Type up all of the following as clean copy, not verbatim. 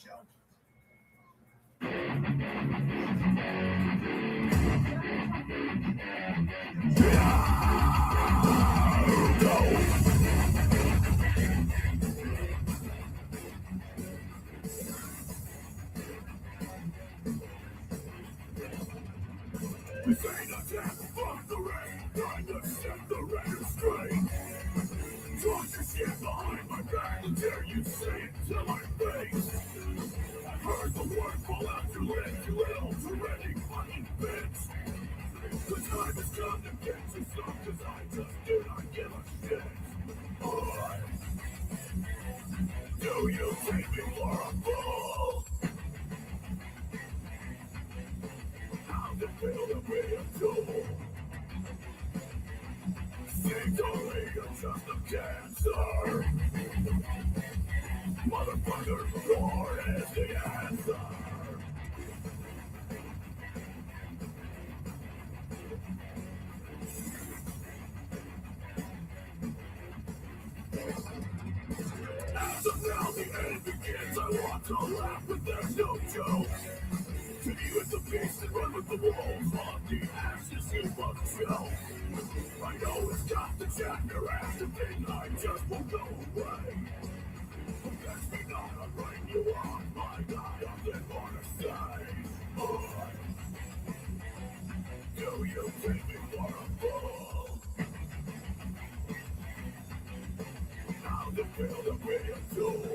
This ain't a death from the rain, trying to set the record straight. Talk your shit behind my back and dare you say it to my face. I heard the word fall out your lips, you little already fucking bitch. The time has come to get you some, cause I just do not give a shit. Do you take me for a fool? How's it feel to be a tool? Seems to me you're just a cancer. Motherfucker, war is the answer. As of now, the end begins. I want to laugh, but there's no joke. To you it's a beast and run with the wolves. On the ashes you must show. I know it's got to jack your ass, and then I just won't go away. Catch me not, I'm writing you off. My God, nothing more to say. Do you take me for a fool? How's it feel to be a tool?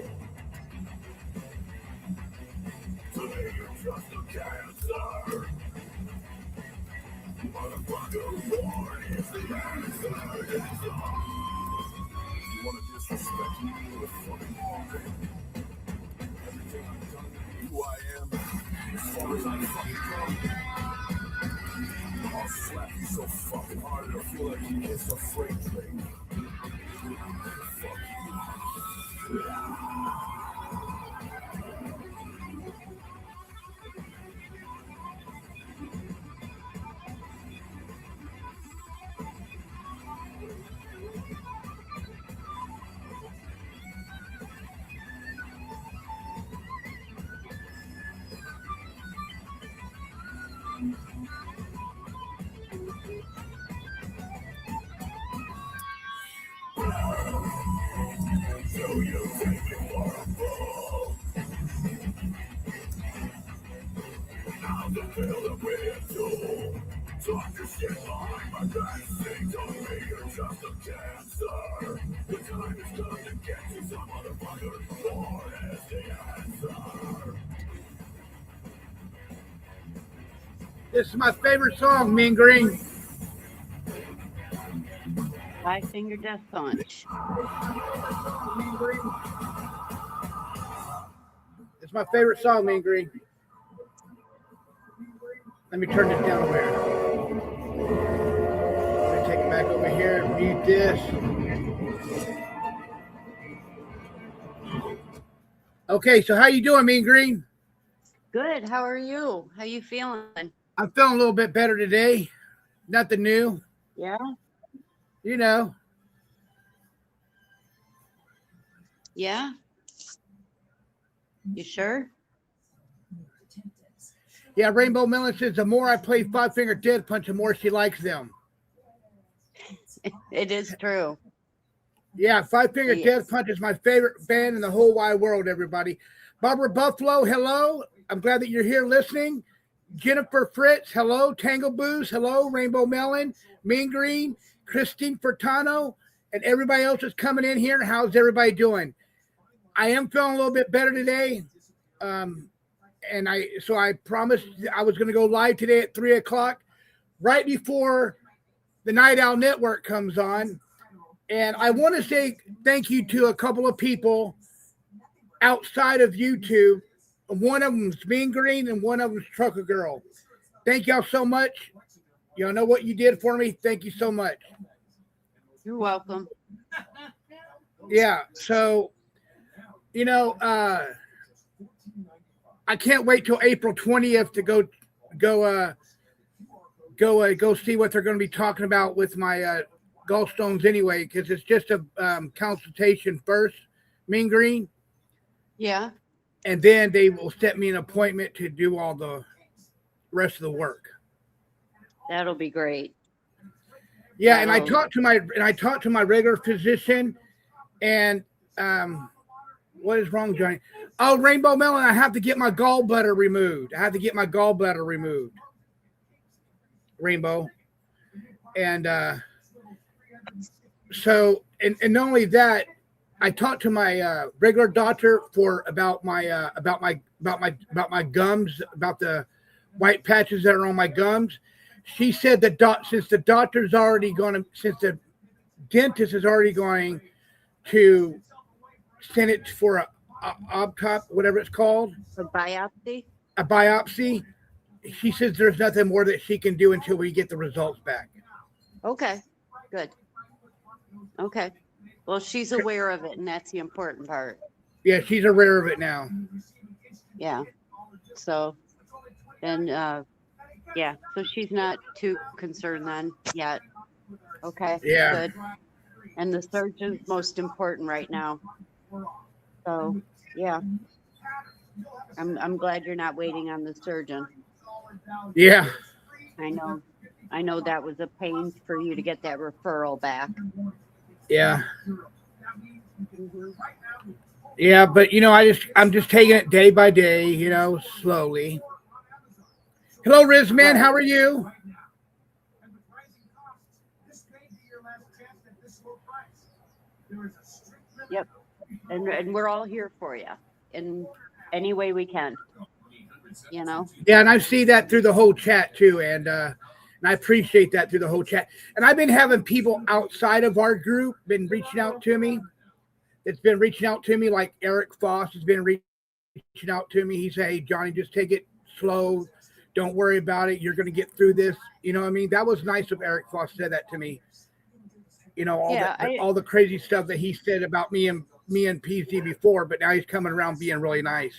To me, you're just a cancer. Motherfucker, war is the answer. You wanna disrespect me with a fucking war? Everything I've done, who I am, as far as I fucking go, I'll slap you so fucking hard it'll feel like you kissed a freight train. Fuck you. Do you take me for a fool? How's it feel to be a tool? Talk your shit behind my back. Sing to me you're just a cancer. The time has come to get you some motherfucker. War is the answer. This is my favorite song, Mean Green. Five Finger Death Punch. Mean Green. It's my favorite song, Mean Green. Let me turn this down over here. Let me take it back over here and mute this. Okay, so how you doing, Mean Green? Good. How are you? How you feeling? I'm feeling a little bit better today. Nothing new. Yeah? You know. Yeah? You sure? Yeah, Rainbow Melon says the more I play Five Finger Death Punch, the more she likes them. It is true. Yeah, Five Finger Death Punch is my favorite band in the whole wide world, everybody. Barbara Buffalo, hello. I'm glad that you're here listening. Jennifer Fritz, hello. Tango Booze, hello. Rainbow Melon, Mean Green, Christine Furtado, and everybody else is coming in here. How's everybody doing? I am feeling a little bit better today. And I promised I was going to go live today at 3 o'clock, right before the Night Owl Network comes on. And I want to say thank you to a couple of people outside of YouTube. One of them's Mean Green and one of them's Trucker Girl. Thank y'all so much. Y'all know what you did for me. Thank you so much. You're welcome. Yeah. So, you know, I can't wait till April 20th to go see what they're going to be talking about with my gallstones anyway, because it's just a consultation first. Mean Green. Yeah. and then they will set me an appointment to do all the rest of the work. That'll be great. Yeah, and I talked to my regular physician, and what is wrong, Johnny? Oh, Rainbow Melon, I have to get my gallbladder removed. Rainbow, and so and not only that, I talked to my regular doctor about my gums, about the white patches that are on my gums. She said that since the dentist is already going to send it for a obtop, whatever it's called, A biopsy. a biopsy. She says there's nothing more that she can do until we get the results back. Okay, good. Okay. Well, she's aware of it, and that's the important part. Yeah, she's aware of it now. Yeah. So, and yeah, so she's not too concerned then yet. Okay. Yeah. Good. And the surgeon's most important right now. So, yeah. I'm glad you're not waiting on the surgeon. Yeah. I know that was a pain for you to get that referral back. Yeah. Mm-hmm. Yeah, but I'm just taking it day by day, slowly. Hello, Rizman. Right. How are you? Yep. And we're all here for you in any way we can. Yeah, and I see that through the whole chat too, and I appreciate that through the whole chat. And I've been having people outside of our group been reaching out to me. It's been reaching out to me, like Eric Foss has been reaching out to me. He said, "Hey, Johnny, just take it slow. Don't worry about it. You're going to get through this." You know what I mean? That was nice of Eric Foss said that to me. All the crazy stuff that he said about me and PZ before, but now he's coming around being really nice.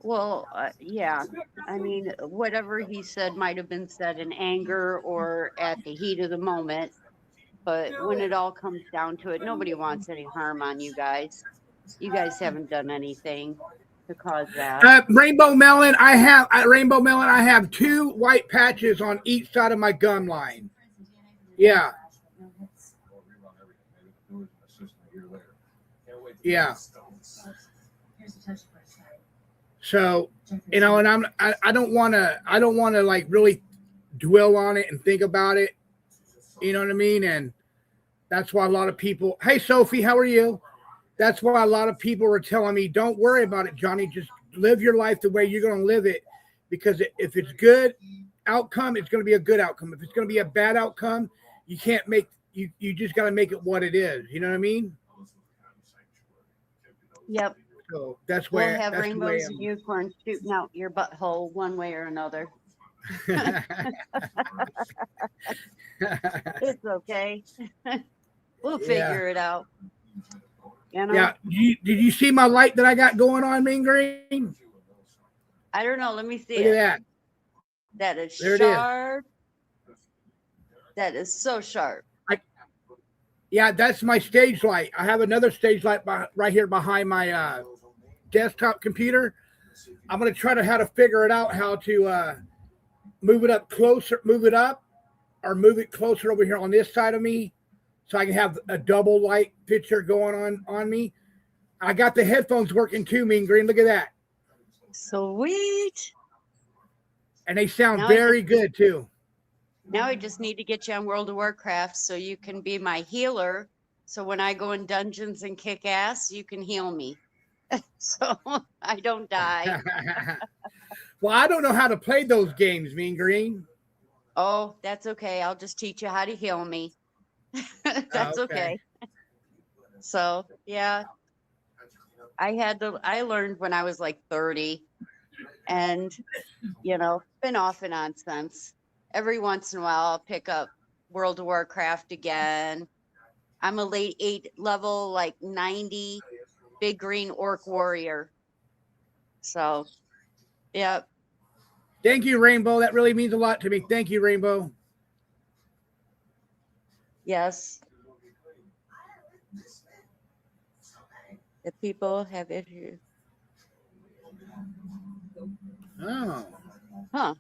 Well, yeah. I mean, whatever he said might have been said in anger or at the heat of the moment. But when it all comes down to it, nobody wants any harm on you guys. You guys haven't done anything to cause that. Rainbow Melon, I have 2 white patches on each side of my gum line. Yeah. Yeah. So, and I don't want to like really dwell on it and think about it. You know what I mean? And that's why a lot of people, hey, Sophie, how are you? That's why a lot of people were telling me, don't worry about it, Johnny. Just live your life the way you're going to live it. Because if it's good outcome, it's going to be a good outcome. If it's going to be a bad outcome, you can't make, you just got to make it what it is. You know what I mean? Yep. So that's where we'll have rainbows and unicorns shooting out your butthole one way or another. It's okay. We'll figure it out. Yeah. Did you see my light that I got going on, Mean Green? I don't know. Let me see. Look at that. That is there sharp. That is so sharp. Yeah, that's my stage light. I have another stage light right here behind my desktop computer. I'm going to try how to figure it out, how to move it up, or move it closer over here on this side of me so I can have a double light picture going on me. I got the headphones working too, Mean Green. Look at that. Sweet. And they sound very good too. Now I just need to get you on World of Warcraft so you can be my healer. So when I go in dungeons and kick ass, you can heal me. So I don't die. Well, I don't know how to play those games, Mean Green. Oh, that's okay. I'll just teach you how to heal me. That's okay. So, yeah. I learned when I was like 30 and, been off and on since. Every once in a while, I'll pick up World of Warcraft again. I'm a late 8 level, like 90 big green orc warrior. So, yeah. Thank you, Rainbow. That really means a lot to me. Thank you, Rainbow. Yes. The people have issues. Oh, Huh.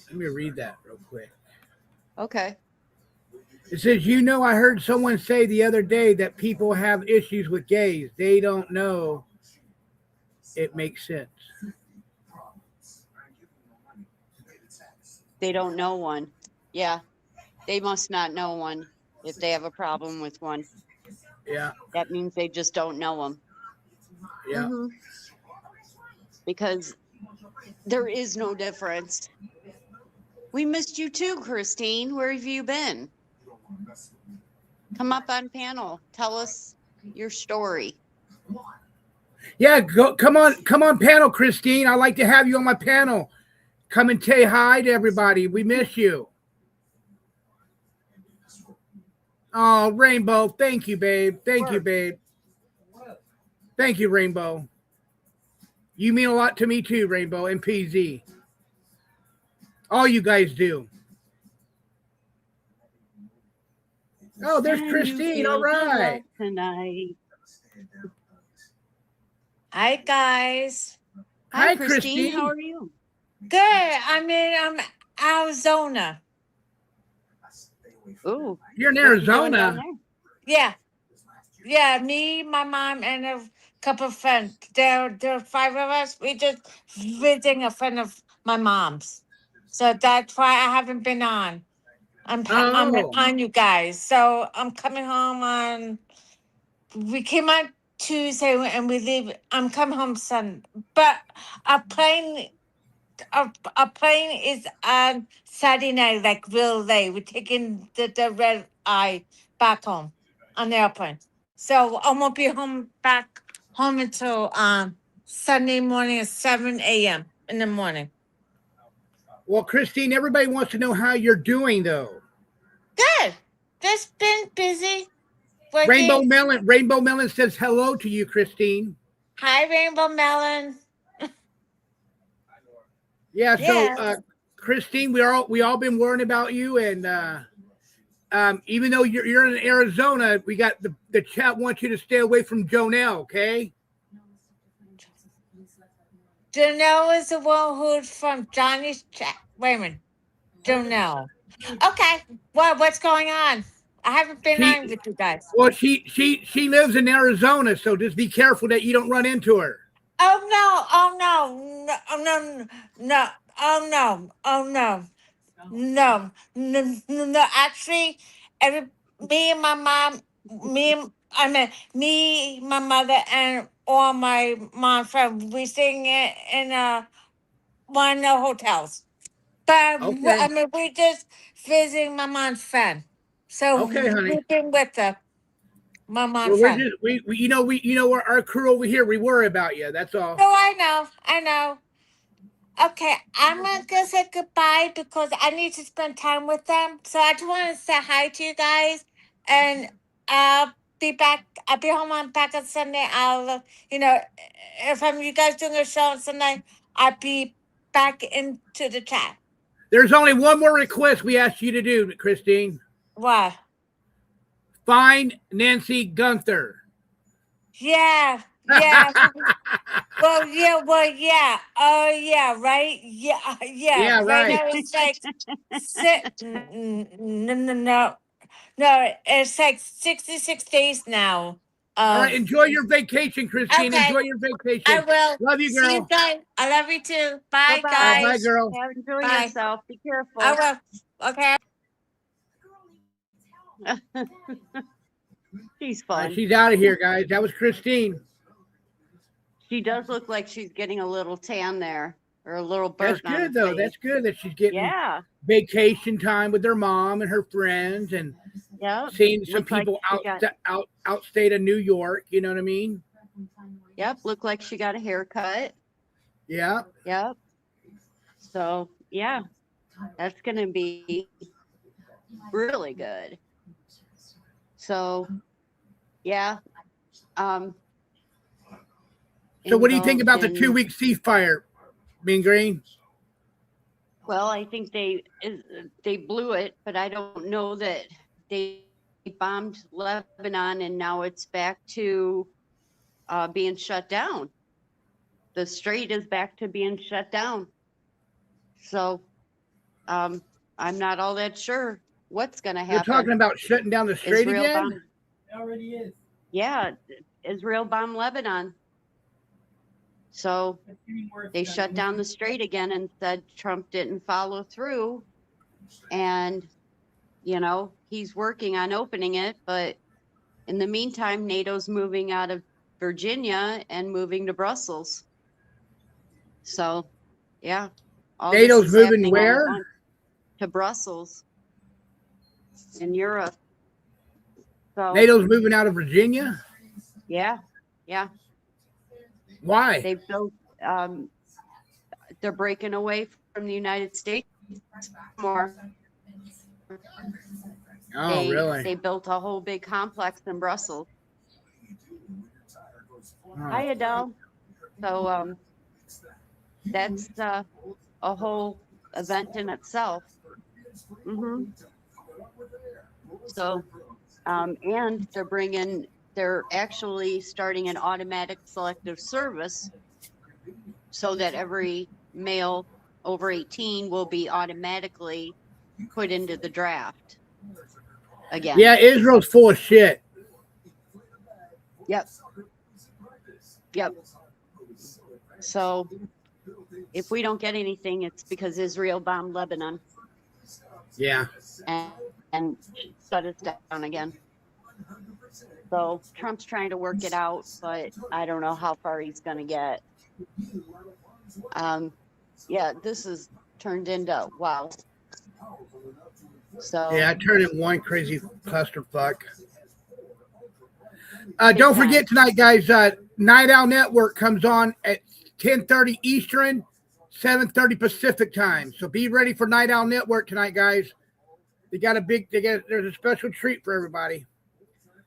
let me read that real quick. Okay. It says, I heard someone say the other day that people have issues with gays. They don't know it makes sense. They don't know one. Yeah. They must not know one if they have a problem with one. Yeah, That means they just don't know them. yeah. Because there is no difference. We missed you too, Christine. Where have you been? Come up on panel. Tell us your story. Yeah, come on panel, Christine. I'd like to have you on my panel. Come and say hi to everybody. We miss you. Oh, Rainbow. Thank you, babe. Thank you, babe. Thank you, Rainbow. You mean a lot to me too, Rainbow and PZ. All you guys do. Oh, there's Can Christine. you All feel the love right. tonight? Hi guys. Hi, Christine. How are you? Good. I'm Arizona. Ooh. You're in what are you doing down Arizona. there? Yeah. Yeah, me, my mom, and a couple of friends. There are five of us. We just visiting a friend of my mom's. So that's why I haven't been on. I'm Oh, on you guys. So I'm coming home on. We came on Tuesday and we leave. I'm coming home Sunday, but our plane. Our plane is on Saturday night, like real late. We're taking the red eye back home on the airplane. So I won't be back home until Sunday morning at 7 a.m. in the morning. well, Christine, everybody wants to know how you're doing, though. Good. Just been busy working. Rainbow Melon says hello to you, Christine. Hi, Rainbow Melon. Yeah, so Yeah. Christine, we all been worrying about you, and even though you're in Arizona, we got the chat wants you to stay away from Jonelle, okay? Janelle is the one who's from Johnny's chat. Wait a minute. Janelle. Okay. What's going on? I haven't been on She with you guys. well, she lives in Arizona, so just be careful that you don't run into her. Oh no! Oh no! No! Oh, no! No! Oh no! Oh no! No! No! No! No! Actually, me and my mom, me, my mother, and all my mom friends, we staying in one of the hotels. But Okay, we're just visiting my mom's friend. So okay, honey. we've been with her, my mom's Well, we're friend. just we our crew over here. We worry about you. That's all. Oh, I know. Okay, I'm gonna say goodbye because I need to spend time with them. So I just want to say hi to you guys, and I'll be back. I'll be home on back on Sunday. If you guys doing a show on Sunday, I'll be back into the chat. There's only one more request we asked you to do, Christine. What? Find Nancy Gunther. Yeah, yeah. Yeah. Oh, yeah, right? Yeah, yeah. Yeah, Right right. now it's like, no, it's like 66 days now. All right, Of enjoy your vacation, Christine. Okay, Enjoy your I vacation. will. Love you, See you girl. guys. I love you too. Bye Bye, All right, bye. bye, guys. girl. Enjoy Bye. yourself. Be I careful. will. Okay. She's All right, fun. she's out of here, guys. That was Christine. She does look like she's getting a little tan there or a little That's burn on her good, though. face. That's good that she's getting Yeah. vacation time with her mom and her friends and Yep. seeing some Look like people she got- outstate of New York. You know what I mean? Yep. Look like she got a haircut. Yeah. Yep. So yeah, that's gonna be really good. So yeah. So, what do you think about the involved in- 2-week ceasefire, Mean Green? Well, I think they blew it, but I don't know that they bombed Lebanon and now it's back to being shut down. The strait is back to being shut down. So I'm not all that sure what's going to happen. You're talking about shutting down the strait Israel again? It already is. Yeah, Israel bombed Lebanon. So they shut down the strait again and said Trump didn't follow through. And, you know, he's working on opening it. But in the meantime, NATO's moving out of Virginia and moving to Brussels. So, yeah. all this NATO's is moving happening all at where? once. To Brussels in Europe. So, NATO's moving out of Virginia? yeah. Why? They built, they're breaking away from the United States more. Oh, really? They built a whole big complex in Brussels. Oh. Hi, Adele. So that's a whole event in itself. So, and they're actually starting an automatic selective service so that every male over 18 will be automatically put into the draft again. Yeah, Israel's full of shit. Yep. So if we don't get anything, it's because Israel bombed Lebanon. Yeah. And shut us down again. So Trump's trying to work it out, but I don't know how far he's going to get. Yeah, this is turned into wow. So Yeah, I turned in one crazy clusterfuck. Don't forget tonight, guys. Night Owl Network comes on at 10:30 Eastern, 7:30 Pacific time. So be ready for Night Owl Network tonight, guys. There's a special treat for everybody.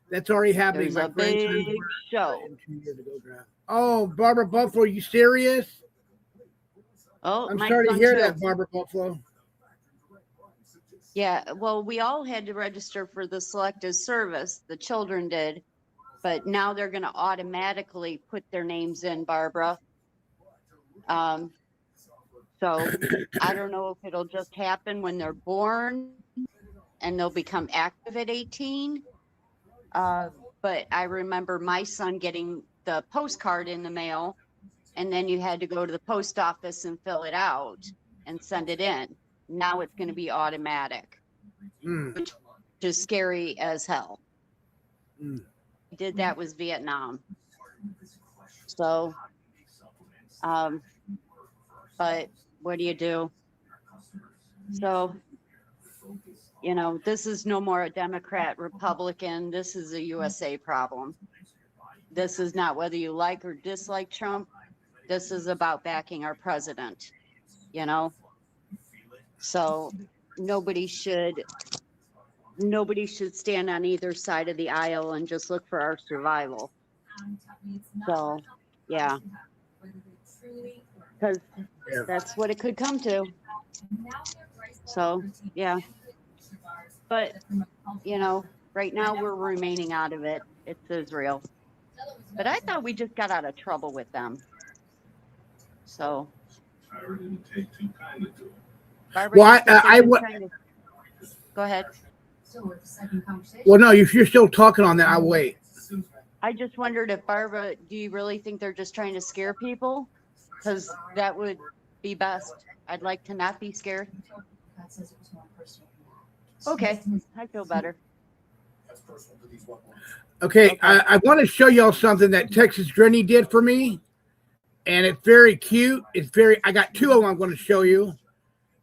That's already happening. there's a big show. Oh, Barbara Buffalo, you serious? Oh, I'm my sorry to son hear too. that, Barbara Buffalo. Yeah, well, we all had to register for the selective service. The children did, but now they're going to automatically put their names in, Barbara. So I don't know if it'll just happen when they're born and they'll become active at 18. But I remember my son getting the postcard in the mail, and then you had to go to the post office and fill it out and send it in. Now it's going to be automatic, which is scary as hell. Did that was Vietnam. So, but what do you do? So, you know, this is no more a Democrat, Republican. This is a USA problem. This is not whether you like or dislike Trump. This is about backing our president, you know? So nobody should stand on either side of the aisle and just look for our survival. So, yeah. Because that's what it could come to. So, yeah. But, you know, right now we're remaining out of it. It's Israel. But I thought we just got out of trouble with them. So. Barbara, Well, go ahead. Well, no, if you're still talking on that, I'll wait. I just wondered if Barbara, do you really think they're just trying to scare people? Because that would be best. I'd like to not be scared. Okay, I feel better. Okay, I want to show y'all something that Texas Johney did for me, and it's very cute. I got two of them I'm going to show you,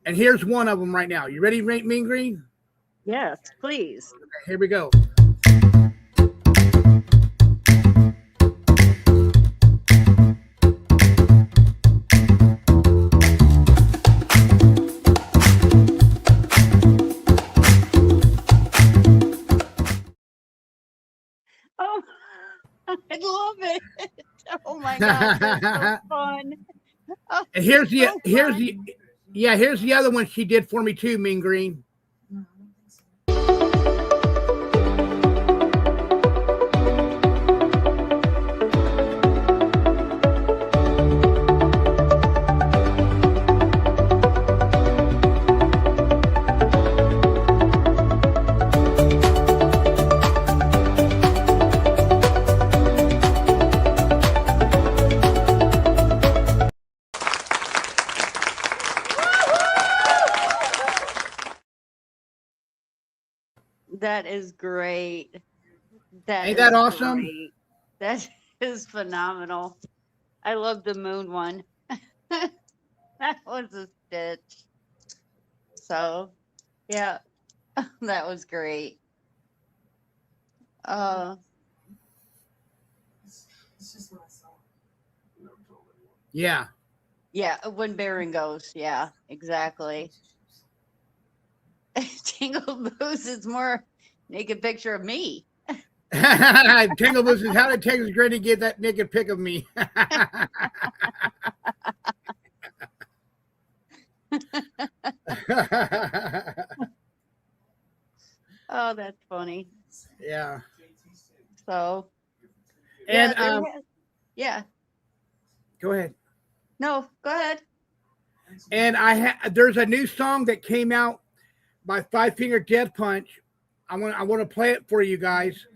and here's one of them right now. You ready, Mean Green? Yes, please. Okay, here we go. Oh, I love it. Oh my God, that's so fun. Oh, And here's the other one she did for me too, Mean Green. That is great. Ain't that awesome? Great. That is phenomenal. I love the moon one. That was a stitch. So, yeah, that was great. Yeah. Yeah, when Baron goes, yeah, exactly. Jingle Booze is more naked picture of me. Tangle Boots is how did Texas Granny get that naked pic of me? Oh, that's funny. Yeah. So, And yeah. Go ahead. No, go ahead. And there's a new song that came out by Five Finger Death Punch. I want to play it for you guys,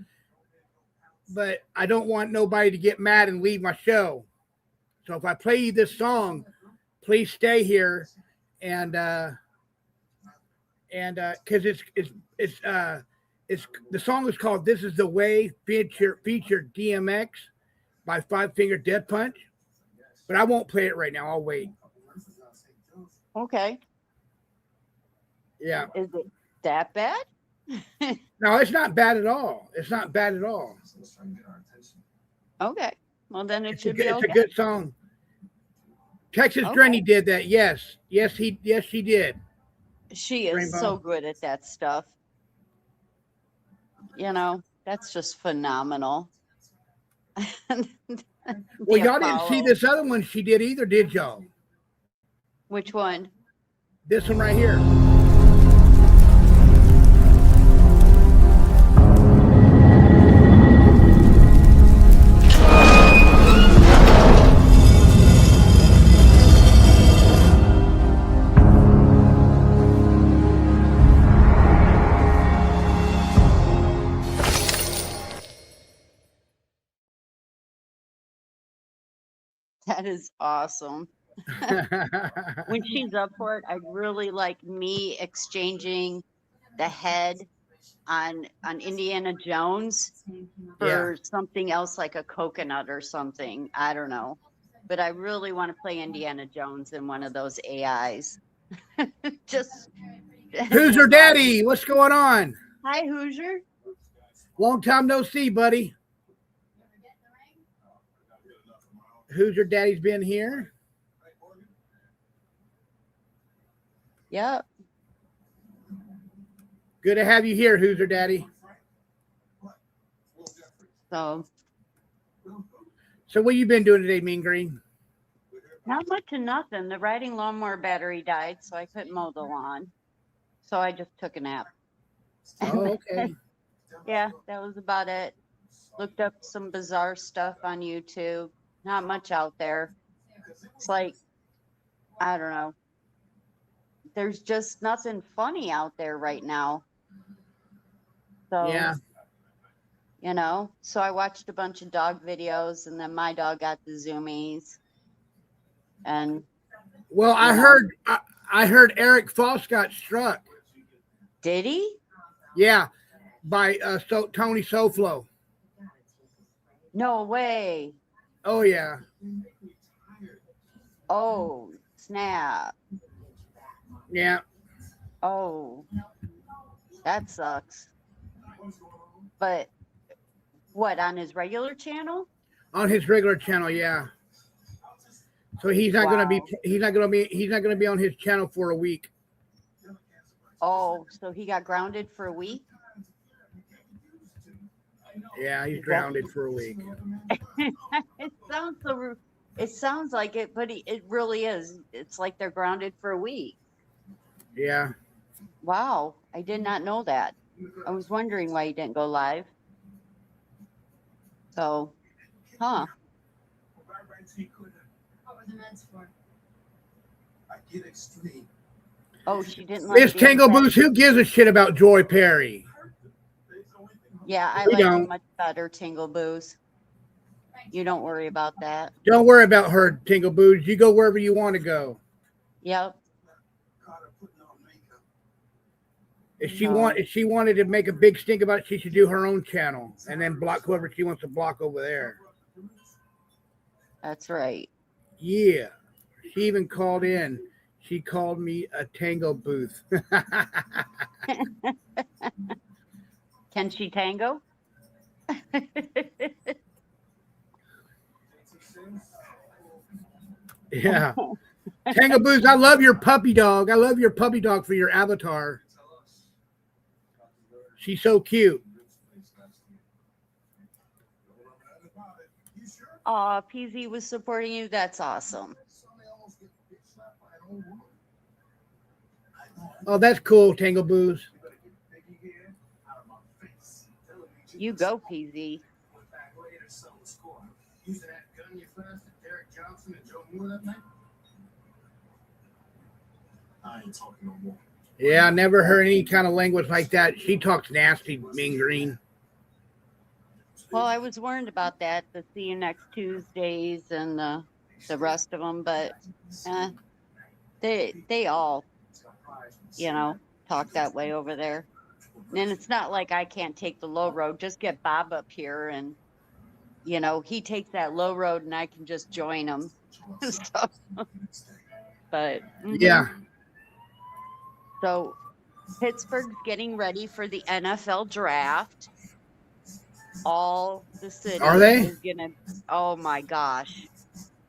but I don't want nobody to get mad and leave my show. So if I play you this song, please stay here, and because it's the song is called "This Is the Way" feature DMX by Five Finger Death Punch, but I won't play it right now. I'll wait. Okay. Yeah. Is it that bad? No, it's not bad at all. It's not bad at all. Okay. Well, then it should be It's okay. a good song. Texas Granny did that. Yes, she did. She is Rainbow. so good at that stuff. You know, that's just phenomenal. Well, y'all didn't see this other one she did either, did y'all? Which one? This one right here. That is awesome. When she's up for it, I really like me exchanging the head on Indiana Jones for something else like a coconut or something. I don't know. But I really want to play Indiana Jones in one of those AIs. Just Hoosier Daddy, what's going on? Hi, Hoosier. Long time no see, buddy. Hoosier Daddy's been here. Yep. Good to have you here, Hoosier Daddy. So what you been doing today, Mean Green? not much of nothing. The riding lawnmower battery died, so I couldn't mow the lawn. So I just took a nap. Oh, okay. Yeah, that was about it. Looked up some bizarre stuff on YouTube. Not much out there. It's like, I don't know. There's just nothing funny out there right now. So, Yeah. you know, so I watched a bunch of dog videos, and then my dog got the zoomies. And Well, I heard Eric Foss got struck. did he? Yeah, by Tony Soflo. No way. Oh yeah. Oh, snap. Yeah. Oh, that sucks. But what, on his regular channel? On his regular channel, yeah. So he's not gonna be on his channel for a week. Oh, so he got grounded for a week? Yeah, he's grounded for a week. It sounds like it, but it really is. It's like they're grounded for a week. Yeah. Wow, I did not know that. I was wondering why he didn't go live. So, huh? Oh, she didn't like Miss the Tangle insect. Boots, who gives a shit about Joy Perry? Yeah, I We like don't. him much better, Tingle Booze. You don't worry about that. Don't worry about her, Tingle Boots. You go wherever you want to go. Yep. If she wanted to make a big stink about it, she should do her own channel and then block whoever she wants to block over there. That's right. Yeah. She even called in. She called me a tango booth. Can she tango? Yeah. Tango booth, I love your puppy dog. I love your puppy dog for your avatar. She's so cute. Aw, PZ was supporting you. That's awesome. Oh, that's cool, Tango Booze. You go, PZ. Yeah, I never heard any kind of language like that. She talks nasty, Mean Green. Well, I was warned about that, the See You Next Tuesdays and the rest of them, but they all, talk that way over there. And it's not like I can't take the low road. Just get Bob up here and, he takes that low road and I can just join him. So, but yeah. So Pittsburgh's getting ready for the NFL draft. All the city Are they? is gonna. Oh my gosh,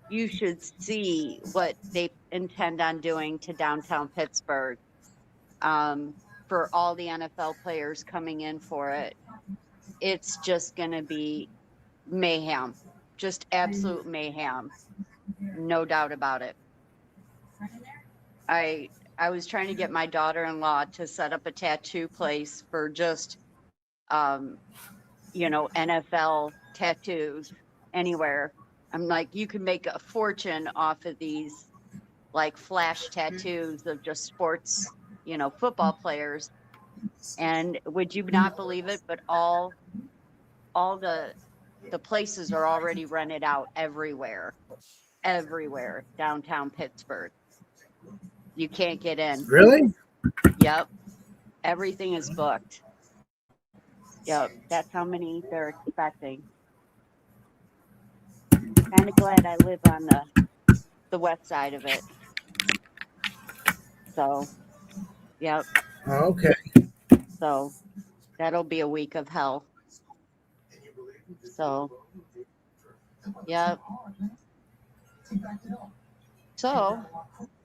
you should see what they intend on doing to downtown Pittsburgh. For all the NFL players coming in for it, it's just gonna be mayhem, just absolute mayhem, no doubt about it. I was trying to get my daughter-in-law to set up a tattoo place for just, NFL tattoos anywhere. I'm like, you can make a fortune off of these, like, flash tattoos of just sports, football players. And would you not believe it? But all the places are already rented out everywhere downtown Pittsburgh. You can't get in. Really? Yep. Everything is booked. Yep. That's how many they're expecting. Kind of glad I live on the west side of it. So, yep. Okay. So that'll be a week of hell. So, yep. So,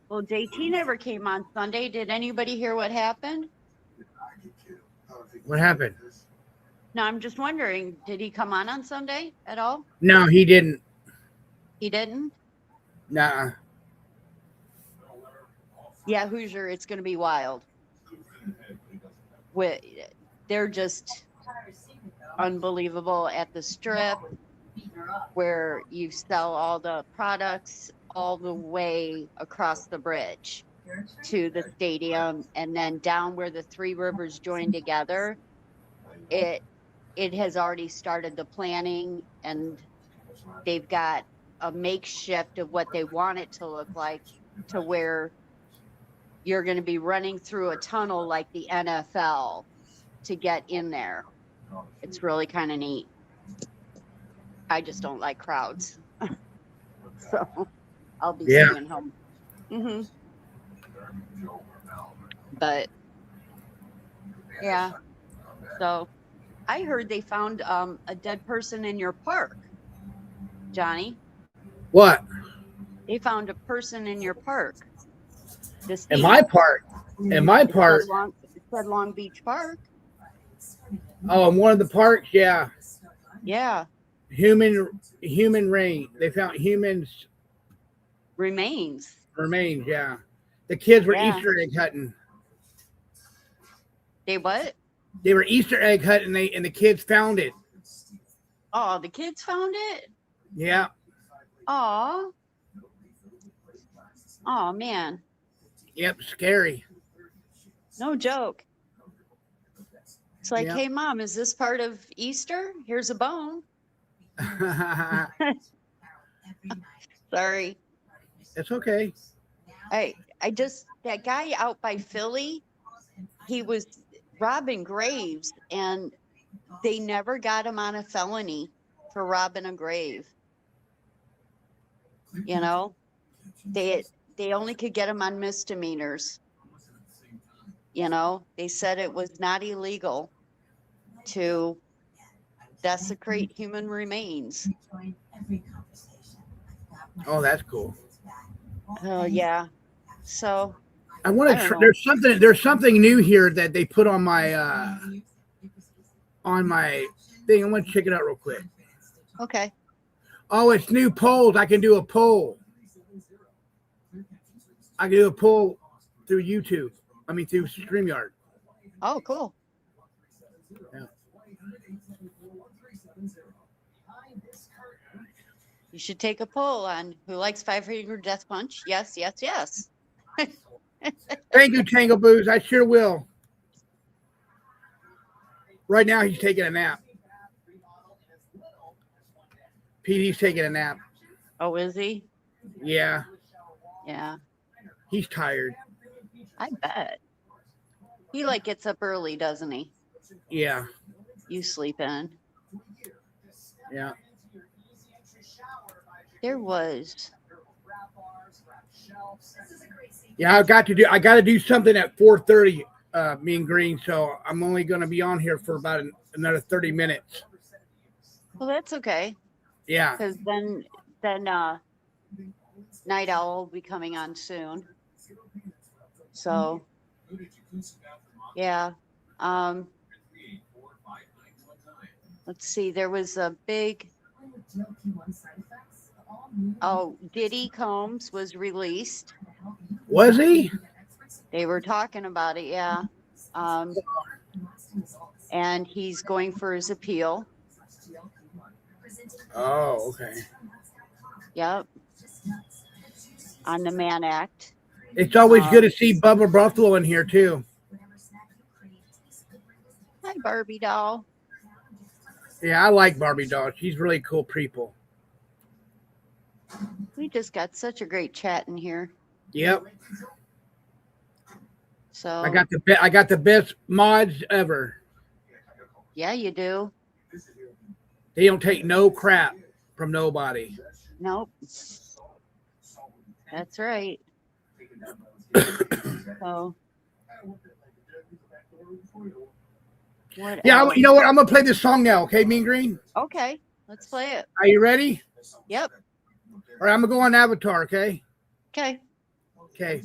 well, JT never came on Sunday. Did anybody hear what happened? What happened? No, I'm just wondering, did he come on Sunday at all? No, he didn't. He didn't? Nah. Yeah, Hoosier, it's going to be wild. They're just unbelievable at the strip where you sell all the products all the way across the bridge to the stadium, and then down where the three rivers join together. It has already started the planning, and they've got a makeshift of what they want it to look like, to where you're going to be running through a tunnel like the NFL to get in there. It's really kind of neat. I just don't like crowds. So I'll be staying home. Mm-hmm. But yeah, so I heard they found a dead person in your park, Johnny. What? They found a person in your park. In my park? In my park? It said Long Beach Park. Oh, in one of the parks? Yeah. Yeah. Human rain. They found humans. Remains, yeah. The kids were Easter egg hunting. They what? They were Easter egg hunting, and the kids found it. Oh, the kids found it? Yeah. Oh. Oh, man. Yep, scary. No joke. It's like, hey, Mom, is this part of Easter? Here's a bone. Sorry. It's okay. I just, that guy out by Philly, he was robbing graves, and they never got him on a felony for robbing a grave. You know, they only could get him on misdemeanors. You know, they said it was not illegal to desecrate human remains. Oh, that's cool. Oh yeah. So I want I to. don't know. There's something new here that they put on my thing. I want to check it out real quick. Okay. Oh, it's new polls. I can do a poll. I can do a poll through YouTube. I mean, through StreamYard. Oh, cool. Yeah. You should take a poll on who likes Five Finger Death Punch. Yes, yes, yes. Thank you, Tango Booze. I sure will. Right now, he's taking a nap. PD's taking a nap. Oh, is he? Yeah, Yeah, he's tired. I bet. He like gets up early, doesn't he? Yeah, You sleep in. yeah. There was. Yeah, I got to do something at 4:30, me and Green. So I'm only going to be on here for about another 30 minutes. Well, that's okay. Yeah. Because then Night Owl will be coming on soon. So yeah. Let's see. There was a big. Oh, Diddy Combs was released. Was he? They were talking about it, yeah. And he's going for his appeal. Oh, okay. Yep. On the Mann Act. It's always good to see Bubba Buffalo in here too. Hi, Barbie doll. Yeah, I like Barbie doll. She's really cool people. We just got such a great chat in here. Yep. So I got the best mods ever. yeah, you do. They don't take no crap from nobody. Nope. That's right. So what Yeah, else? you know what? I'm gonna play this song now. Okay, Mean Green. Okay, let's play it. Are you ready? Yep. All right, I'm gonna go on Avatar. Okay. Okay. Okay.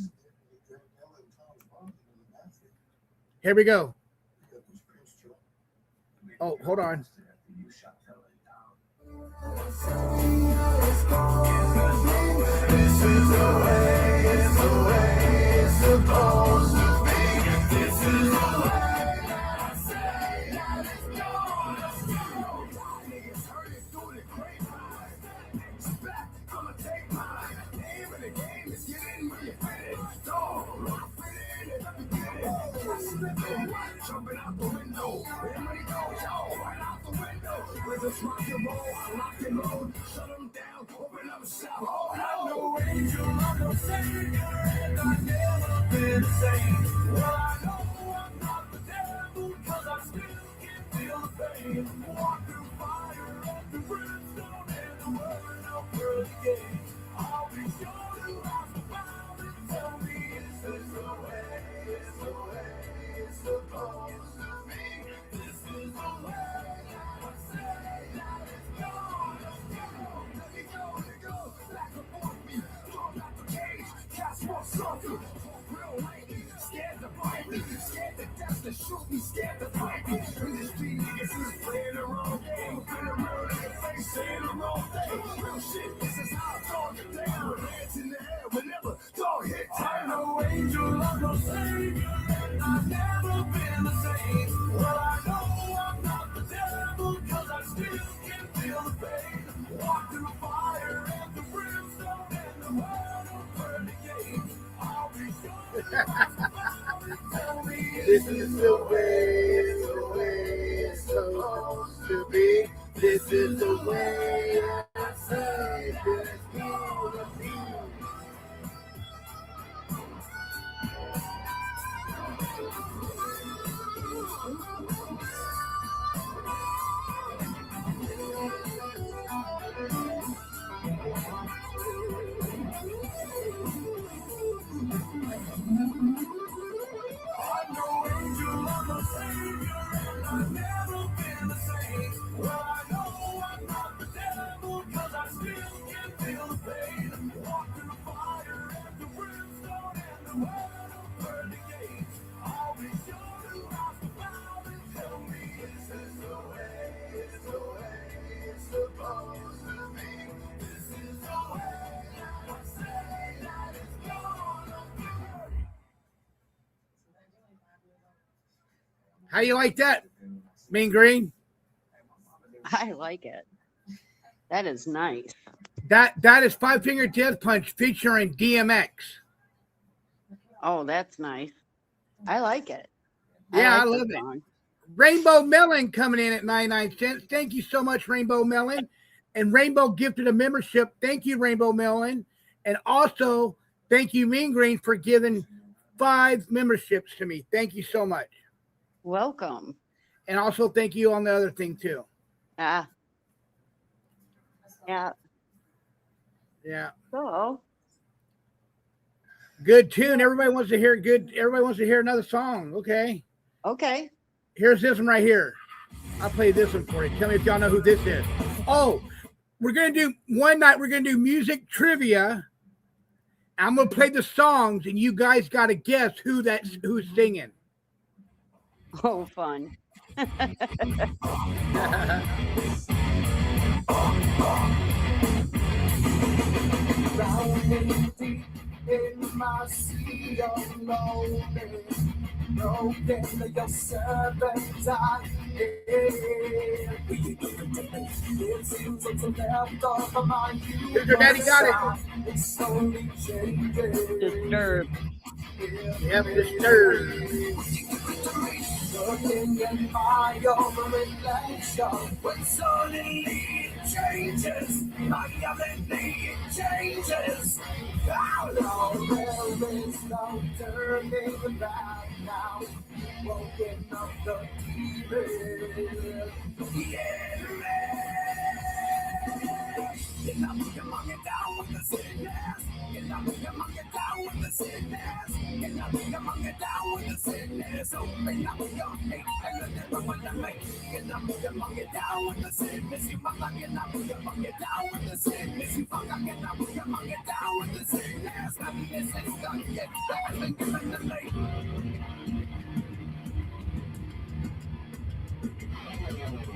Here we go. Oh, hold on. This is the way it's supposed to be. This is the way I say that it's gonna be. It's hurting through the grapevine. Expect I'ma take mine. Name of the game is getting where you fit it. Don't fit it, let me get it. I slip in, jumping out the window. Everybody go, yo, right out the window. With a rock and roll, I lock and load. Shut them down, open up shop. I'm no angel, I'm no savior, and I've never been the same. Well, I know I'm not the devil, cause I still can feel the pain. Walk through fire and through brimstone, and the word of the game. I'll be sure to ask about it. Tell me, is this the way? Is the way it's supposed to be? This is the way I say that it's gonna go. Let me go, back up on me. Throw back the cage, cast more something. Real lightly, scared to bite me. Scared to death to shoot me, scared to fight me. And this street niggas is playing the wrong game. Been a real nigga face saying the wrong thing. Real shit, this is how I talk it down. Hands in the air whenever dog hit town. I'm no angel, I'm no savior, and I've never been the same. Well, I know I'm not the devil, cause I still can feel the pain. Walk through fire and the brimstone and the world will burn the game. I'll be sure to tell me this is the way it's supposed to be. This is the way I say that it's gonna be. How you like that, Mean Green? I like it. That is nice. That is Five Finger Death Punch featuring DMX. Oh, that's nice. I like it. Yeah, I like love the it. song. Rainbow Melon coming in at 99 cents. Thank you so much, Rainbow Melon. And Rainbow gifted a membership. Thank you, Rainbow Melon. And also, thank you, Mean Green, for giving 5 memberships to me. Thank you so much. Welcome. And also, thank you on the other thing, too. Yeah. Yeah. So, good tune. Everybody wants to hear another song. Okay. Here's this one right here. I'll play this one for you. Tell me if y'all know who this is. Oh, we're gonna do music trivia. I'm gonna play the songs, and you guys gotta guess who's singing. Oh, fun. In my sea of loneliness, broken your servant died. It seems it's left over my Here's your daddy got it. It's slowly changing. Disturbed. Yep, Disturbed. Looking in my own reflection, when suddenly it changes, my reality changes. Oh no, there is no turning back now. Woken up the demon. Get up, come on, get down with the sickness. Get up, come on, get down with the sickness. Get up, come on, get down with the sickness. Open up your hate and let everyone to make. Get up, come on, get down with the sickness. You must not get up, come on, get down with the sickness. You fuck, get up, come on, get down with the sickness. Happiness is done, get back and give it to me.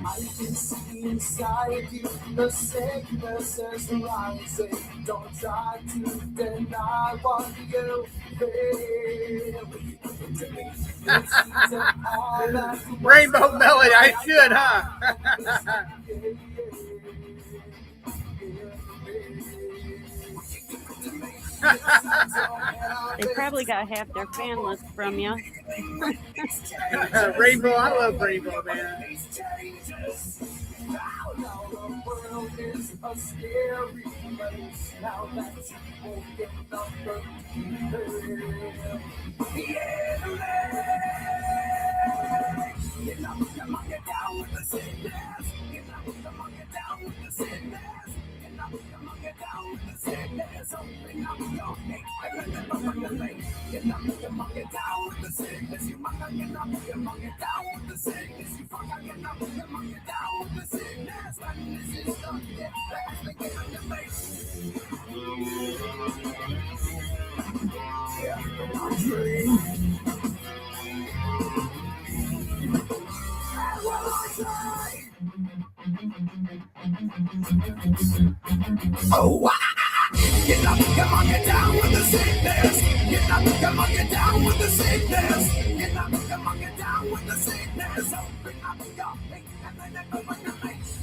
I can see inside you the sickness is rising. Don't try to deny what you feel. Rainbow Melon, I should, huh? They probably got half their fan list from you. Rainbow, I love Rainbow, man. Now the world is a scary place. Now that you open up the get up, come on, get down with the sickness. Get up, come on, get down with the sickness. Get up, come on, get down with the sickness. Open up your hate and let them run the lane. Get up, come on, get down with the sickness. You must not get up, come on, get down with the sickness. You fuck, get up, come on, get down with the sickness. But this is the get back and get on your face. Yeah, my dream. Oh, get up, come on, get down with the sickness. Get up, come on, get down with the sickness. Get up, come on, get down with the sickness. Open up your hate and let everyone know.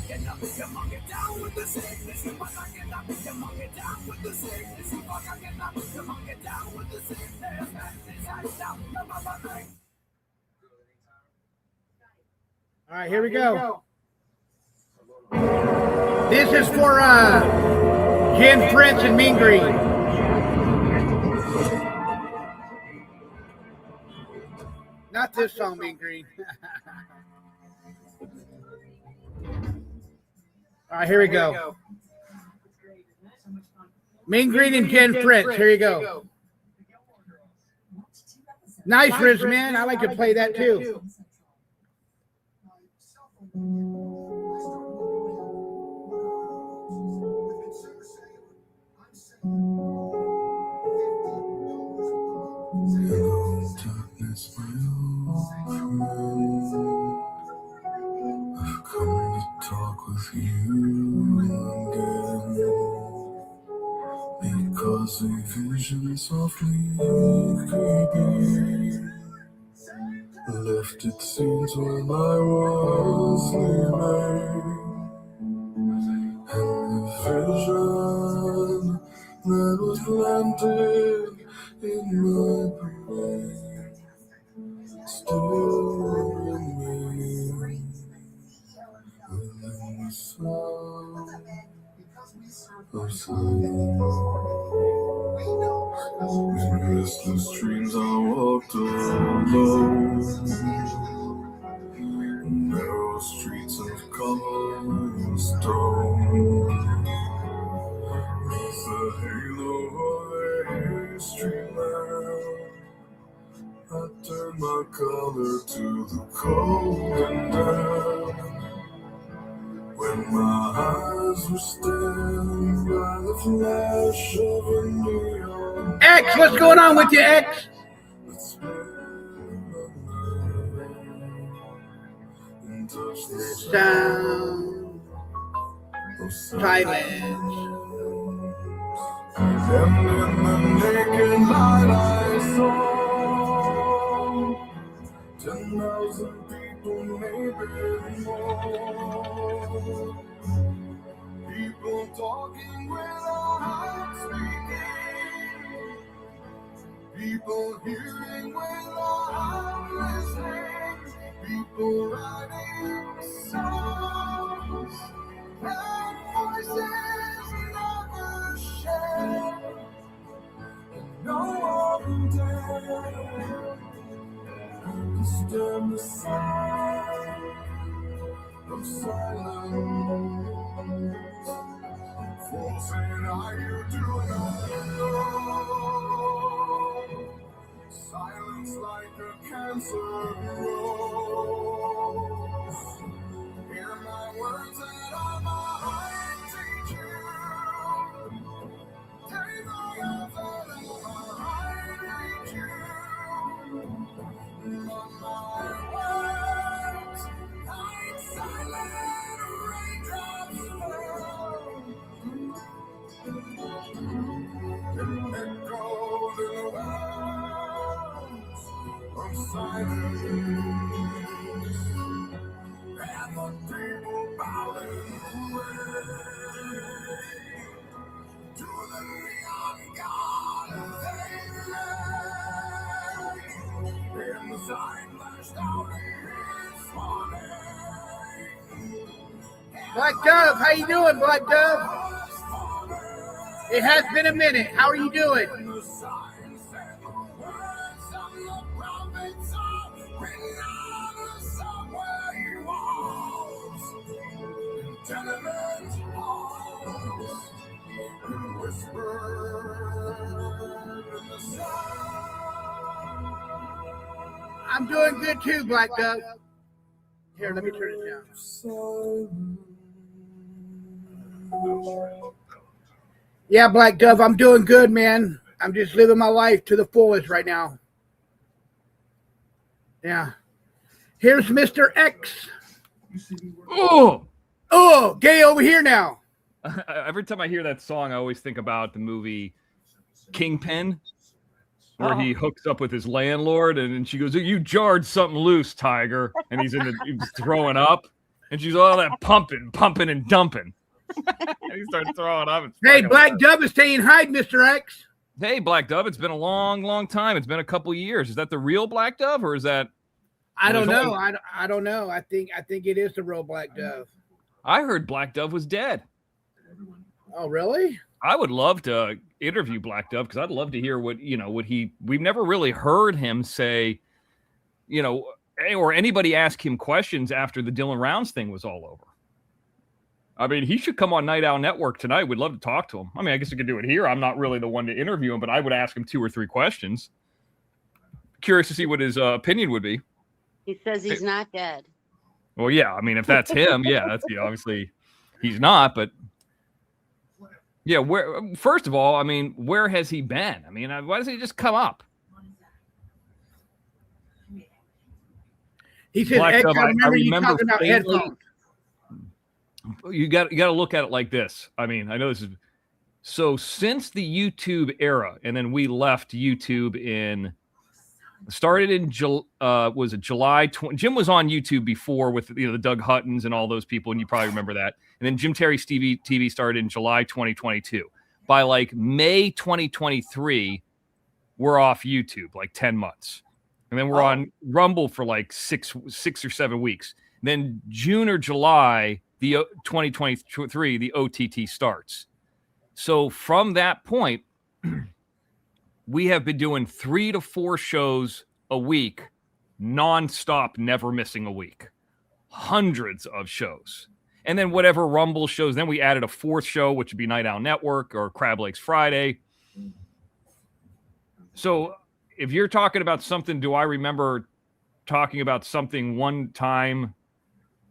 Get up, come on, get down with the sickness. You wanna get up, come on, get down with the sickness. You wanna get up, come on, get down with the sickness. Come on, All right, here we go. This is for Jen Prince and Mean Green. Not this song, Mean Green. All right, here we go. Mean Green and Jen Prince. Here you go. Nice, Riz, man. I like to play that too. was a vision softly creeping, left its scenes when I was sleeping, and the vision that was planted in my brain still remains within the sound of silence. In restless dreams I walked alone, narrow streets of cobblestone, neath the halo of a street lamp, I turned my collar to the cold and damp. When my eyes were stabbed by the flash of a neon X, what's going on with you, X? that sped and touched the Sound of silence. And in the naked light I saw 10,000 people, maybe more. People talking without speaking. People hearing without listening. People writing songs and voices never shared. And no one dared to stand the sound of silence, forcing you to know. Silence like a cancer grows. Hear my words and all my heart teach you. Take my hands and let my heart reach you. On my words, like silent raindrops fall, and echoes in the wells of silence, and the people bowing away to the neon god they lay. In the sign lashed out his warning. Black Dove, how you doing, Black Dove? It has been a minute. How are you doing? The sign said the words of the prophets are written on the subway walls, in tenement halls, and whispered in the sound. I'm doing good too, Black Dove. Here, let me turn it down. Yeah, Black Dove, I'm doing good, man. I'm just living my life to the fullest right now. Yeah. Here's Mr. X. Oh, Oh, gay over here now. every time I hear that song, I always think about the movie Kingpin, where he hooks up with his landlord, and then she goes, "You jarred something loose, Tiger," and he's he's throwing up, and she's all that pumping and dumping. And he starts throwing up. It's Hey, fucking Black hilarious. Dove is staying hide, Mr. X. Hey, Black Dove, it's been a long time. It's been a couple years. Is that the real Black Dove, or is that? I don't There's know. only- I don't know. I think it is the real Black Dove. I heard Black Dove was dead. Oh, really? I would love to interview Black Dove because I'd love to hear we've never really heard him say, or anybody ask him questions after the Dylan Rounds thing was all over. I mean, he should come on Night Owl Network tonight. We'd love to talk to him. I mean, I guess I could do it here. I'm not really the one to interview him, but I would ask him 2 or 3 questions. Curious to see what his opinion would be. He says he's not dead. Well, yeah. I mean, if that's him, yeah, that's obviously he's not. But yeah, first of all, I mean, where has he been? I mean, why doesn't he just come up? He said, Black X, Dove, I remember you remember talking about faintly- headphones. You got to look at it like this. I mean, I know this is So since the YouTube era, and then we left YouTube started in was it July 20? Jim was on YouTube before with the Doug Huttons and all those people, and you probably remember that. And then Jim Terry's TV started in July 2022. By like May 2023, we're off YouTube, like 10 months. And then we're on Rumble for like six or 7 weeks. And then June or July, the 2023, the OTT starts. So from that point, we have been doing 3 to 4 shows a week, nonstop, never missing a week. Hundreds of shows. And then whatever Rumble shows, then we added a 4th show, which would be Night Owl Network or Crab Lakes Friday. So if you're talking about something, do I remember talking about something one time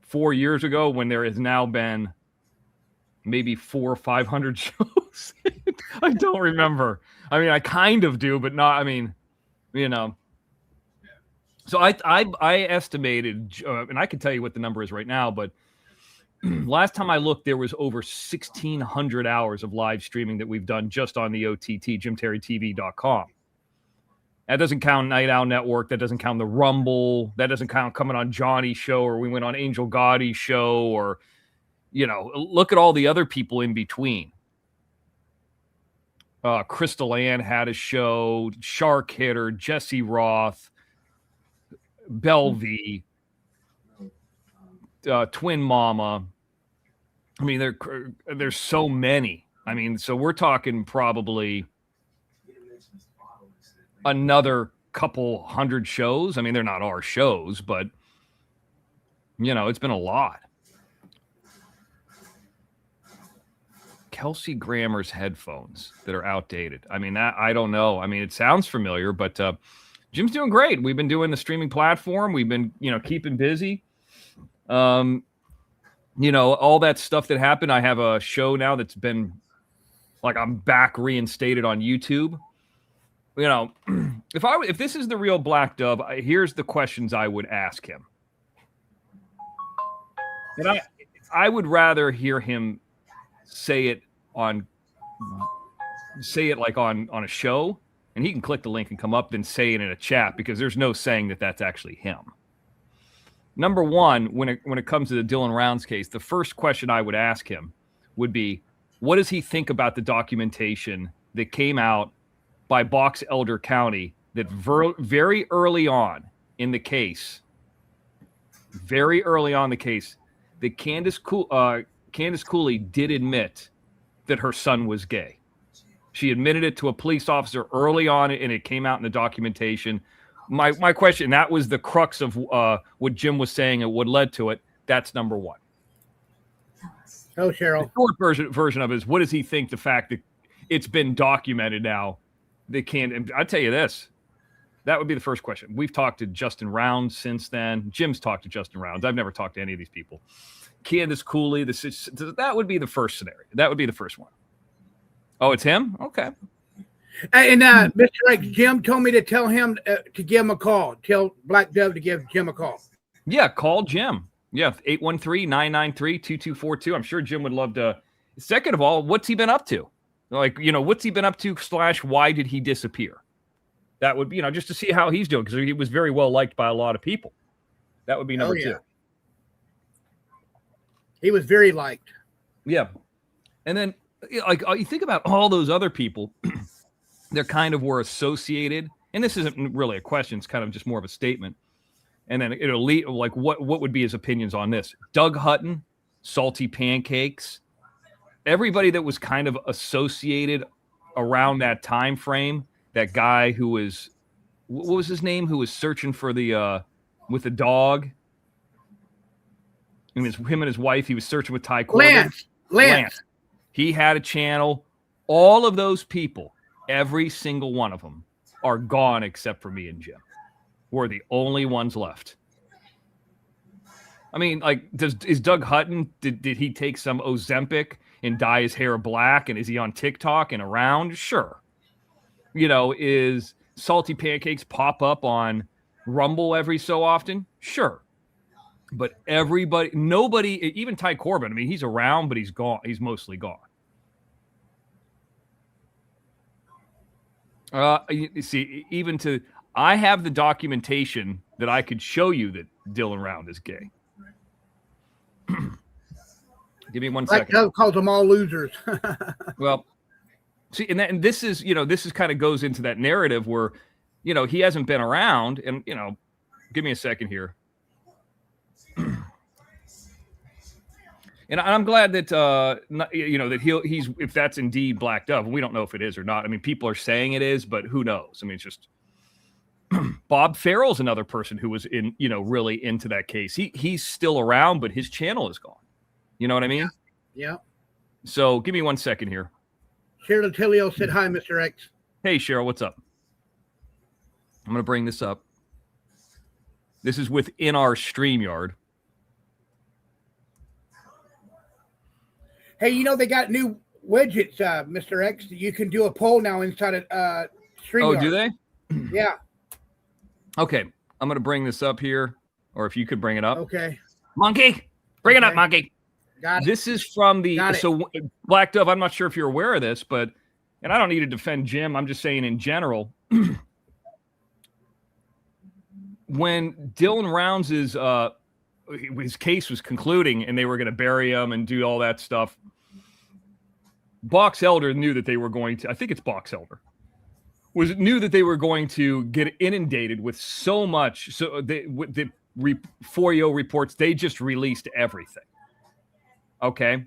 4 years ago when there has now been maybe 400 or 500 shows? I don't remember. I mean, I kind of do, but not, I mean, So I estimated, and I can tell you what the number is right now, but last time I looked, there was over 1,600 hours of live streaming that we've done just on the OTT, JimTerryTV.com. That doesn't count Night Owl Network. That doesn't count the Rumble. That doesn't count coming on Johnny's show, or we went on Angel Gotti's show, or, look at all the other people in between. Crystal Ann had a show, Shark Hitter, Jesse Roth, Belvy, Twin Mama. I mean, there's so many. I mean, so we're talking probably another couple hundred shows. I mean, they're not our shows, but it's been a lot. Kelsey Grammer's headphones that are outdated. I mean, I don't know. I mean, it sounds familiar, but Jim's doing great. We've been doing the streaming platform. We've been, keeping busy. All that stuff that happened. I have a show now that's been like, I'm back reinstated on YouTube. If this is the real Black Dove, here's the questions I would ask him. And I would rather hear him say it like on a show, and he can click the link and come up and say it in a chat, because there's no saying that that's actually him. Number one, when it comes to the Dylan Rounds case, the first question I would ask him would be, what does he think about the documentation that came out by Box Elder County that very early on in the case, that Candace Cooley did admit that her son was gay. She admitted it to a police officer early on, and it came out in the documentation. My question, that was the crux of what Jim was saying and what led to it. That's number one. Oh, Cheryl. The short version of it is, what does he think the fact that it's been documented now? They can't. And I'll tell you this. That would be the first question. We've talked to Justin Rounds since then. Jim's talked to Justin Rounds. I've never talked to any of these people. Candace Cooley, that would be the first scenario. That would be the first one. Oh, it's him? Okay. And Mr. X, Jim told me to tell him to give him a call. Tell Black Dove to give Jim a call. Yeah, call Jim. Yeah, 813-993-2242. I'm sure Jim would love to. Second of all, what's he been up to? Like, what's he been up to / why did he disappear? That would be, just to see how he's doing, because he was very well liked by a lot of people. That would be number two. He was very liked. Yeah. And then, like, you think about all those other people that kind of were associated, and this isn't really a question, it's kind of just more of a statement. And then it'll lead, like, what would be his opinions on this? Doug Hutton, Salty Pancakes, everybody that was kind of associated around that time frame. That guy who was, what was his name? Who was searching for the with the dog. I mean, him and his wife. He was searching with Ty Corbin. Lance. He had a channel. All of those people, every single one of them, are gone except for me and Jim. We're the only ones left. I mean, like, is Doug Hutton? Did he take some Ozempic and dye his hair black? And is he on TikTok and around? Sure. Is Salty Pancakes pop up on Rumble every so often? Sure. But nobody, even Ty Corbin, I mean, he's around, but he's gone. He's mostly gone. You see, even to I have the documentation that I could show you that Dylan Round is gay. Give me one second. Dove calls them all losers. Well, see, and this is, this is kind of goes into that narrative where, he hasn't been around, and give me a second here. And I'm glad that that he's if that's indeed Black Dove. We don't know if it is or not. I mean, people are saying it is, but who knows? I mean, it's just Bob Farrell's another person who was really into that case. He's still around, but his channel is gone. You know what I mean? Yeah. So give me 1 second here. Cheryl Tillio said, "Hi, Mr. X." Hey, Cheryl, what's up? I'm going to bring this up. This is within our StreamYard. Hey, they got new widgets, Mr. X. You can do a poll now inside of StreamYard. Oh, do they? Yeah. Okay. I'm going to bring this up here, or if you could bring it up. Okay. Monkey, bring it up, Monkey. Got it. This is from Black Dove. I'm not sure if you're aware of this, and I don't need to defend Jim. I'm just saying in general, when Dylan Rounds' his case was concluding and they were going to bury him and do all that stuff, Box Elder knew that they were going to, I think it's Box Elder, knew that they were going to get inundated with so much. So with the FOIA reports, they just released everything. Okay.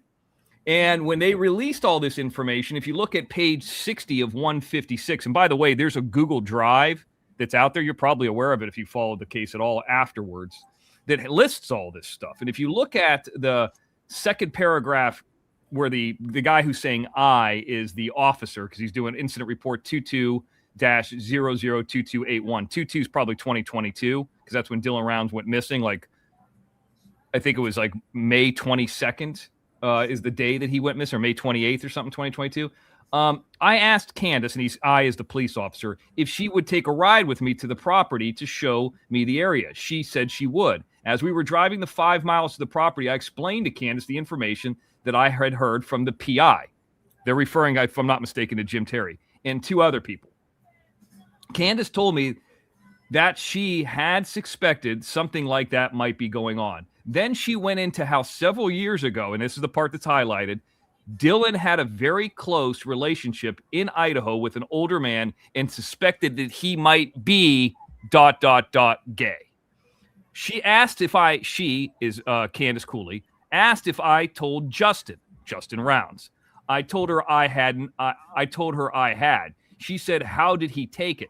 And when they released all this information, if you look at page 60 of 156, and by the way, there's a Google Drive that's out there. You're probably aware of it if you followed the case at all afterwards, that lists all this stuff. And if you look at the second paragraph where the guy who's saying I is the officer, because he's doing incident report 22-002281. 22 is probably 2022, because that's when Dylan Rounds went missing. I think it was May 22nd is the day that he went missing, or May 28th or something, 2022. I asked Candace, and I is the police officer, if she would take a ride with me to the property to show me the area. She said she would. As we were driving the 5 miles to the property, I explained to Candace the information that I had heard from the PI. They're referring, if I'm not mistaken, to Jim Terry and 2 other people. Candace told me that she had suspected something like that might be going on. Then she went into how several years ago, and this is the part that's highlighted, Dylan had a very close relationship in Idaho with an older man and suspected that he might be ... gay. She asked if Candace Cooley, asked if I told Justin Rounds. I told her I hadn't. I told her I had. She said, how did he take it?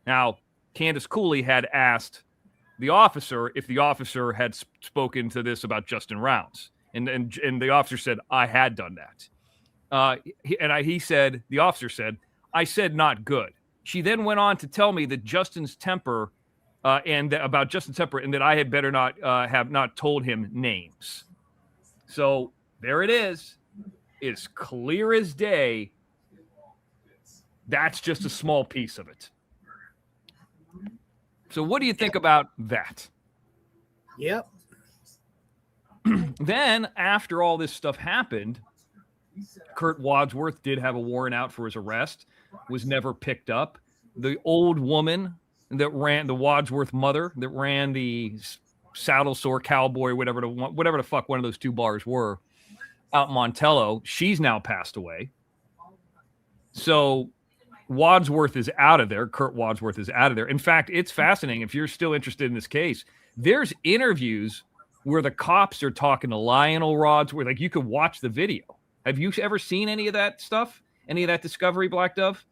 Now, Candace Cooley had asked the officer if the officer had spoken to this about Justin Rounds. And the officer said, I had done that. The officer said, I said not good. She then went on to tell me that Justin's temper and that I had better not have not told him names. So there it is. It's clear as day. That's just a small piece of it. So what do you think about that? Yep. Then, after all this stuff happened, Kurt Wadsworth did have a warrant out for his arrest, was never picked up. The old woman that ran, the Wadsworth mother that ran the Saddle Sore Cowboy, whatever the fuck one of those 2 bars were, out in Montello, she's now passed away. So Wadsworth is out of there. Kurt Wadsworth is out of there. In fact, it's fascinating. If you're still interested in this case, there's interviews where the cops are talking to Lionel Wadsworth, where you can watch the video. Have you ever seen any of that stuff? Any of that discovery, Black Dove?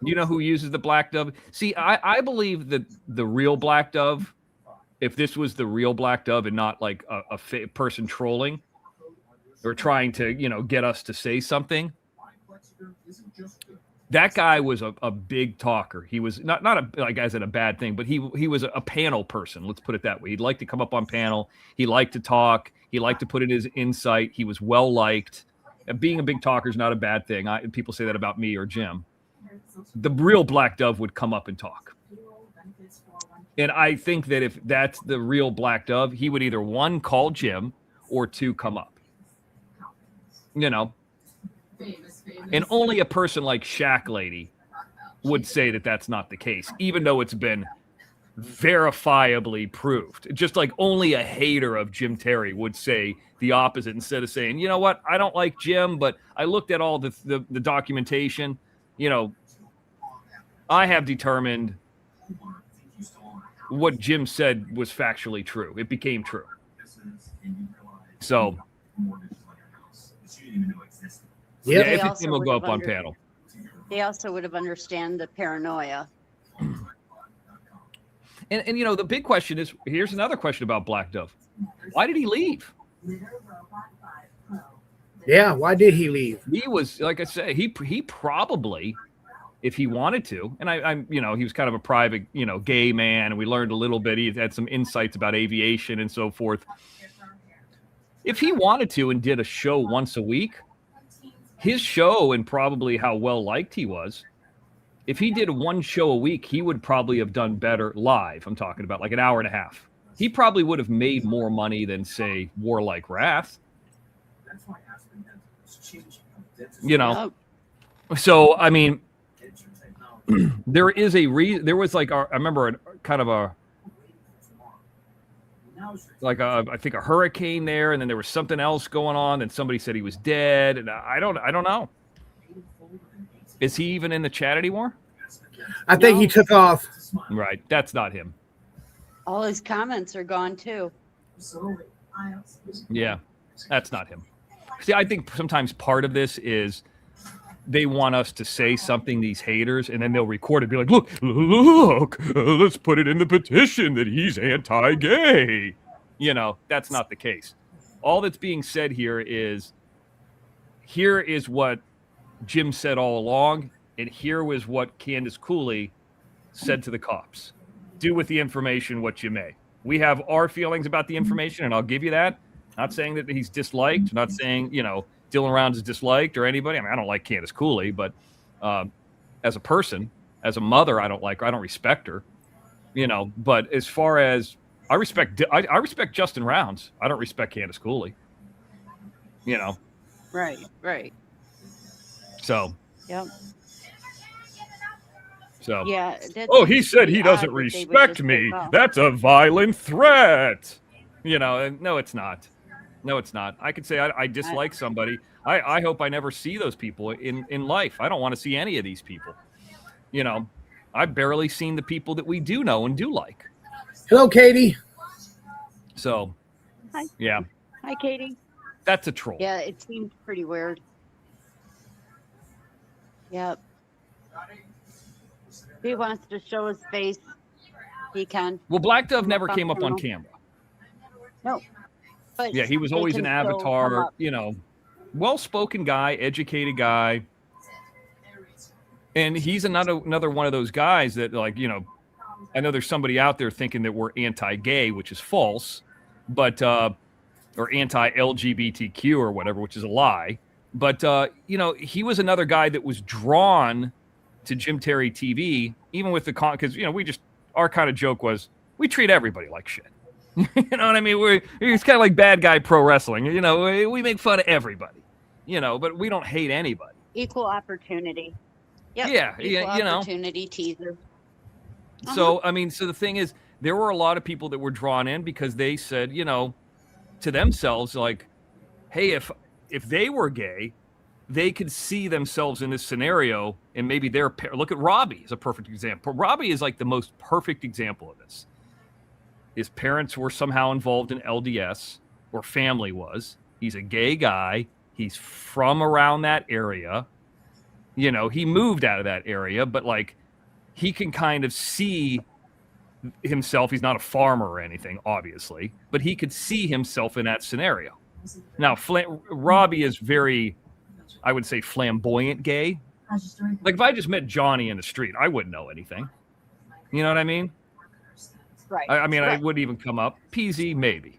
You know who uses the Black Dove? See, I believe that the real Black Dove, if this was the real Black Dove and not like a person trolling or trying to, get us to say something, that guy was a big talker. He was not as in a bad thing, but he was a panel person. Let's put it that way. He'd like to come up on panel. He liked to talk. He liked to put in his insight. He was well liked. And being a big talker is not a bad thing. People say that about me or Jim. The real Black Dove would come up and talk. And I think that if that's the real Black Dove, he would either 1, call Jim, or 2, come up. And only a person like Shaq Lady would say that that's not the case, even though it's been verifiably proved. Just like only a hater of Jim Terry would say the opposite instead of saying, you know what, I don't like Jim, but I looked at all the documentation. You know, I have determined what Jim said was factually true. It became true. So, yeah, if it's him, will go up on panel. They also would have understand the paranoia. And you know, the big question is, here's another question about Black Dove. Why did he leave? Yeah, why did he leave? He was, like I say, he probably, if he wanted to, and I'm, you know, he was kind of a private, you know, gay man, and we learned a little bit. He had some insights about aviation and so forth. If he wanted to and did a show once a week, his show and probably how well liked he was, if he did one show a week, he would probably have done better live. I'm talking about like an hour and a half. He probably would have made more money than, say, Warlike Wrath. You know, so I mean, there is a reason. There was like I remember I think a hurricane there, and then there was something else going on, and somebody said he was dead, and I don't know. Is he even in the chat anymore? I think he took off. Right, that's not him. All his comments are gone too. Yeah, that's not him. See, I think sometimes part of this is they want us to say something, these haters, and then they'll record it, be like, look, let's put it in the petition that he's anti-gay. You know, that's not the case. All that's being said here is what Jim said all along, and here was what Candace Cooley said to the cops. Do with the information what you may. We have our feelings about the information, and I'll give you that. Not saying that he's disliked, not saying, you know, Dylan Rounds is disliked or anybody. I mean, I don't like Candace Cooley, but as a person, as a mother, I don't like her. I don't respect her, you know. But as far as I respect Justin Rounds, I don't respect Candace Cooley, you know. Right. So. Yep. So. Yeah. Oh, he said he doesn't respect me. That's a violent threat. You know, and no, it's not. No, it's not. I could say I dislike somebody. I hope I never see those people in life. I don't want to see any of these people. You know, I've barely seen the people that we do know and do like. Hello, Katie. So, Hi. Yeah. Hi, Katie. That's a troll. Yeah, it seems pretty weird. Yep. If he wants to show his face, he can. Well, Black Dove never came up on camera. No. But yeah, he was always an avatar, you know, well-spoken guy, educated guy. And he's another one of those guys that, like, you know, I know there's somebody out there thinking that we're anti-gay, which is false, but or anti-LGBTQ or whatever, which is a lie. But, you know, he was another guy that was drawn to Jim Terry TV, even with the because, you know, our kind of joke was we treat everybody like shit. You know what I mean? It's kind of like bad guy pro wrestling. You know, we make fun of everybody, you know, but we don't hate anybody. Equal opportunity. Yep. Yeah. Equal you know. Opportunity teaser. So, I mean, so the thing is, there were a lot of people that were drawn in because they said, you know, to themselves, like, hey, if they were gay, they could see themselves in this scenario, and maybe look at Robbie as a perfect example. Robbie is like the most perfect example of this. His parents were somehow involved in LDS, or family was. He's a gay guy. He's from around that area. You know, he moved out of that area, but like he can kind of see himself. He's not a farmer or anything, obviously, but he could see himself in that scenario. Now, Robbie is very, I would say, flamboyant gay. Like if I just met Johnny in the street, I wouldn't know anything. You know what I mean? Right. I mean, right. I wouldn't even come up. PZ, maybe.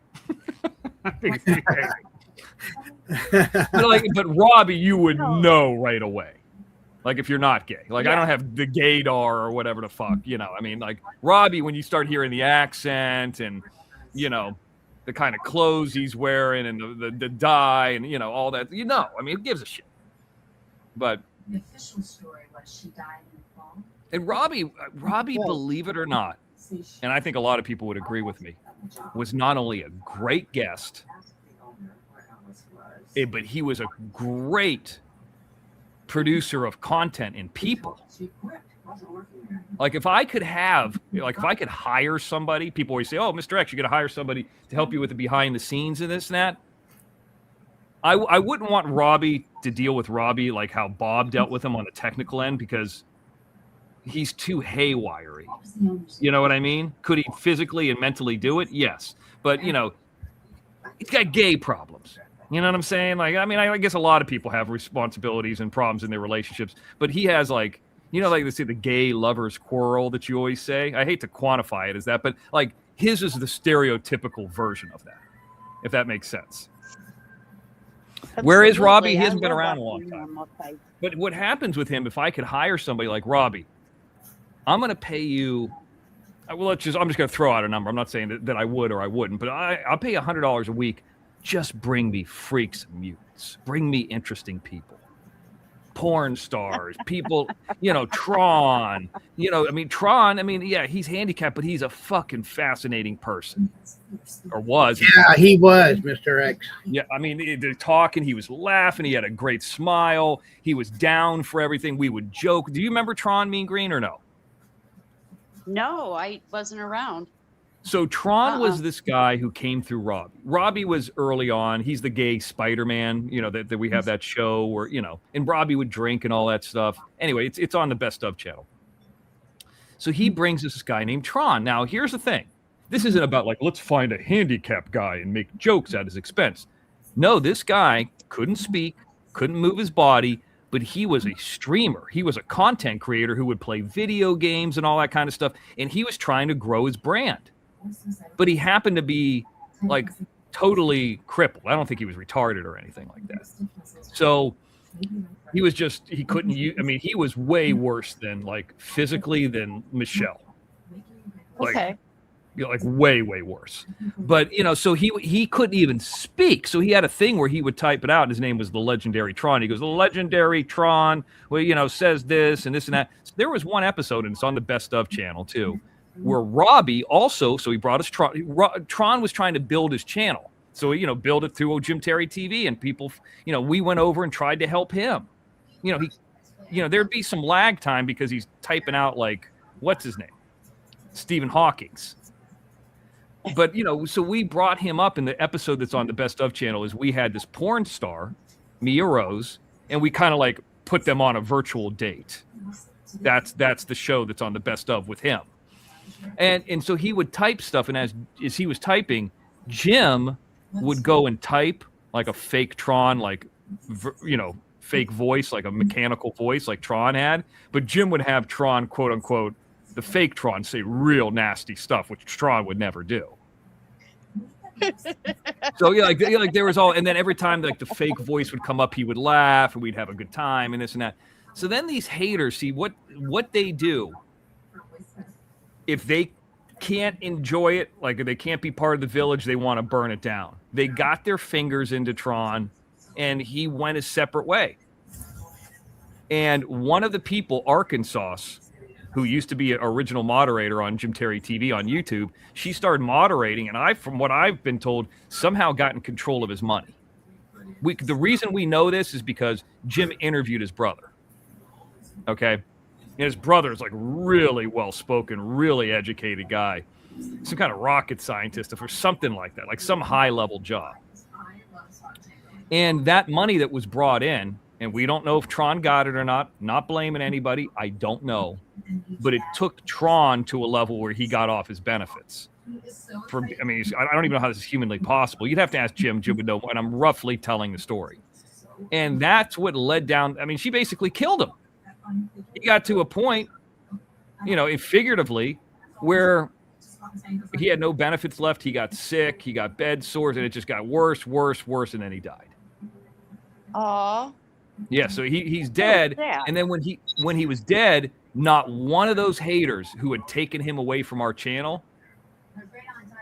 but Robbie, you would know right away. Like if you're not gay. Like I don't have the gaydar or whatever the fuck, you know. I mean, like Robbie, when you start hearing the accent and, you know, the kind of clothes he's wearing and the dye and, you know, all that, you know. I mean, who gives a shit? But The official story was she died in the fall. and Robbie, believe it or not, and I think a lot of people would agree with me, was not only a great guest, but he was a great producer of content and people. Like if I could hire somebody, people always say, "Oh, Mr. X, you got to hire somebody to help you with the behind the scenes and this and that." I wouldn't want Robbie to deal with Robbie like how Bob dealt with him on the technical end, because he's too haywire-y. You know what I mean? Could he physically and mentally do it? Yes. But, you know, he's got gay problems. You know what I'm saying? Like, I mean, I guess a lot of people have responsibilities and problems in their relationships, but he has, like, you know, like they say the gay lover's quarrel that you always say. I hate to quantify it as that, but like his is the stereotypical version of that, if that makes sense. Whereas Robbie, he hasn't been around a long time. But what happens with him, if I could hire somebody like Robbie, I'm going to pay you. Well, I'm just going to throw out a number. I'm not saying that I would or I wouldn't, but I'll pay you $100 a week. Just bring me freaks and mutants. Bring me interesting people. Porn stars, people, you know, Tron, you know, I mean, Tron, I mean, yeah, he's handicapped, but he's a fucking fascinating person. Or was. Yeah, he was, Mr. X. Yeah, I mean, they're talking, he was laughing, he had a great smile, he was down for everything, we would joke. Do you remember Tron Mean Green or no? No, I wasn't around. So Tron was this guy who came through Robbie. Robbie was early on. He's the gay Spider-Man, you know, that we have that show where, you know, and Robbie would drink and all that stuff. Anyway, it's on the Best Of channel. So he brings us this guy named Tron. Now, here's the thing. This isn't about like, let's find a handicapped guy and make jokes at his expense. No, this guy couldn't speak, couldn't move his body, but he was a streamer. He was a content creator who would play video games and all that kind of stuff. And he was trying to grow his brand. But he happened to be like totally crippled. I don't think he was retarded or anything like that. So he was just, he couldn't use, I mean, he was way worse than like physically than Michelle. Like, Okay. You know, like way, way worse. But, you know, so he couldn't even speak. So he had a thing where he would type it out. And his name was the legendary Tron. He goes, the legendary Tron, well, you know, says this and this and that. So there was one episode, and it's on the Best Of channel too, where Robbie also, so he brought us Tron. Tron was trying to build his channel. So, you know, build it through Jim Terry TV, and people, you know, we went over and tried to help him. You know, there'd be some lag time because he's typing out like, what's his name? Stephen Hawking's. But, you know, so we brought him up in the episode that's on the Best Of channel is we had this porn star, Mia Rose, and we kind of like put them on a virtual date. That's the show that's on the Best Of with him. And so he would type stuff, and as he was typing, Jim would go and type like a fake Tron, like, you know, fake voice, like a mechanical voice like Tron had. But Jim would have Tron, quote unquote, the fake Tron say real nasty stuff, which Tron would never do. So yeah, like there was all, and then every time like the fake voice would come up, he would laugh, and we'd have a good time, and this and that. So then these haters see what they do. If they can't enjoy it, like if they can't be part of the village, they want to burn it down. They got their fingers into Tron, and he went a separate way. And one of the people, Arkansas, who used to be an original moderator on Jim Terry TV on YouTube, she started moderating, and from what I've been told, somehow got in control of his money. The reason we know this is because Jim interviewed his brother. Okay? And his brother's like really well-spoken, really educated guy. Some kind of rocket scientist or something like that, like some high-level job. And that money that was brought in, and we don't know if Tron got it or not blaming anybody, I don't know. But it took Tron to a level where he got off his benefits. I don't even know how this is humanly possible. You'd have to ask Jim. Jim would know, and I'm roughly telling the story. And that's what led down, I mean, she basically killed him. He got to a point, you know, figuratively, where he had no benefits left. He got sick. He got bed sores, and it just got worse, and then he died. Aw. Yeah, so he's dead. And then when he was dead, not one of those haters who had taken him away from our channel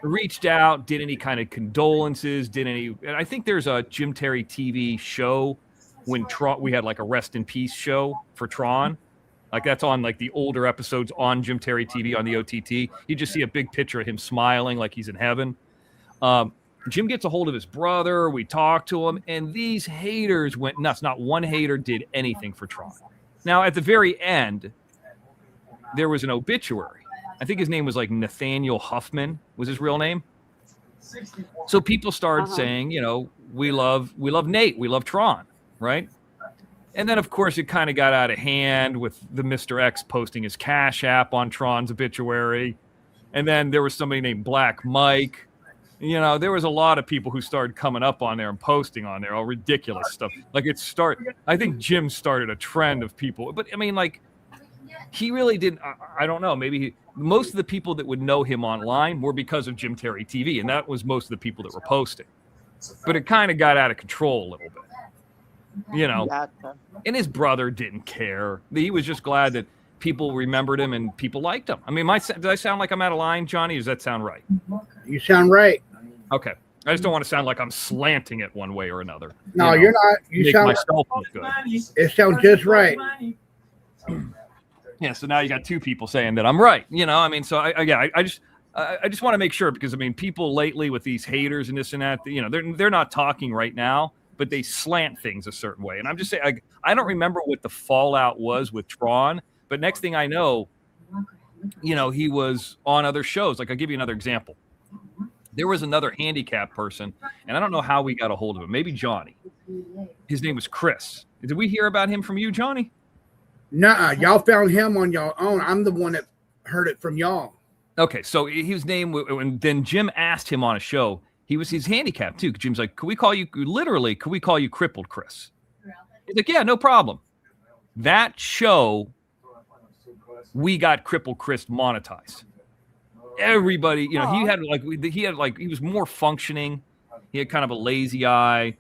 reached out, did any kind of condolences, and I think there's a Jim Terry TV show when Tron, we had like a rest in peace show for Tron. Like that's on like the older episodes on Jim Terry TV on the OTT. You just see a big picture of him smiling like he's in heaven. Jim gets a hold of his brother. We talk to him, and these haters went nuts. Not one hater did anything for Tron. Now, at the very end, there was an obituary. I think his name was like Nathaniel Huffman was his real name. So people started saying, you know, we love Nate, we love Tron, right? And then, of course, it kind of got out of hand with the Mr. X posting his Cash App on Tron's obituary. And then there was somebody named Black Mike. You know, there was a lot of people who started coming up on there and posting on there, all ridiculous stuff. Like I think Jim started a trend of people. But, I mean, like, he really didn't, I don't know, maybe most of the people that would know him online were because of Jim Terry TV. And that was most of the people that were posting. But it kind of got out of control a little bit. You know, and his brother didn't care. He was just glad that people remembered him and people liked him. I mean, did I sound like I'm out of line, Johnny? Does that sound right? You sound right. Okay. I just don't want to sound like I'm slanting it one way or another. No, you're not. You make sound myself look good. It sounds just right. Yeah. So now you got two people saying that I'm right. You know, I mean, so I just want to make sure because I mean, people lately with these haters and this and that, you know, they're not talking right now, but they slant things a certain way. And I'm just saying, I don't remember what the fallout was with Tron, but next thing I know, you know, he was on other shows. Like I'll give you another example. There was another handicapped person, and I don't know how we got a hold of him. Maybe Johnny. His name was Chris. Did we hear about him from you, Johnny? Nuh-uh. Y'all found him on y'all own. I'm the one that heard it from y'all. Okay, so his name, and then Jim asked him on a show. He's handicapped too. Jim's like, could we call you Crippled Chris? He's like, yeah, no problem. That show, we got Crippled Chris monetized. Everybody, you know, he was more functioning. He had kind of a lazy eye,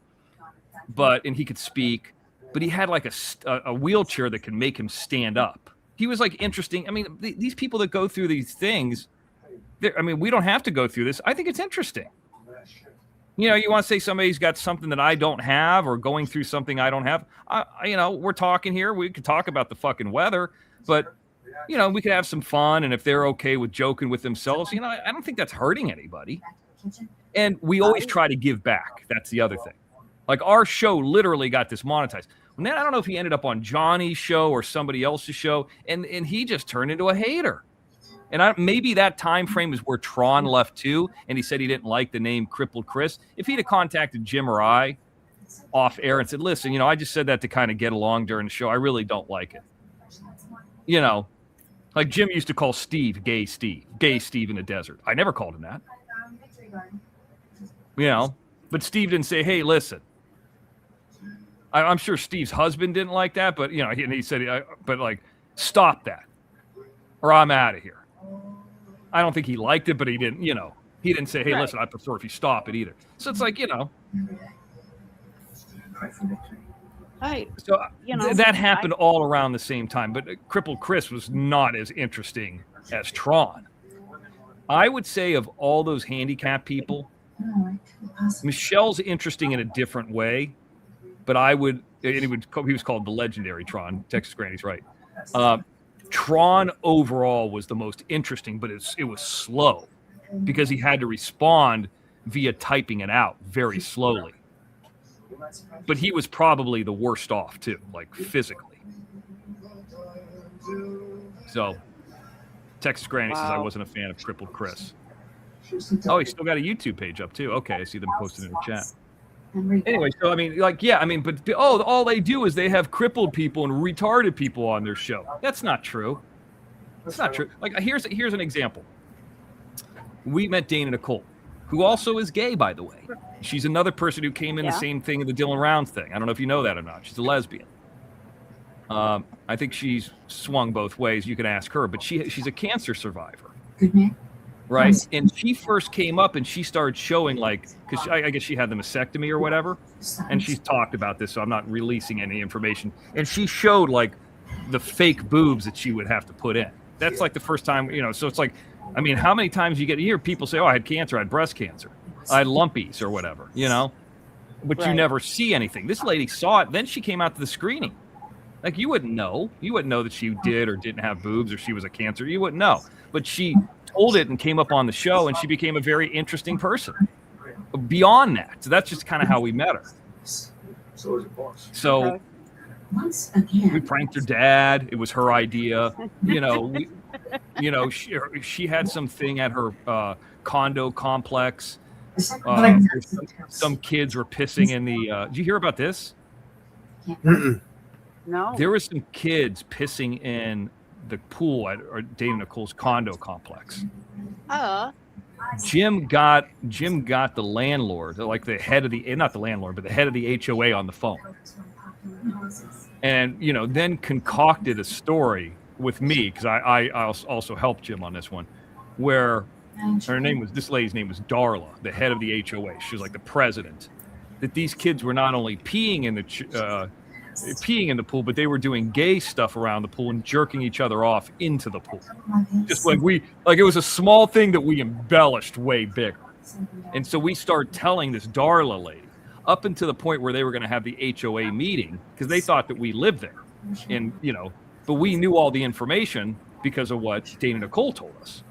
and he could speak, but he had like a wheelchair that could make him stand up. He was like interesting. I mean, these people that go through these things, I mean, we don't have to go through this. I think it's interesting. You know, you want to say somebody's got something that I don't have or going through something I don't have. You know, we're talking here. We could talk about the fucking weather, but, you know, we could have some fun. And if they're okay with joking with themselves, you know, I don't think that's hurting anybody. And we always try to give back. That's the other thing. Like our show literally got this monetized. And then I don't know if he ended up on Johnny's show or somebody else's show, and he just turned into a hater. And maybe that time frame is where Tron left too, and he said he didn't like the name Crippled Chris. If he'd have contacted Jim or I off air and said, listen, you know, I just said that to kind of get along during the show. I really don't like it. You know, like Jim used to call Steve Gay Steve in the desert. I never called him that. You know, but Steve didn't say, hey, listen. I'm sure Steve's husband didn't like that, but, you know, he said, but like, stop that or I'm out of here. I don't think he liked it, but he didn't, you know, he didn't say, hey, listen, I prefer if you stop it either. So it's like, you know. So you know, that happened all around the same time, but Crippled Chris was not as interesting as Tron. I would say of all those handicapped people, Michelle's interesting in a different way, but he was called the legendary Tron. Texas Granny's right. Tron overall was the most interesting, but it was slow because he had to respond via typing it out very slowly. But he was probably the worst off too, like physically. So Texas Granny says I wasn't a fan of Crippled Chris. Oh, he's still got a YouTube page up too. Okay, I see them posted in the chat. Anyway, so I mean, like, yeah, I mean, but all they do is they have crippled people and retarded people on their show. That's not true. That's not true. Like, here's an example. We met Dana Nicole, who also is gay, by the way. She's another person who came in the same thing in the Dylan Rounds thing. I don't know if you know that or not. She's a lesbian. I think she's swung both ways. You can ask her, but she's a cancer survivor. Good man. Right. And she first came up and she started showing, like, because I guess she had the mastectomy or whatever. And she's talked about this, so I'm not releasing any information. And she showed, like, the fake boobs that she would have to put in. That's like the first time, you know, so it's like, I mean, how many times you hear people say, oh, I had cancer, I had breast cancer, I had lumpies or whatever, you know? but you Right. never see anything. This lady saw it. Then she came out to the screening. Like, you wouldn't know. You wouldn't know that she did or didn't have boobs or she was a cancer. You wouldn't know. But she told it and came up on the show, and she became a very interesting person. Beyond that, so that's just kind of how we met her. So Okay. Once we again, pranked her dad. It was her idea. She had something at her condo complex. Some kids were pissing in the. Did you hear about this? Mm-mm. No. There were some kids pissing in the pool at Dana Nicole's condo complex. Jim got the landlord, like the head of the, not the landlord, but the head of the HOA on the phone. And, then concocted a story with me, because I also helped Jim on this one, where this lady's name was Darla, the head of the HOA. She was like the president. That these kids were not only peeing in the pool, but they were doing gay stuff around the pool and jerking each other off into the pool. Just like it was a small thing that we embellished way bigger. And so we started telling this Darla lady up until the point where they were going to have the HOA meeting, because they thought that we lived there. And, but we knew all the information because of what Dana Nicole told us.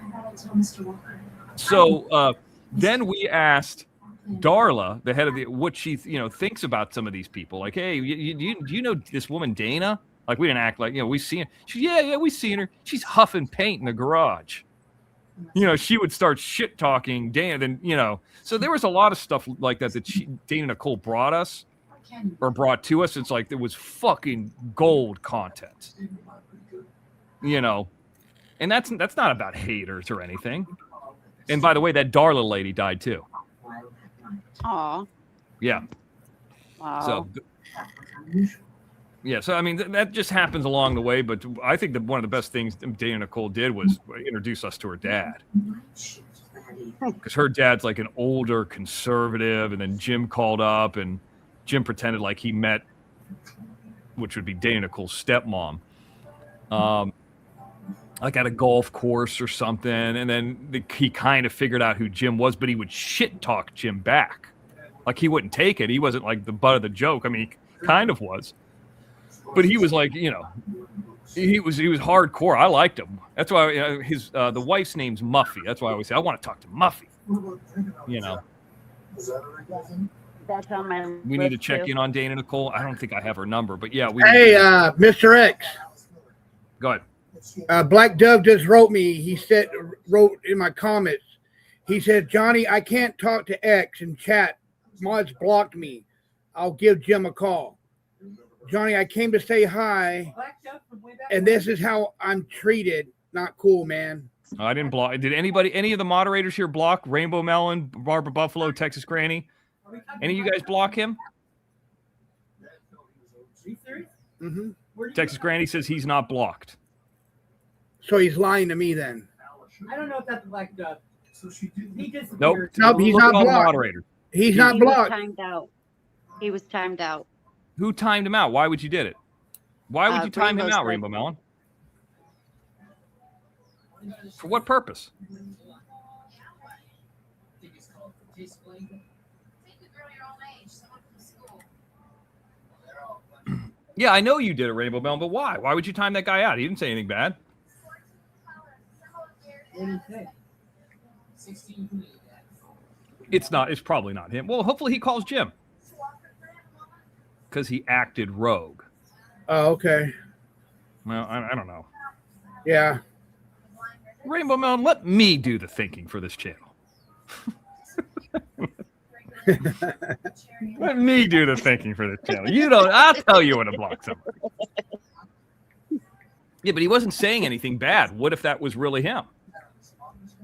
So then we asked Darla, the head of what she thinks about some of these people. Like, hey, do you know this woman Dana? Like, we didn't act like we seen her. Yeah, we seen her. She's huffing paint in the garage. She would start shit talking Dana. Then so there was a lot of stuff like that Dana Nicole brought us or brought to us. It's like it was fucking gold content. And that's not about haters or anything. And by the way, that Darla lady died too. Aw. Yeah. Wow. So, yeah. So, I mean, that just happens along the way. But I think that one of the best things Dana Nicole did was introduce us to her dad. Because her dad's like an older conservative. And then Jim called up and Jim pretended like he met, which would be Dana Nicole's stepmom. Like at a golf course or something. And then he kind of figured out who Jim was, but he would shit talk Jim back. Like, he wouldn't take it. He wasn't like the butt of the joke. I mean, he kind of was, but he was like, he was hardcore. I liked him. That's why the wife's name's Muffy. That's why I always say, I want to talk to Muffy. That's on my We need to list, check too. in on Dana Nicole. I don't think I have her number, but yeah, Hey, Mr. X. Go ahead. Black Dove just wrote me. He wrote in my comments. He said, Johnny, I can't talk to X in chat. Mods blocked me. I'll give Jim a call. Johnny, I came to say hi, and this is how I'm treated. Not cool, man. I didn't block. Did any of the moderators here block Rainbow Melon, Barbara Buffalo, Texas Granny? Any of you guys block him? Mm-hmm. Texas Granny says he's not blocked. So he's lying to me then. I don't know if that's Black Dove. So he disappeared. Nope, he's Look not at all the blocked. moderators. He's not He was blocked. timed out. He was timed out. Who timed him out? Why would you did it? Why would you time him Rainbow's out, like- Rainbow Melon? For what purpose? Yeah, I know you did it, Rainbow Melon, but why? Why would you time that guy out? He didn't say anything bad. It's probably not him. Well, hopefully he calls Jim. Because he acted rogue. Oh, okay. Well, I don't know. Yeah. Rainbow Melon, let me do the thinking for this channel. Let me do the thinking for this channel. I'll tell you when to block somebody. Yeah, but he wasn't saying anything bad. What if that was really him?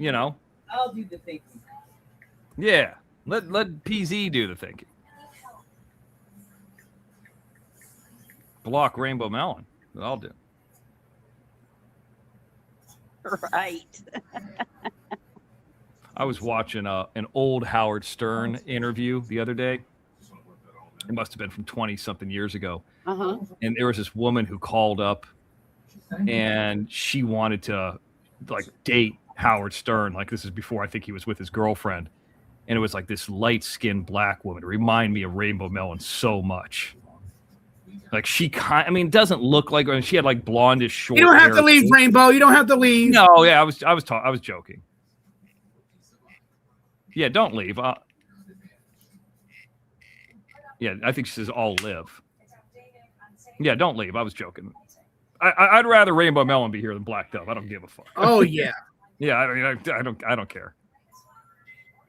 I'll do the thinking. Yeah. Let PZ do the thinking. Block Rainbow Melon. That I'll do. Right. I was watching an old Howard Stern interview the other day. It must have been from 20-something years ago. Uh-huh. And there was this woman who called up and she wanted to date Howard Stern. Like, this is before I think he was with his girlfriend. and it was like this light-skinned black woman. It reminded me of Rainbow Melon so much. Like I mean, it doesn't look like her. She had like blondish short. You don't have hair. to leave, Rainbow. You don't have to leave. No, yeah, I was joking. Yeah, don't leave. Yeah, I think she says all live. Yeah, don't leave. I was joking. I'd rather Rainbow Melon be here than Black Dove. I don't give a fuck. Oh yeah. Yeah, I mean, I don't care.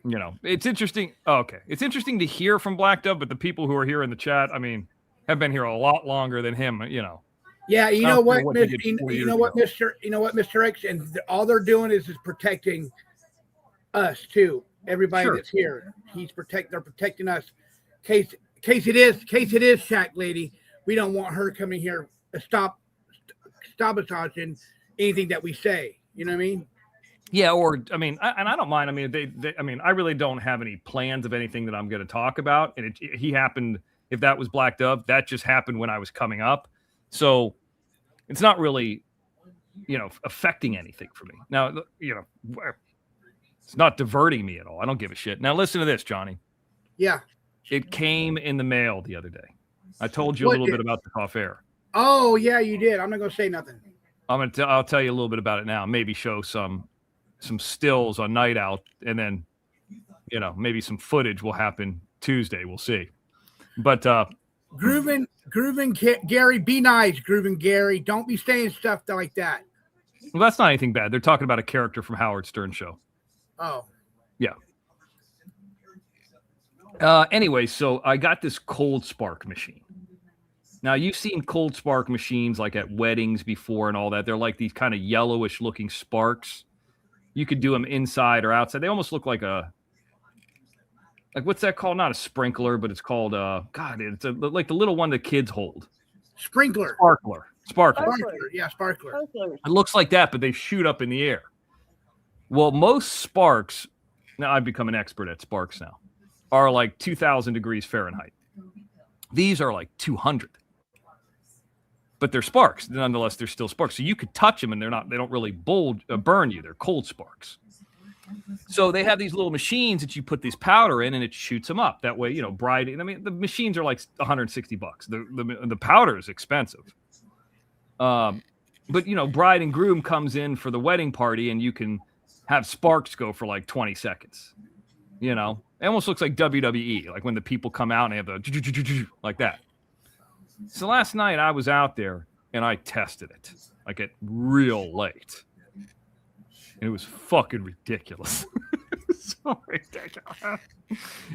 You know, it's interesting. Oh, okay, it's interesting to hear from Black Dove, but the people who are here in the chat, I mean, have been here a lot longer than him. You know. Yeah, you know what, you know what, Mr. X, and all they're doing is protecting us too. Everybody that's here, they're protecting us. Case it is Shaq lady. We don't want her coming here to sabotaging anything that we say. You know what I mean? Yeah, or I mean, I don't mind. I mean, I mean, I really don't have any plans of anything that I'm going to talk about. And he happened. If that was Black Dove, that just happened when I was coming up. So it's not really, you know, affecting anything for me. Now, you know, it's not diverting me at all. I don't give a shit. Now, listen to this, Johnny. Yeah. It came in the mail the other day. I told you a little bit about the off air. Oh, yeah, you did. I'm not going to say nothing. I'll tell you a little bit about it now. Maybe show some stills on Night Out, and then, you know, maybe some footage will happen Tuesday. We'll see. But Groovin Gary, be nice, Groovin Gary. Don't be saying stuff like that. Well, that's not anything bad. They're talking about a character from Howard Stern show. Oh. Yeah. Anyway, so I got this cold spark machine. Now, you've seen cold spark machines like at weddings before and all that. They're like these kind of yellowish looking sparks. You could do them inside or outside. They almost look like what's that called? Not a sprinkler, but it's called it's like the little one that kids hold. Sprinkler. Sparkler. Yeah, sparkler. It looks like that, but they shoot up in the air. Well, most sparks, now I've become an expert at sparks now, are like 2,000 degrees Fahrenheit. These are like 200. But they're sparks. Nonetheless, they're still sparks. So you could touch them and they don't really burn you. They're cold sparks. So they have these little machines that you put this powder in and it shoots them up. That way, you know, bride. I mean, the machines are like $160. The powder is expensive. But you know, bride and groom comes in for the wedding party and you can have sparks go for like 20 seconds. You know, it almost looks like WWE, like when the people come out and they have the like that. So last night I was out there and I tested it like at real late. And it was fucking ridiculous. So ridiculous.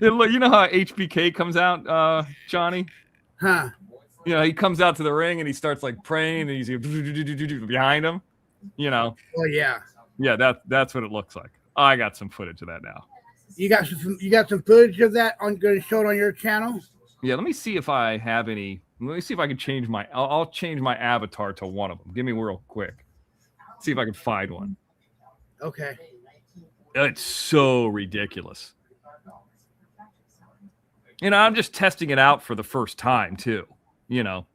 You know how HBK comes out, Johnny? Huh. You know, he comes out to the ring and he starts like praying and he's behind him, you know. Oh yeah. Yeah, that's what it looks like. I got some footage of that now. You got some footage of that going to show it on your channel? Yeah, let me see if I have any. Let me see if I can change I'll change my avatar to one of them. Give me real quick. See if I can find one. Okay. It's so ridiculous. You know, I'm just testing it out for the first time too. You know.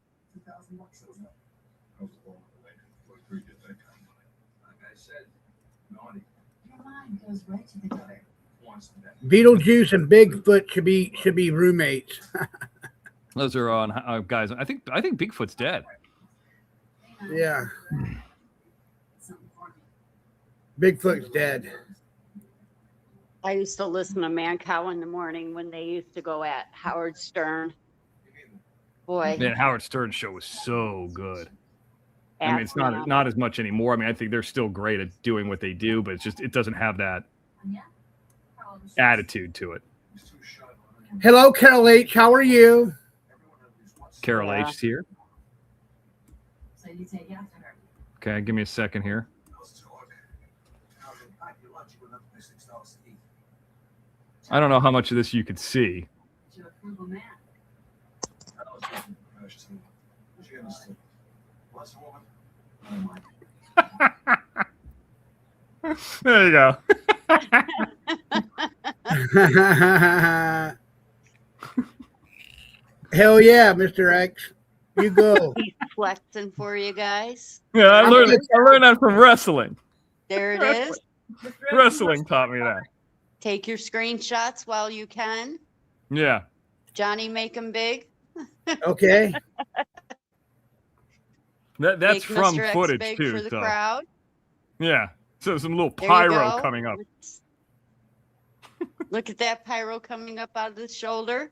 Beetlejuice and Bigfoot should be roommates. Those are on guys. I think Bigfoot's dead. Yeah. Bigfoot's dead. I used to listen to Man Cow in the morning when they used to go at Howard Stern. Boy. Man, Howard Stern's show was so good. I mean, it's not as much anymore. I mean, I think they're still great at doing what they do, but it doesn't have that attitude to it. Hello, Carol H. How are you? Carol H. is here. Okay, give me a second here. I don't know how much of this you could see. There you go. Hell yeah, Mr. X. You go. He's flexing for you guys. Yeah, I learned that from wrestling. There it is. Wrestling taught me that. Take your screenshots while you can. Yeah. Johnny, make them big. Okay. That's Make from Mr. X footage big too. for the So crowd. yeah. So some little There you pyro go. coming up. Look at that pyro coming up out of the shoulder.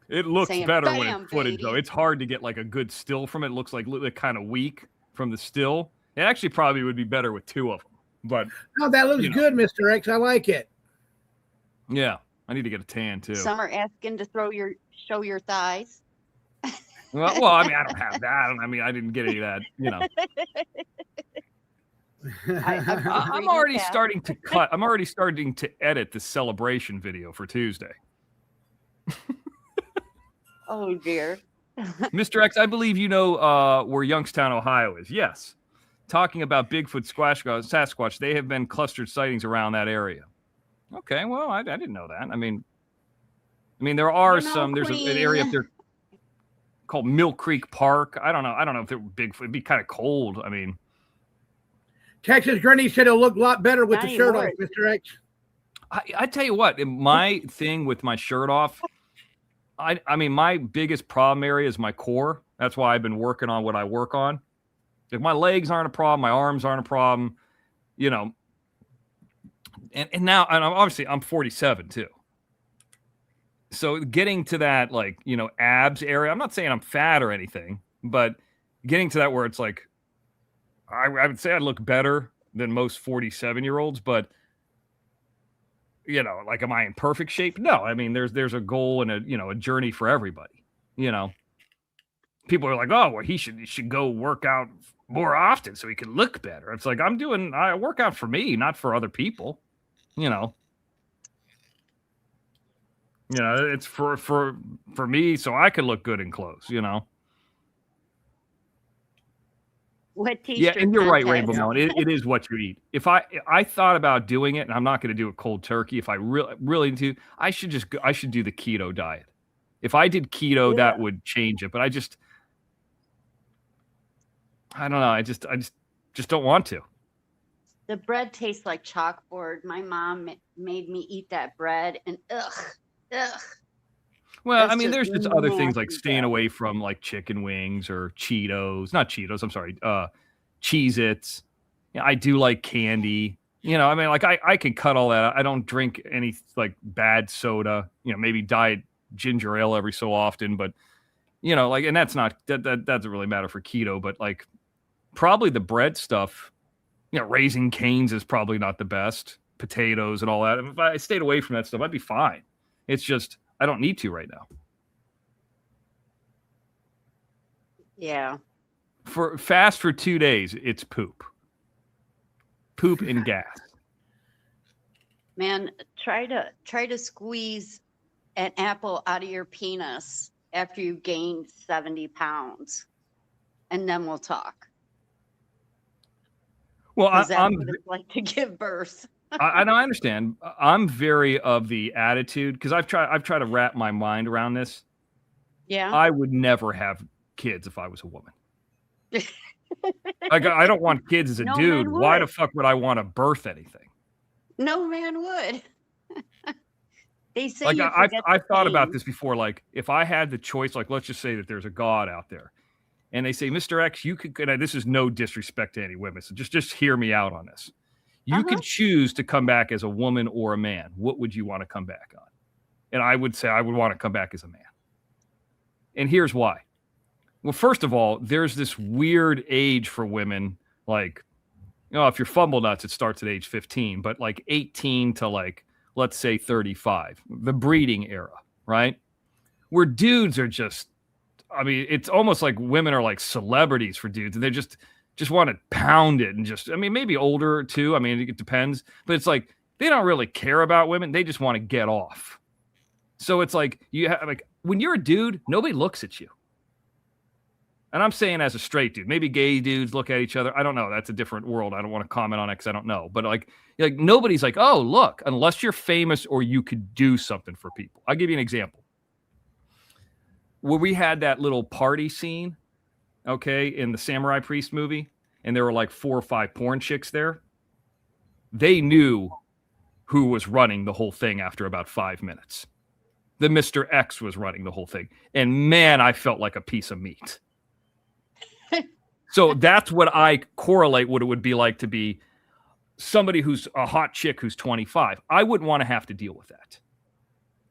It looks Saying, better when "Bam, it's footage, though. baby." It's hard to get like a good still from it. It looks like kind of weak from the still. It actually probably would be better with two of them. But Oh, that looks you know. good, Mr. X. I like it. yeah, I need to get a tan too. Some are asking to show your thighs. Well, I mean, I don't have that. I mean, I didn't get any of that. You know, I'm already starting to cut. I'm already starting to edit the celebration video for Tuesday. Oh dear. Mr. X, I believe you know where Youngstown, Ohio is. Yes. Talking about Bigfoot, Sasquatch, they have been clustered sightings around that area. Okay, well, I didn't know that. I mean, there are some. There's an area up there called Mill Creek Park. I don't know if they're Bigfoot. It'd be kind of cold. I mean, Texas Granny said it'll look a lot better with Not the shirt anymore. off, Mr. X. I tell you what, my thing with my shirt off, I mean, my biggest problem area is my core. That's why I've been working on what I work on. If my legs aren't a problem, my arms aren't a problem, you know. And now, and I'm 47 too. So getting to that, like, you know, abs area, I'm not saying I'm fat or anything, but getting to that where it's like, I would say I look better than most 47-year-olds, but you know, like, am I in perfect shape? No. I mean, there's a goal and a journey for everybody. You know, people are like, oh, well, he should go work out more often so he can look better. It's like, I work out for me, not for other people. You know, it's for me so I can look good in clothes. You know. What t-shirt? Yeah, and you're right, contest? Rainbow Melon. It is what you eat. If I thought about doing it, and I'm not going to do it cold turkey. If I really need to, I should do the keto diet. If I did keto, that would change it. But I don't know. I just don't want to. The bread tastes like chalkboard. My mom made me eat that bread, and ugh. Well, That's I mean, there's just other things like nasty staying bread. away from like chicken wings or not Cheetos. I'm sorry, Cheez-Its. Yeah, I do like candy. You know, I mean, like I can cut all that out. I don't drink any like bad soda. You know, maybe diet ginger ale every so often, but you know, like, and that doesn't really matter for keto. But like, probably the bread stuff. You know, Raising Cane's is probably not the best. Potatoes and all that. If I stayed away from that stuff, I'd be fine. It's just I don't need to right now. Yeah. For 2 days, it's poop and gas. Man, try to squeeze an apple out of your penis after you gained 70 pounds, and then we'll talk. Well, Because that's I'm what it's like to give birth. I understand. I'm very of the attitude because I've tried to wrap my mind around this. Yeah. I would never have kids if I was a woman. Like, I don't want kids as a No dude. man Why would. the fuck would I want to birth anything? No man would. They say Like, you I've forget the thought about pain. this before. Like, if I had the choice, like, let's just say that there's a God out there, and they say, Mr. X, you could. And this is no disrespect to any women, so just hear me out on this. You could choose to come back as a woman or a man. What would you want to come back on? And I would say I would want to come back as a man. And here's why. Well, first of all, there's this weird age for women. Like, you know, if you're fumble nuts, it starts at age 15, but like 18 to like, let's say 35, the breeding era, right? Where dudes are just, I mean, it's almost like women are like celebrities for dudes, and they just want to pound it and just, I mean, maybe older too. I mean, it depends, but it's like they don't really care about women. They just want to get off. So it's like you have, like, when you're a dude, nobody looks at you. And I'm saying as a straight dude, maybe gay dudes look at each other. I don't know. That's a different world. I don't want to comment on it because I don't know. But like nobody's like, oh, look, unless you're famous or you could do something for people. I'll give you an example. Where we had that little party scene, okay, in the Samurai Priest movie, and there were like 4 or 5 porn chicks there. They knew who was running the whole thing after about 5 minutes. The Mr. X was running the whole thing. And man, I felt like a piece of meat. So that's what I correlate what it would be like to be somebody who's a hot chick who's 25. I wouldn't want to have to deal with that.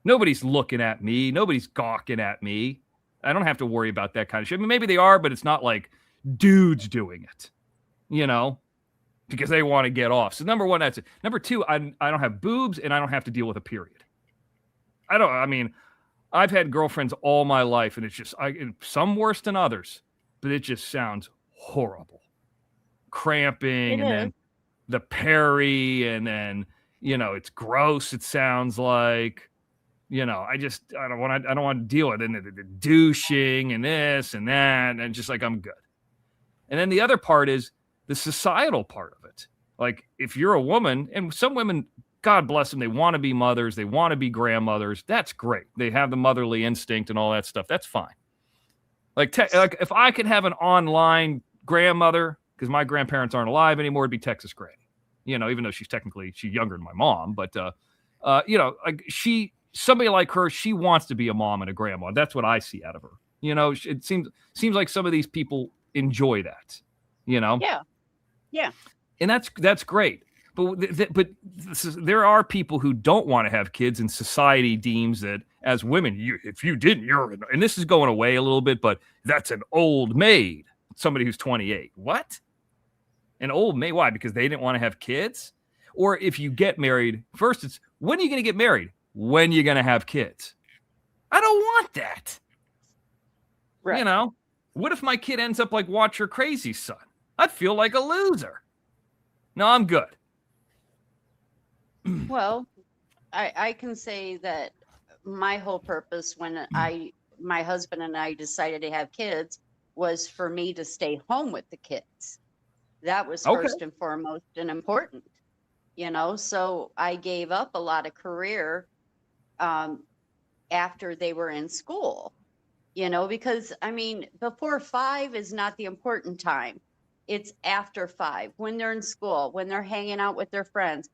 Nobody's looking at me. Nobody's gawking at me. I don't have to worry about that kind of shit. I mean, maybe they are, but it's not like dudes doing it, because they want to get off. So number one, that's it. Number two, I don't have boobs and I don't have to deal with a period. I've had girlfriends all my life and it's just, some worse than others, but it just sounds horrible. Cramping and then the peri and then, it's gross. It sounds like, I don't want to deal with it. And the douching and this and that. And just like, I'm good. And then the other part is the societal part of it. Like if you're a woman, and some women, God bless them, they want to be mothers, they want to be grandmothers. That's great. They have the motherly instinct and all that stuff. That's fine. Like if I could have an online grandmother, because my grandparents aren't alive anymore, it'd be Texas Granny. Even though she's younger than my mom, but somebody like her, she wants to be a mom and a grandma. That's what I see out of her. It seems like some of these people enjoy that. Yeah. And that's great. But there are people who don't want to have kids, and society deems that as women, if you didn't, and this is going away a little bit, but that's an old maid, somebody who's 28. What? An old maid? Why? Because they didn't want to have kids? Or if you get married, first it's, when are you going to get married? When are you going to have kids? I don't want that. Right. What if my kid ends up like Watch Your Crazy Son? I'd feel like a loser. No, I'm good. Well, I can say that my whole purpose when my husband and I decided to have kids was for me to stay home with the kids. That was first and foremost and important, so I gave up a lot of career after they were in school, because before 5 is not the important time. It's after 5 when they're in school, when they're hanging out with their friends,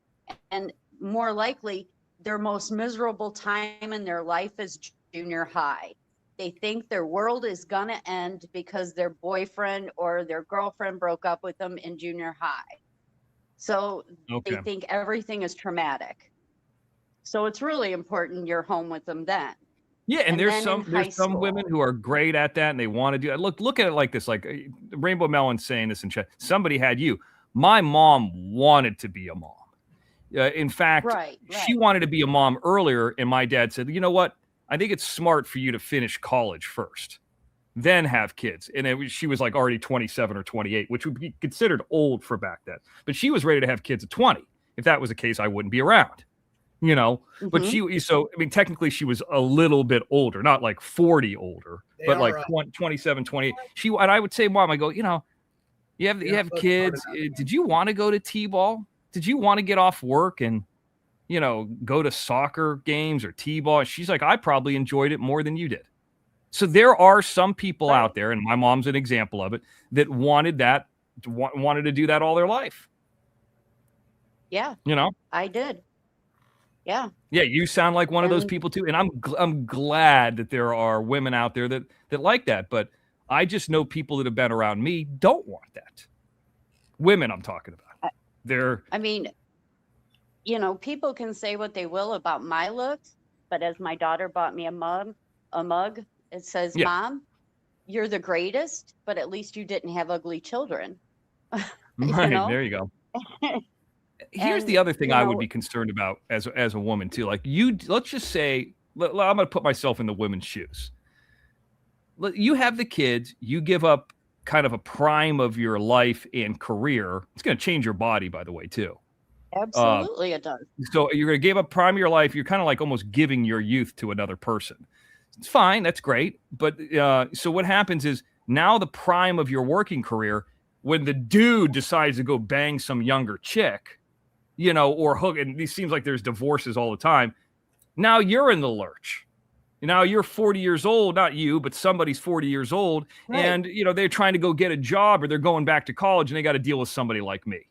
and more likely their most miserable time in their life is junior high. They think their world is going to end because their boyfriend or their girlfriend broke up with them in junior high. So they think everything is traumatic. So it's really important you're home with them then. Yeah, and there's some women who are great at that and they want to do it. Look at it like this, like Rainbow Melon's saying this in chat. Somebody had you. My mom wanted to be a mom. In fact, she wanted to be a mom earlier, and my dad said, you know what? I think it's smart for you to finish college first, then have kids. And she was like already 27 or 28, which would be considered old for back then. But she was ready to have kids at 20. If that was the case, I wouldn't be around. But technically she was a little bit older, not like 40 older, but like 27, 28. And I would say, Mom, I go, you have kids. Did you want to go to T-ball? Did you want to get off work and, go to soccer games or T-ball? She's like, I probably enjoyed it more than you did. So there are some people out there, and my mom's an example of it, that wanted to do that all their life. Yeah. I did. Yeah. Yeah, you sound like one of those people too, and I'm glad that there are women out there that like that. But I just know people that have been around me don't want that. Women, I'm talking about. People can say what they will about my looks, but as my daughter bought me a mug, it says, Mom, you're the greatest, but at least you didn't have ugly children. Right, there you go. Here's the other thing I would be concerned about as a woman too. Like let's just say, I'm going to put myself in the women's shoes. You have the kids, you give up kind of a prime of your life and career. It's going to change your body, by the way, too. Absolutely, it does. So you're going to give up prime of your life. You're kind of like almost giving your youth to another person. It's fine. That's great. But so what happens is now the prime of your working career, when the dude decides to go bang some younger chick, or hook, and it seems like there's divorces all the time. Now you're in the lurch. Now you're 40 years old, not you, but somebody's 40 years old. Right. And, they're trying to go get a job or they're going back to college and they got to deal with somebody like me.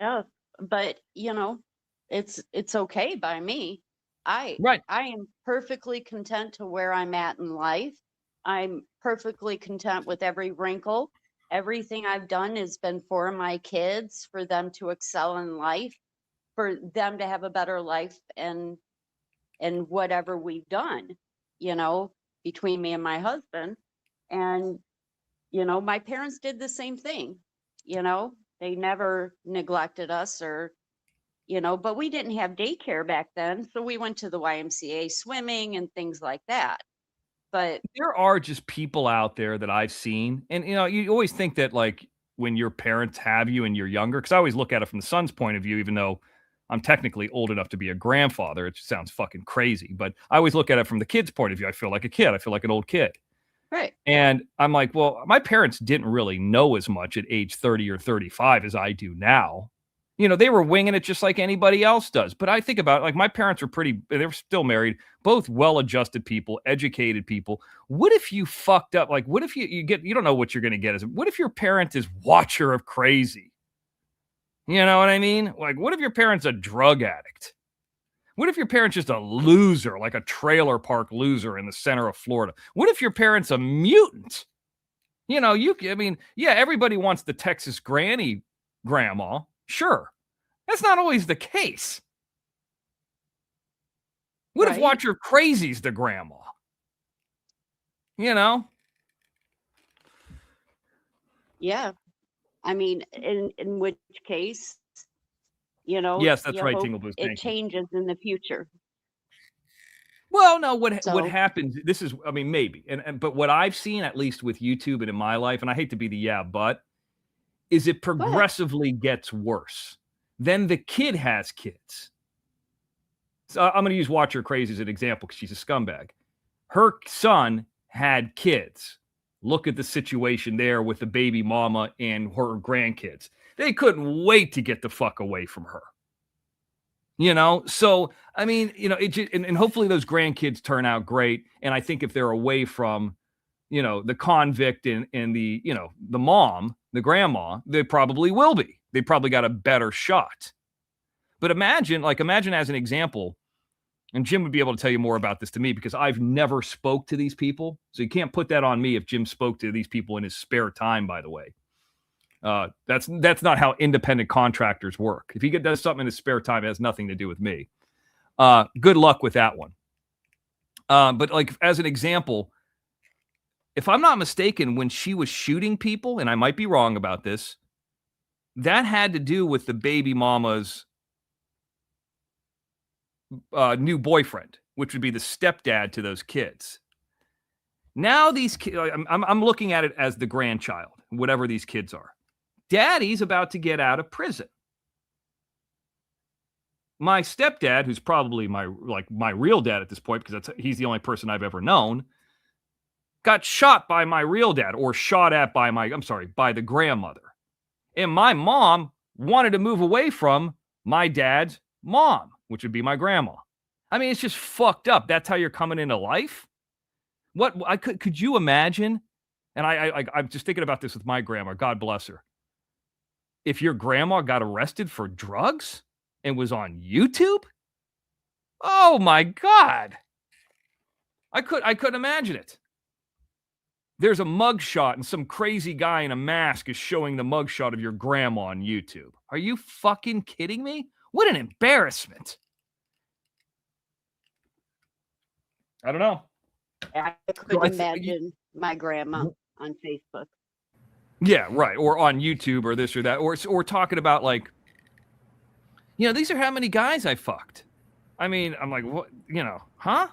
Yeah. but it's okay by me. I Right. I am perfectly content to where I'm at in life. I'm perfectly content with every wrinkle. Everything I've done has been for my kids, for them to excel in life, for them to have a better life, and whatever we've done, between me and my husband. And my parents did the same thing. They never neglected us, or but we didn't have daycare back then, so we went to the YMCA swimming and things like that. But There are just people out there that I've seen, and you always think that like when your parents have you and you're younger, because I always look at it from the son's point of view, even though I'm technically old enough to be a grandfather. It just sounds fucking crazy, but I always look at it from the kid's point of view. I feel like a kid. I feel like an old kid. right, And I'm like, well, my parents didn't really know as much at age 30 or 35 as I do now. They were winging it just like anybody else does. But I think about it, like my parents were they were still married, both well-adjusted people, educated people. What if you fucked up? Like, what if you don't know what you're going to get? What if your parent is watcher of crazy? You know what I mean? Like, what if your parent's a drug addict? What if your parent's just a loser, like a trailer park loser in the center of Florida? What if your parent's a mutant? Everybody wants the Texas granny grandma. Sure. That's not always the case. What if Right. Watcher Crazy's the grandma? yeah. I mean, in which case, Yes, that's you right, hope Tingle Blues. it Thank you. changes in the future. Well, no, what So- happens, this is, maybe, but what I've seen, at least with YouTube and in my life, and I hate to be the but, is it progressively gets worse. Then the kid has kids. So I'm going to use Watcher Crazy as an example because she's a scumbag. Her son had kids. Look at the situation there with the baby mama and her grandkids. They couldn't wait to get the fuck away from her. So, and hopefully those grandkids turn out great. And I think if they're away from, the convict and the, the mom, the grandma, they probably will be. They probably got a better shot. But imagine as an example, and Jim would be able to tell you more about this to me because I've never spoke to these people. So you can't put that on me if Jim spoke to these people in his spare time, by the way. That's not how independent contractors work. If he does something in his spare time, it has nothing to do with me. Good luck with that one. But like as an example, if I'm not mistaken, when she was shooting people, and I might be wrong about this, that had to do with the baby mama's new boyfriend, which would be the stepdad to those kids. Now these kids, I'm looking at it as the grandchild, whatever these kids are. Daddy's about to get out of prison. My stepdad, who's probably my real dad at this point, because he's the only person I've ever known, got shot by my real dad, or shot at by the grandmother. And my mom wanted to move away from my dad's mom, which would be my grandma. It's just fucked up. That's how you're coming into life. Could you imagine? And I'm just thinking about this with my grandma. God bless her. If your grandma got arrested for drugs and was on YouTube, oh my God, I couldn't imagine it. There's a mugshot and some crazy guy in a mask is showing the mugshot of your grandma on YouTube. Are you fucking kidding me? What an embarrassment. I don't know. I couldn't imagine my grandma on Facebook. Yeah, right. Or on YouTube or this or that. Or talking about like, these are how many guys I fucked. I'm like, what, huh?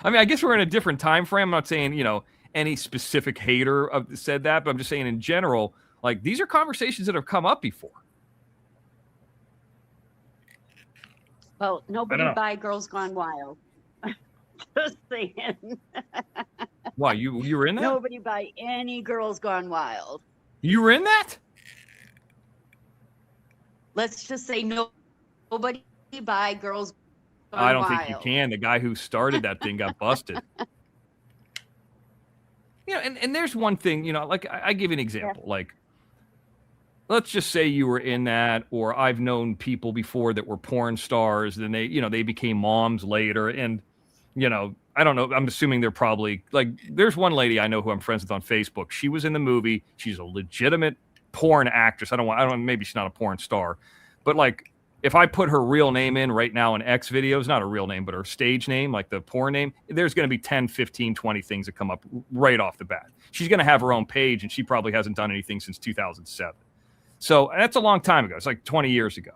I guess we're in a different time frame. I'm not saying, any specific hater said that, but I'm just saying in general, like these are conversations that have come up before. Well, nobody buy Girls Gone Wild. Just saying. Why, you were in that? Nobody buy any Girls Gone Wild. You were in that? Let's just say nobody buy Girls Gone I don't Wild. think you can. The guy who started that thing got busted. And there's one thing, like I give you an example. let's just say you were in that, or I've known people before that were porn stars, and they became moms later, and I don't know. I'm assuming they're probably like, there's one lady I know who I'm friends with on Facebook. She was in the movie. She's a legitimate porn actress. Maybe she's not a porn star, but like, if I put her real name in right now in X videos, not her real name, but her stage name, like the porn name, there's going to be 10, 15, 20 things that come up right off the bat. She's going to have her own page, and she probably hasn't done anything since 2007. So that's a long time ago. It's like 20 years ago.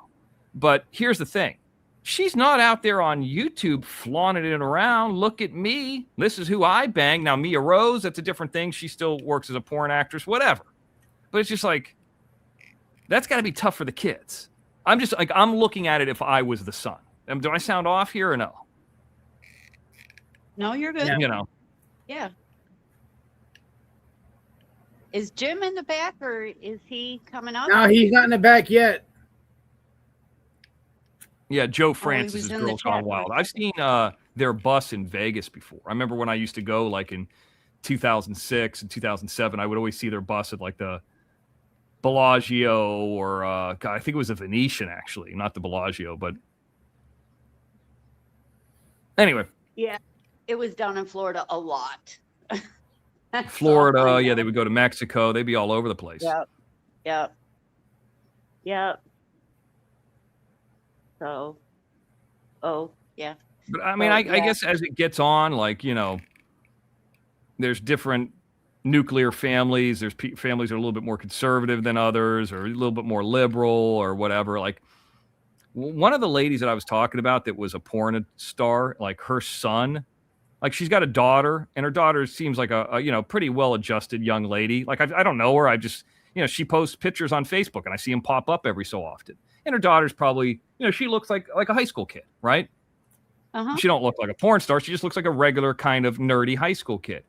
But here's the thing. She's not out there on YouTube flaunting it around. Look at me. This is who I bang. Now, Mia Rose, that's a different thing. She still works as a porn actress, whatever. But it's just like, that's got to be tough for the kids. I'm looking at it if I was the son. Do I sound off here or no? No, you're good. Yeah. Is Jim in the back, or is he coming up? No, he's not in the back yet. Yeah, Joe Francis is in the Girls Gone chat. Wild. I've seen their bus in Vegas before. I remember when I used to go, like in 2006 and 2007, I would always see their bus at like the Bellagio, or God, I think it was a Venetian, actually, not the Bellagio, but anyway. Yeah, it was down in Florida a lot. Florida, yeah, they would go to Mexico. They'd be all over the place. Yep. So, yeah. But I mean, I guess as it gets on, like, there's different nuclear families. There's families that are a little bit more conservative than others, or a little bit more liberal, or whatever. Like, one of the ladies that I was talking about that was a porn star, like her son, like she's got a daughter, and her daughter seems like a pretty well-adjusted young lady. Like, I don't know her. I just, she posts pictures on Facebook, and I see them pop up every so often. And her daughter's probably, she looks like a high school kid, right? Uh-huh. She don't look like a porn star. She just looks like a regular kind of nerdy high school kid.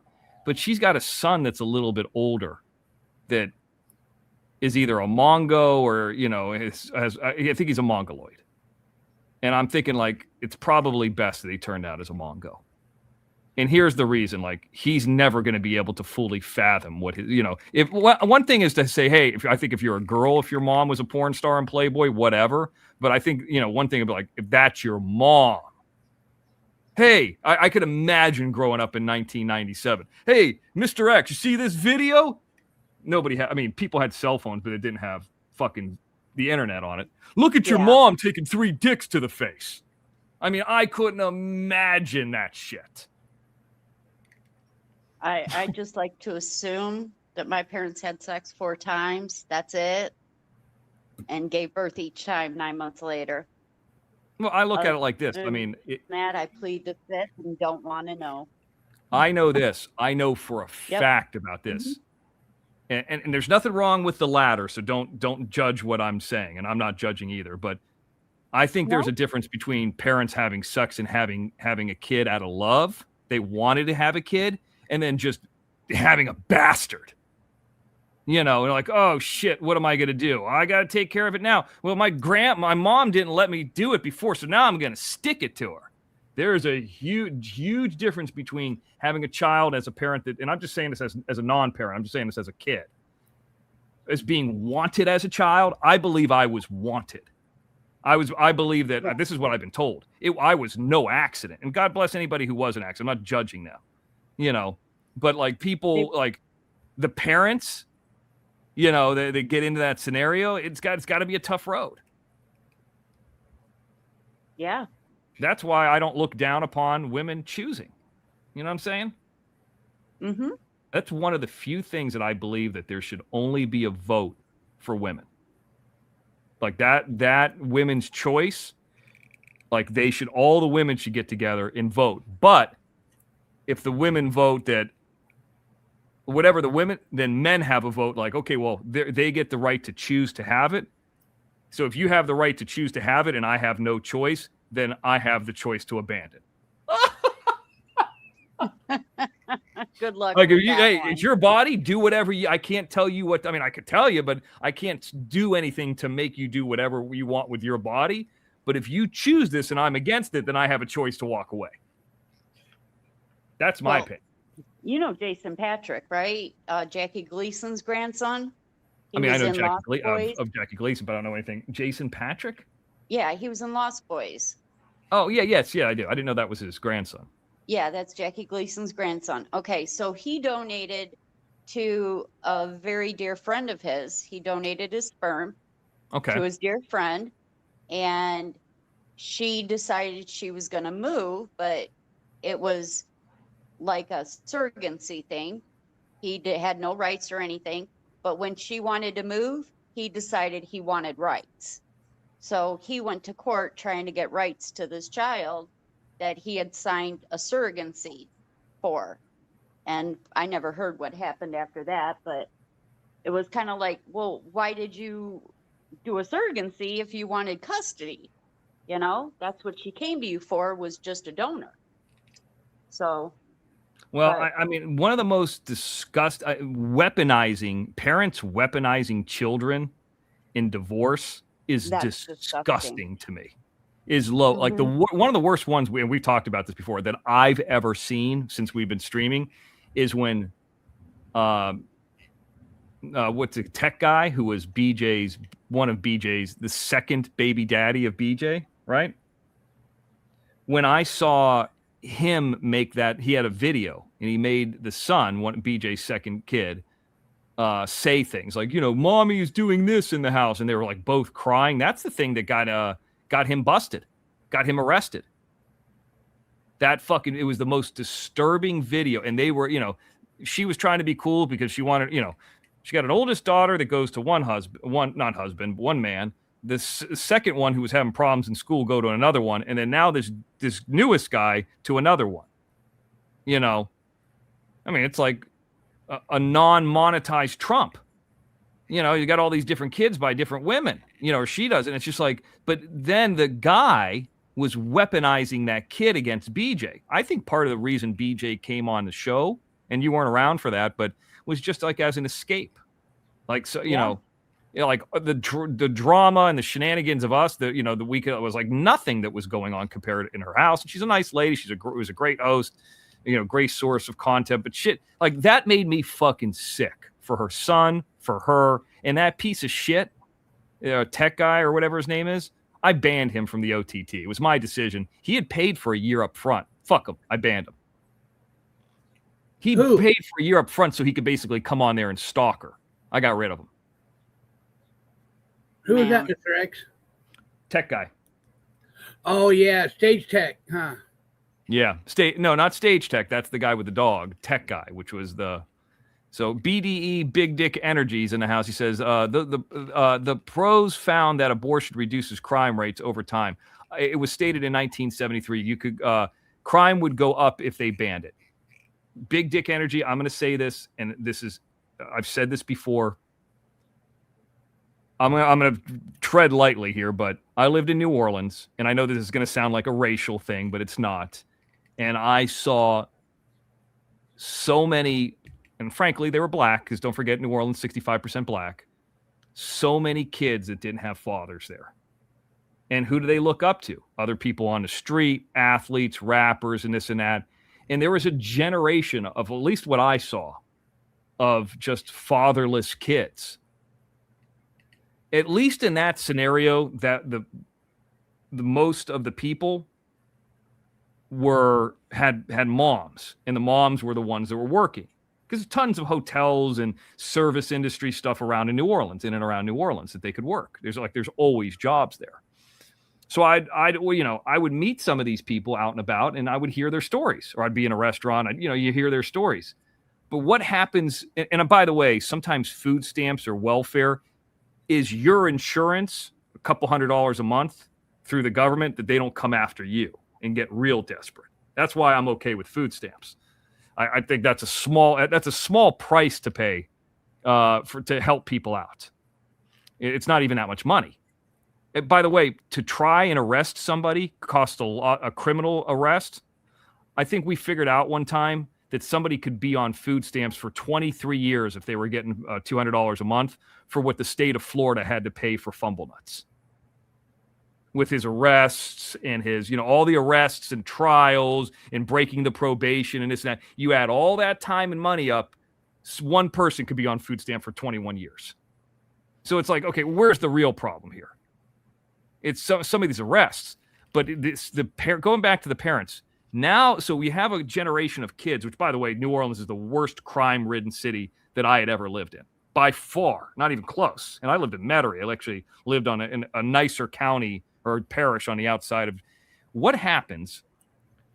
But she's got a son that's a little bit older that is either a Mongo or, I think he's a Mongoloid. And I'm thinking, like, it's probably best that he turned out as a Mongo. And here's the reason, like, he's never going to be able to fully fathom what his, if one thing is to say, hey, I think if you're a girl, if your mom was a porn star and Playboy, whatever. But I think, one thing would be like, if that's your mom, hey, I could imagine growing up in 1997. Hey, Mr. X, you see this video? People had cell phones, but it didn't have fucking the internet on it. Look at your mom taking 3 dicks to the face. I mean, I couldn't imagine that shit. I just like to assume that my parents had sex 4 times. That's it. And gave birth each time 9 months later. Well, I look at it like this. I mean, Matt, I plead the fifth and don't want to know. I know this. I know for a fact about this. Mm-hmm. And there's nothing wrong with the latter, so don't judge what I'm saying, and I'm not judging either. But I think there's a difference between parents having sex and having a kid out of love. They wanted to have a kid, and then just having a bastard. Like, oh shit, what am I gonna do? I gotta take care of it now. Well, my mom didn't let me do it before, so now I'm gonna stick it to her. There is a huge difference between having a child as a parent and I'm just saying this as a non-parent, I'm just saying this as a kid. As being wanted as a child, I believe I was wanted. I believe that this is what I've been told. I was no accident, and God bless anybody who was an accident. I'm not judging now, but like people, like the parents, they get into that scenario. It's got to be a tough road. Yeah. That's why I don't look down upon women choosing. You know what I'm saying? Mm-hmm. That's one of the few things that I believe that there should only be a vote for women. Like that women's choice, like all the women should get together and vote. But if the women vote that whatever the women, then men have a vote like, okay, well, they get the right to choose to have it. So if you have the right to choose to have it and I have no choice, then I have the choice to abandon. Good luck. Like, it's your body. Do whatever I can't tell you what. I mean, I could tell you, but I can't do anything to make you do whatever you want with your body. But if you choose this and I'm against it, then I have a choice to walk away. That's my opinion. You know Jason Patrick, right? Jackie Gleason's grandson. He I mean, I was know in Jackie Lost Boys. of Jackie Gleason, but I don't know anything. Jason Patrick? Yeah, he was in Lost Boys. Oh, yeah, yes, yeah, I do. I didn't know that was his grandson. Yeah, that's Jackie Gleason's grandson. Okay, so he donated to a very dear friend of his. He donated his sperm Okay. to his dear friend, and she decided she was going to move, but it was like a surrogacy thing. He had no rights or anything, but when she wanted to move, he decided he wanted rights. So he went to court trying to get rights to this child that he had signed a surrogacy for. And I never heard what happened after that, but it was kind of like, well, why did you do a surrogacy if you wanted custody? You know, that's what she came to you for, was just a donor. So, Well, but I mean, one of the most parents weaponizing children in divorce is that's disgusting to me. Is low, like Mhm. one of the worst ones, and we've talked about this before, that I've ever seen since we've been streaming, is when what's the tech guy who was one of BJ's, the second baby daddy of BJ, right? When I saw him make that, he had a video and he made the son, BJ's second kid, say things like, you know, mommy is doing this in the house, and they were like both crying. That's the thing that got him busted, got him arrested. It was the most disturbing video. And they were, you know, she was trying to be cool because she wanted, you know, she got an oldest daughter that goes to one man. The second one who was having problems in school go to another one. And then now this newest guy to another one. You know, I mean, it's like a non-monetized Trump. You know, you got all these different kids by different women, you know, or she does. And it's just like, but then the guy was weaponizing that kid against BJ. I think part of the reason BJ came on the show, and you weren't around for that, but was just like as an escape. Like, so, you know, like the drama and the shenanigans of us, the weekend was like nothing that was going on compared in her house. And she's a nice lady. Was a great host, you know, great source of content, but shit, like that made me fucking sick for her son, for her, and that piece of shit, tech guy or whatever his name is. I banned him from the OTT. It was my decision. He had paid for a year up front. Fuck him. I banned him. He paid for a year up front so he could basically come on there and stalk her. I got rid of him. Who is that, Mr. X? Tech guy. Oh, yeah. Stage Tech, huh? Yeah. No, not Stage Tech. That's the guy with the dog. Tech guy, which was So BDE Big Dick Energies in the house. He says the pros found that abortion reduces crime rates over time. It was stated in 1973 crime would go up if they banned it. Big Dick Energy. I'm going to say this, and I've said this before. I'm going to tread lightly here, but I lived in New Orleans, and I know this is going to sound like a racial thing, but it's not. And I saw so many. And frankly, they were black, because don't forget, New Orleans, 65% black. So many kids that didn't have fathers there. And who do they look up to? Other people on the street, athletes, rappers, and this and that. And there was a generation of, at least what I saw, of just fatherless kids. At least in that scenario, that the most of the people had moms, and the moms were the ones that were working. Because there's tons of hotels and service industry stuff around in and around New Orleans that they could work. There's always jobs there. So I would meet some of these people out and about, and I would hear their stories, or I'd be in a restaurant. You hear their stories. But what happens? And by the way, sometimes food stamps or welfare is your insurance, a couple $100 a month through the government, that they don't come after you and get real desperate. That's why I'm okay with food stamps. I think that's a small price to pay to help people out. It's not even that much money. And by the way, to try and arrest somebody costs a criminal arrest. I think we figured out one time that somebody could be on food stamps for 23 years if they were getting $200 a month for what the state of Florida had to pay for Fumble Nuts. With his arrests and his, all the arrests and trials and breaking the probation and this and that. You add all that time and money up, one person could be on food stamp for 21 years. So it's like, okay, where's the real problem here? It's some of these arrests, but going back to the parents now. So we have a generation of kids, which, by the way, New Orleans is the worst crime-ridden city that I had ever lived in, by far, not even close. And I lived in Metairie. I actually lived on a nicer county or parish on the outside of. What happens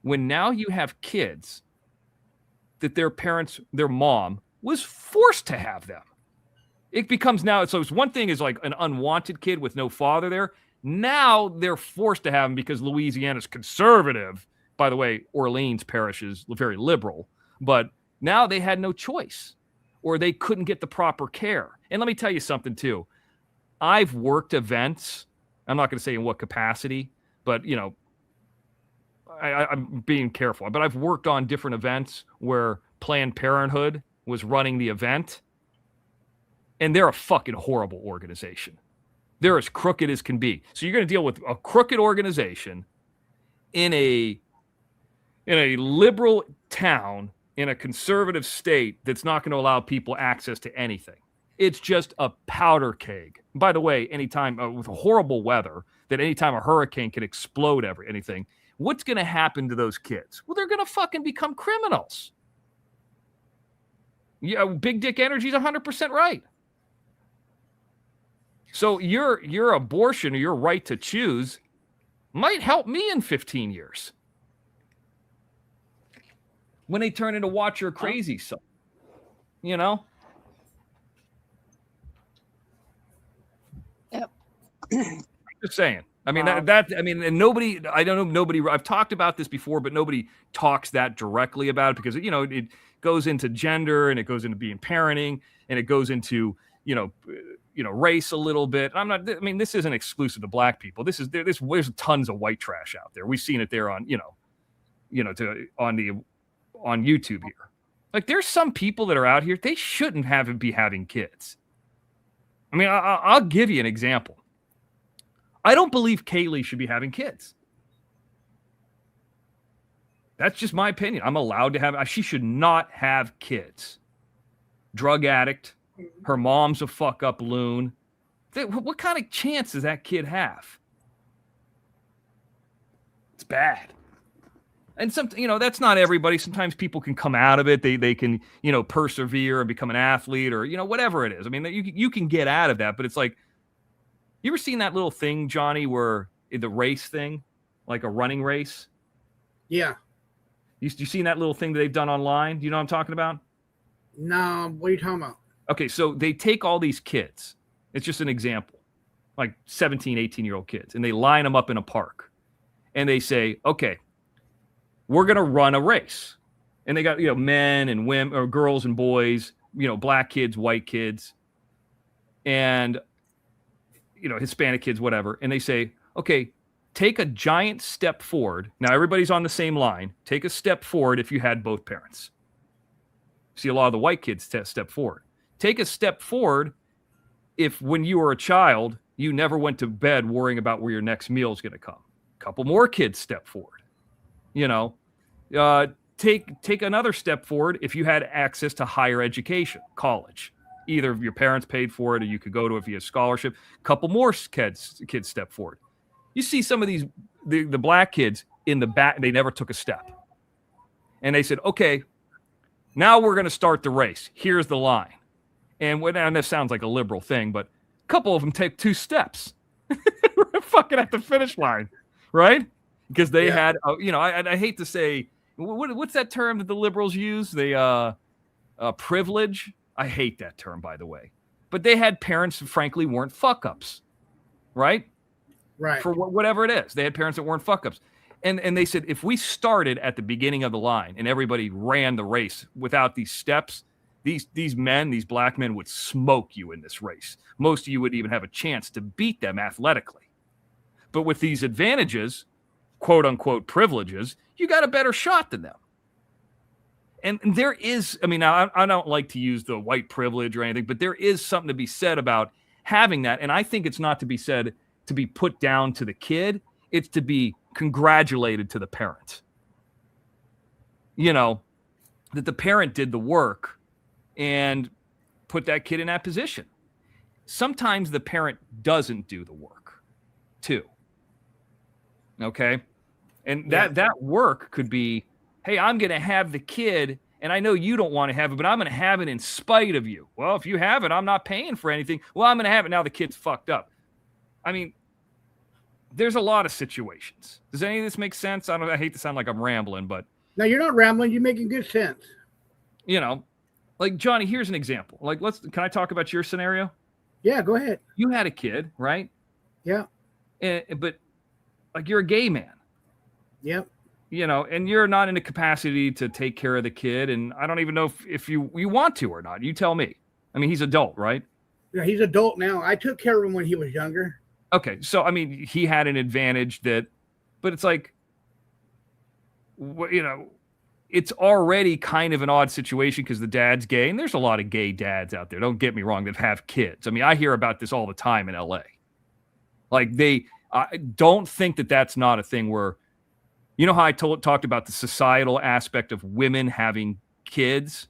when now you have kids that their parents, their mom, was forced to have them? It becomes now, so it's one thing is like an unwanted kid with no father there. Now they're forced to have them because Louisiana's conservative. By the way, Orleans parish is very liberal, but now they had no choice or they couldn't get the proper care. And let me tell you something too. I've worked events. I'm not going to say in what capacity, but you know, I'm being careful, but I've worked on different events where Planned Parenthood was running the event. And they're a fucking horrible organization. They're as crooked as can be. So you're going to deal with a crooked organization in a liberal town in a conservative state that's not going to allow people access to anything. It's just a powder keg. By the way, anytime with horrible weather, that anytime a hurricane can explode anything, what's going to happen to those kids? Well, they're going to fucking become criminals. Yeah, Big Dick Energy is 100% right. So your abortion or your right to choose might help me in 15 years. When they turn into watch your crazy son. You know? Yep. Just saying. I mean, and nobody, I don't know, nobody, I've talked about this before, but nobody talks that directly about it because, you know, it goes into gender and it goes into being parenting and it goes into, race a little bit. This isn't exclusive to black people. There's tons of white trash out there. We've seen it there on, on YouTube here. Like there's some people that are out here, they shouldn't be having kids. I mean, I'll give you an example. I don't believe Kaylee should be having kids. That's just my opinion. I'm allowed to have, she should not have kids. Drug addict. Her mom's a fuck up loon. What kind of chance does that kid have? It's bad. And that's not everybody. Sometimes people can come out of it. They can, persevere and become an athlete or, whatever it is. I mean, you can get out of that, but it's like, you ever seen that little thing, Johnny, where the race thing, like a running race? Yeah. You seen that little thing that they've done online? Do you know what I'm talking about? No, what are you talking about? Okay, so they take all these kids. It's just an example, like 17, 18-year-old kids, and they line them up in a park. And they say, okay, we're going to run a race. And they got, men and women or girls and boys, black kids, white kids, and, Hispanic kids, whatever. And they say, okay, take a giant step forward. Now, everybody's on the same line. Take a step forward if you had both parents. See, a lot of the white kids step forward. Take a step forward if when you were a child, you never went to bed worrying about where your next meal is going to come. A couple more kids step forward. Take another step forward if you had access to higher education, college. Either your parents paid for it or you could go to it via scholarship. A couple more kids step forward. You see some of these, the black kids in the back, they never took a step. And they said, okay, now we're going to start the race. Here's the line. And this sounds like a liberal thing, but a couple of them take 2 steps. Fucking at the finish line, right? Because they had, I hate to say, what's that term that the liberals use? They privilege. I hate that term, by the way. But they had parents who, frankly, weren't fuck-ups, right? Right. For whatever it is. They had parents that weren't fuck-ups. And they said, if we started at the beginning of the line and everybody ran the race without these steps, these men, these black men would smoke you in this race. Most of you wouldn't even have a chance to beat them athletically. But with these advantages, quote unquote privileges, you got a better shot than them. And there is, I don't like to use the white privilege or anything, but there is something to be said about having that. And I think it's not to be said to be put down to the kid. It's to be congratulated to the parent. That the parent did the work and put that kid in that position. sometimes the parent doesn't do the work too. Okay. And that work could be, hey, I'm going to have the kid, and I know you don't want to have it, but I'm going to have it in spite of you. Well, if you have it, I'm not paying for anything. Well, I'm going to have it. Now the kid's fucked up. I mean, there's a lot of situations. Does any of this make sense? I hate to sound like I'm rambling, but. No, you're not rambling. You're making good sense. You know, like, Johnny, here's an example. Like, can I talk about your scenario? Yeah, go ahead. You had a kid, right? Yeah. But like, you're a gay man. Yep. You know, and you're not in a capacity to take care of the kid. And I don't even know if you want to or not. You tell me. I mean, he's adult, right? Yeah, he's adult now. I took care of him when he was younger. Okay. So, I mean, he had an advantage but it's like, you know, it's already kind of an odd situation because the dad's gay. And there's a lot of gay dads out there. Don't get me wrong, that have kids. I mean, I hear about this all the time in LA. Like, I don't think that that's not a thing where, you know how I talked about the societal aspect of women having kids,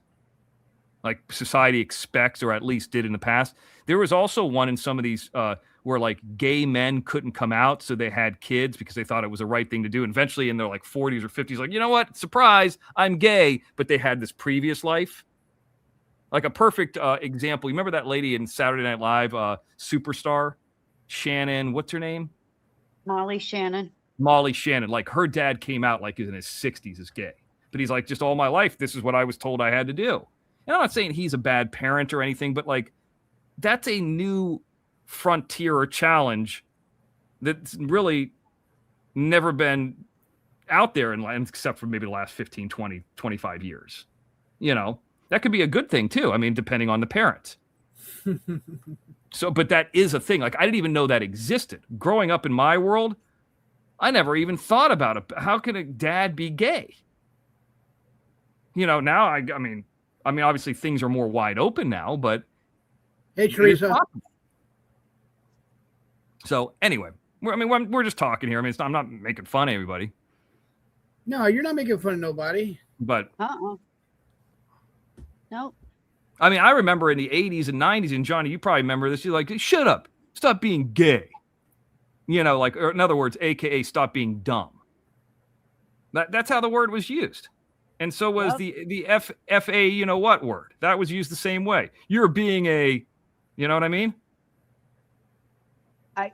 like society expects, or at least did in the past. There was also one in some of these where like gay men couldn't come out, so they had kids because they thought it was the right thing to do. And eventually in their like 40s or 50s, like, you know what? Surprise, I'm gay. But they had this previous life. Like a perfect example. You remember that lady in Saturday Night Live, Superstar? Shannon, what's her name? Molly Shannon. Molly Shannon, like her dad came out like he's in his 60s as gay, but he's like, just all my life, this is what I was told I had to do. And I'm not saying he's a bad parent or anything, but like, that's a new frontier or challenge that's really never been out there except for maybe the last 15, 20, 25 years. You know, that could be a good thing too. I mean, depending on the parent. So, but that is a thing. Like, I didn't even know that existed. Growing up in my world, I never even thought about it. How can a dad be gay? You know, now I mean, obviously things are more wide open now, but hey, Teresa. So anyway, we're just talking here. I mean, I'm not making fun of everybody. No, you're not making fun of nobody. But Nope. I mean, I remember in the 80s and 90s, and Johnny, you probably remember this. You're like, shut up, stop being gay. You know, like, or in other words, AKA stop being dumb. That's how the word was used. And so was the FA, you know what word. That was used the same way. You're being a, you know what I mean?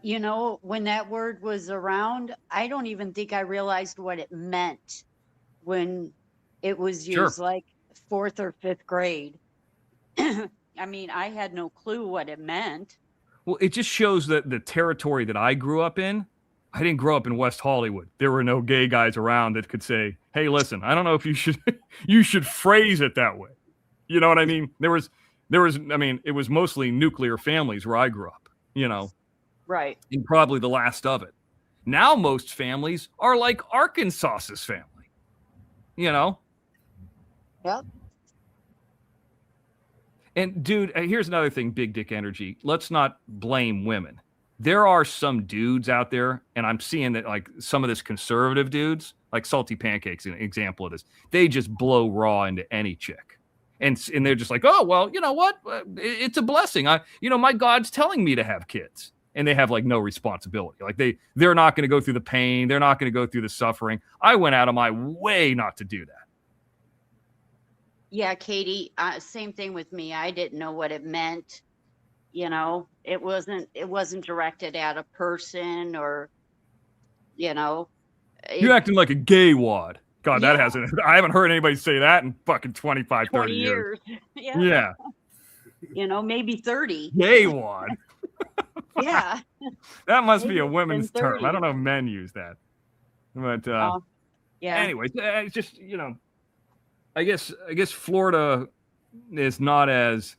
You know, when that word was around, I don't even think I realized what it meant when it was used, like 4th or 5th grade. I mean, I had no clue what it meant. Well, it just shows that the territory that I grew up in, I didn't grow up in West Hollywood. There were no gay guys around that could say, hey, listen, I don't know if you should phrase it that way. You know what I mean? There was, I mean, it was mostly nuclear families where I grew up, you know. Right. And probably the last of it. Now most families are like Arkansas's family, you know? Yep. And dude, here's another thing, big dick energy. Let's not blame women. There are some dudes out there, and I'm seeing that like some of this conservative dudes, like Salty Pancakes, an example of this, they just blow raw into any chick. And they're just like, oh, well, you know what? It's a blessing. My God's telling me to have kids. And they have like no responsibility. Like they're not going to go through the pain. They're not going to go through the suffering. I went out of my way not to do that. Yeah, Katie, same thing with me. I didn't know what it meant. You know, it wasn't directed at a person or, you know. You're acting like a gay wad. God, yeah. I haven't heard anybody say that in fucking 25, 30 years. Yeah. You know, maybe 30. Gay wad. Yeah. That must be a women's term. I don't know if men use that. But yeah. Anyway, it's just, you know, I guess Florida is not is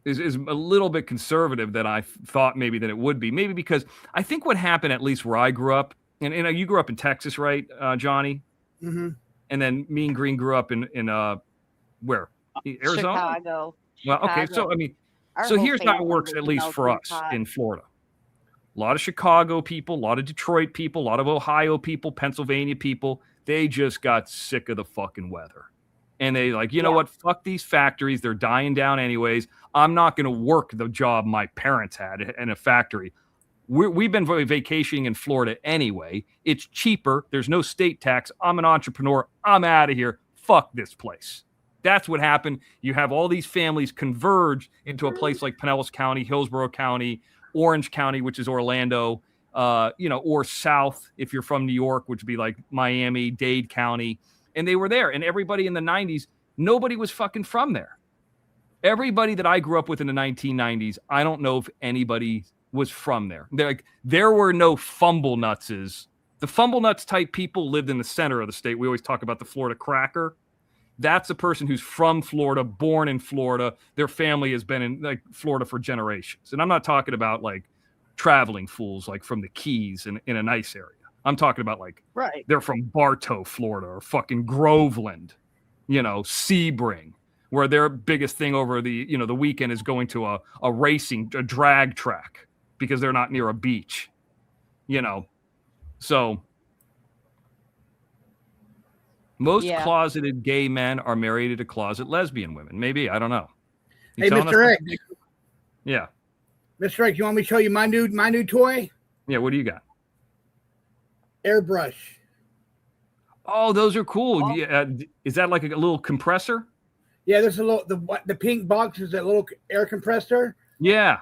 a little bit conservative than I thought maybe that it would be. Maybe because I think what happened, at least where I grew up, and you grew up in Texas, right, Johnny? Mm-hmm. And then me and Green grew up in where? Arizona? Chicago. Well, okay, so I mean, so here's how it works, at least for us in Florida. A lot of Chicago people, a lot of Detroit people, a lot of Ohio people, Pennsylvania people, they just got sick of the fucking weather. And they like, you know what? Fuck these factories. They're dying down anyways. I'm not going to work the job my parents had in a factory. We've been vacationing in Florida anyway. It's cheaper. There's no state tax. I'm an entrepreneur. I'm out of here. Fuck this place. That's what happened. You have all these families converge into a place like Pinellas County, Hillsborough County, Orange County, which is Orlando, or south if you're from New York, which would be like Miami, Dade County. And they were there. And everybody in the 90s, nobody was fucking from there. Everybody that I grew up with in the 1990s, I don't know if anybody was from there. There were no fumble nutses. The fumble nuts type people lived in the center of the state. We always talk about the Florida cracker. That's a person who's from Florida, born in Florida. Their family has been in like Florida for generations. And I'm not talking about like traveling fools like from the Keys in a nice area. I'm talking about like they're from Bartow, Florida, or fucking Groveland, Sebring, where their biggest thing over the weekend is going to a drag track because they're not near a beach, So most closeted gay men are married to closet lesbian women. Maybe, I don't know. Hey, Mr. X. Yeah. Mr. X, you want me to show you my new toy? Yeah, what do you got? Airbrush. Oh, those are cool. Yeah, is that like a little compressor? Yeah, there's a little the pink box is a little air compressor. Yeah.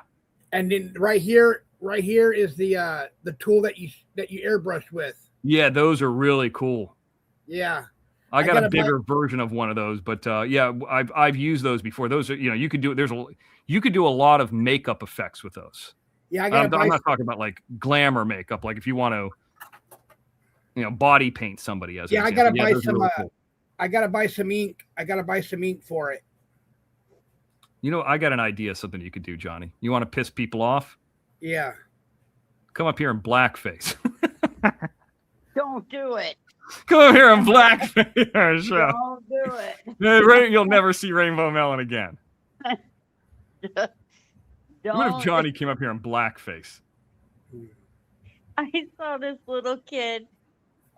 And then right here is the tool that you airbrush with. Yeah, those are really cool. Yeah. I got a bigger version of one of those, but I've used those before.Ose are, you could do you could do a lot of makeup effects with those. Yeah, I'm not talking about like glamour makeup, like if you want to body paint somebody as I gotta buy some cool. I gotta buy some ink. I gotta buy some ink for it. I got an idea, something you could do, Johnny. You want to piss people off? Yeah. Come up here in blackface. Don't do it. Come up here in blackface. Don't do it. You'll never see Rainbow Melon again. What if Johnny came up here in blackface? I saw this little kid,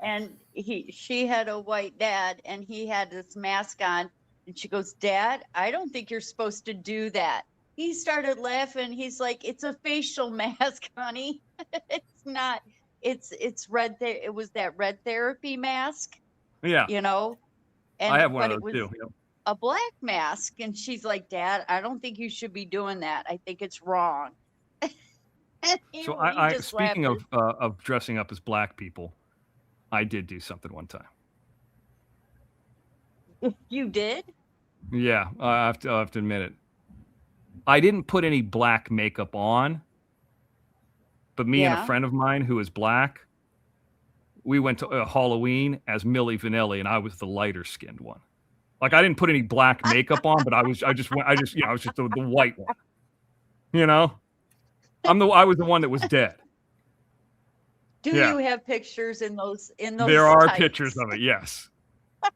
and she had a white dad, and he had this mask on, and she goes, "Dad, I don't think you're supposed to do that." He started laughing. He's like, "It's a facial mask, honey. It's not. It's red. It was that red therapy mask." Yeah. And I have one of those too. A black mask, and she's like, "Dad, I don't think you should be doing that. I think it's wrong." So I speaking of dressing up as black people, I did do something one time. You did? Yeah, I have to admit it. I didn't put any black makeup on, but me and a friend of mine who is black, we went to Halloween as Milli Vanilli, and I was the lighter skinned one. Like I didn't put any black makeup on, but I was just the white one. I was the one that was dead. Do you have pictures in those? There are pictures of it, yes.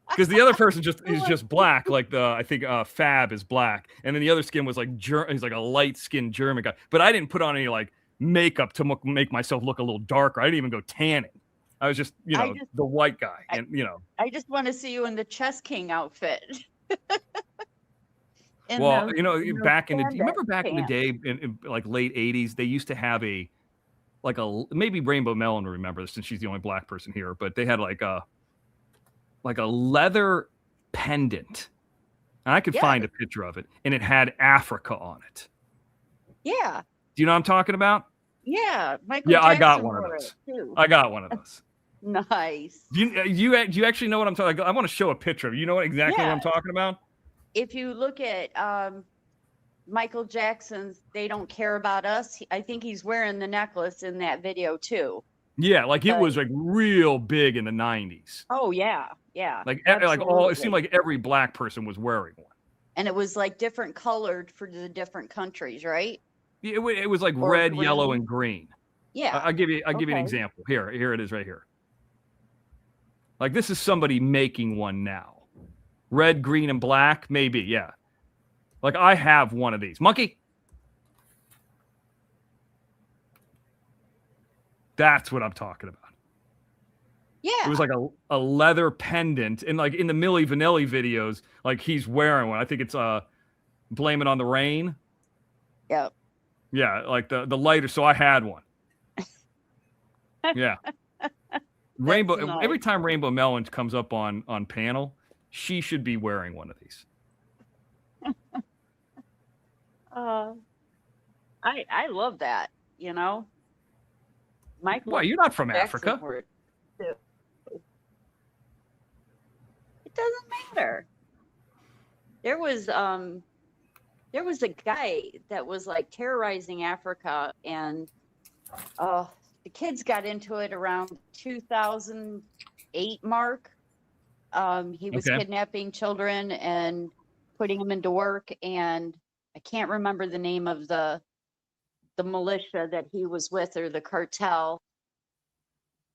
Because the other person is just black, like I think Fab is black, and then the other skin was like he's like a light skinned German guy. But I didn't put on any like makeup to make myself look a little darker. I didn't even go tanning. I was just the white guy, and I just want to see you in the Chess King outfit. Back in the day, in like late '80s, they used to have maybe Rainbow Melon will remember this since she's the only black person here, but they had like a leather pendant. And I could find a picture of it, and it had Africa on it. Yeah. Do you know what I'm talking about? Yeah, Michael Jackson I got one of those. I got one of those. Nice. Do you actually know what I'm talking about? I want to show a picture of it. You know exactly what I'm talking about? If you look at Michael Jackson's "They Don't Care About Us," I think he's wearing the necklace in that video too. Yeah, like it was like real big in the 90s. Oh yeah. Like it seemed like every black person was wearing one. And it was like different colored for the different countries, right? It was like red, green. Yellow, and green. Yeah. I'll give you an example. Here it is right here. Like this is somebody making one now. Red, green, and black, maybe, yeah. Like I have one of these. Monkey. That's what I'm talking about. Yeah. It was like a leather pendant, and like in the Milli Vanilli videos, like he's wearing one. I think it's Blame It on the Rain. Yep. Yeah, like the lighter. So I had one. Yeah. Rainbow. nice. Every time Rainbow Melon comes up on panel, she should be wearing one of these. I love that, you know. Mike, Well, you're not from Jackson Africa. word, too. It doesn't matter. There was a guy that was like terrorizing Africa, and the kids got into it around 2008 mark. He was Okay. kidnapping children and putting them into work, and I can't remember the name of the militia that he was with, or the cartel.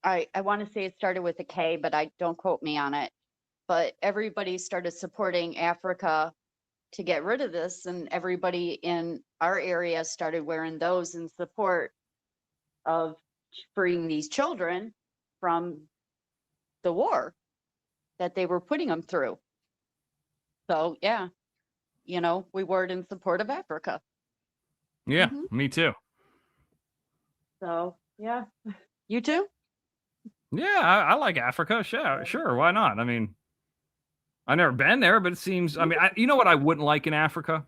I want to say it started with a K, but don't quote me on it. But everybody started supporting Africa to get rid of this, and everybody in our area started wearing those in support of freeing these children from the war that they were putting them through. So yeah, you know, we wore it in support of Africa. Yeah, Mhm. me too. So yeah, you too. Yeah, I like Africa. Sure. Why not? I mean, I've never been there, but it seems. I mean, you know what I wouldn't like in Africa?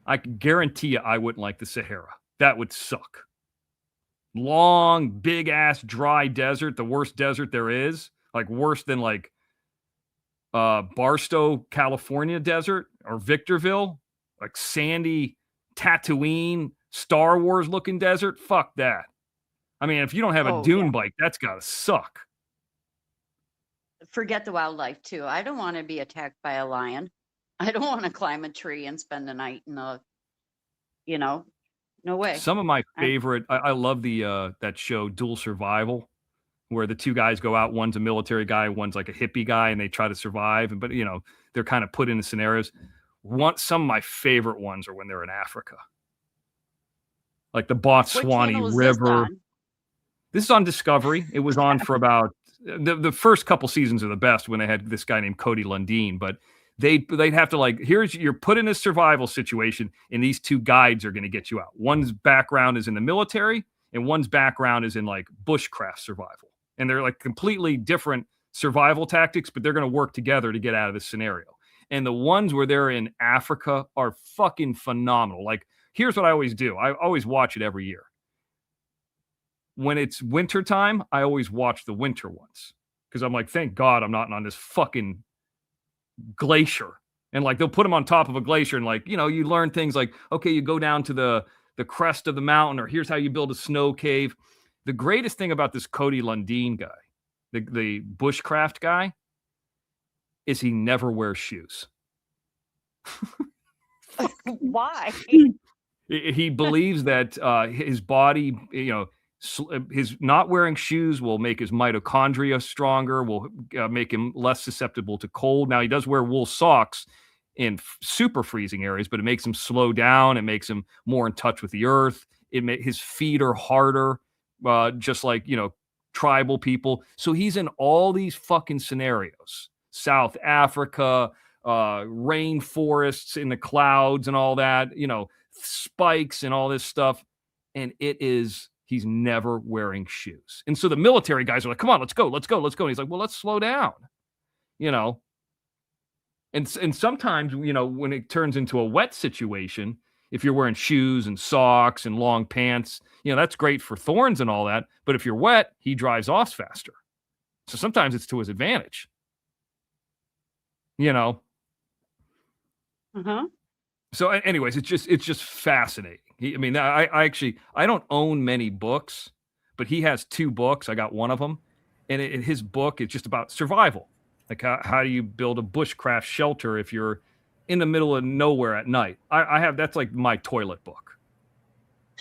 I can guarantee you, I wouldn't like the Sahara. That would suck. Long, big ass, dry desert, the worst desert there is. Like worse than like Barstow, California desert, or Victorville, like sandy Tatooine, Star Wars looking desert. Fuck that. I mean, if you don't have a Oh, dune yeah. bike, that's gotta suck. Forget the wildlife too. I don't want to be attacked by a lion. I don't want to climb a tree and spend the night in a, you know, no way. Some of my I'm- favorite, I love the that show Dual Survival, where the two guys go out. One's a military guy, one's like a hippie guy, and they try to survive. But you know, they're kind of put into scenarios. Some of my favorite ones are when they're in Africa, like the What Botswana channel is River. this on? This is on Discovery. It was on for about the first couple seasons are the best when they had this guy named Cody Lundeen, but they'd have to like, you're put in a survival situation, and these two guides are going to get you out. One's background is in the military, and one's background is in like bushcraft survival. And they're like completely different survival tactics, but they're going to work together to get out of this scenario. And the ones where they're in Africa are fucking phenomenal. Like, here's what I always do. I always watch it every year. When it's winter time, I always watch the winter ones because I'm like, thank God I'm not on this fucking glacier. And like, they'll put them on top of a glacier, and like, you know, you learn things like, okay, you go down to the crest of the mountain, or here's how you build a snow cave. The greatest thing about this Cody Lundeen guy, the bushcraft guy, is he never wears shoes. Why? He believes that his body, you know, his not wearing shoes will make his mitochondria stronger, will make him less susceptible to cold. Now, he does wear wool socks in super freezing areas, but it makes him slow down. It makes him more in touch with the earth. His feet are harder, just like, you know, tribal people. So he's in all these fucking scenarios. South Africa, rainforests in the clouds and all that, you know, spikes and all this stuff. And he's never wearing shoes. And so the military guys are like, come on, let's go. And he's like, well, let's slow down, you know? And sometimes, you know, when it turns into a wet situation, if you're wearing shoes and socks and long pants, you know, that's great for thorns and all that. But if you're wet, he drives off faster. So sometimes it's to his advantage, you know? Uh-huh. So anyways, it's just fascinating. I don't own many books, but he has 2 books. I got one of them, and his book is just about survival. Like how do you build a bushcraft shelter if you're in the middle of nowhere at night? I have, that's like my toilet book.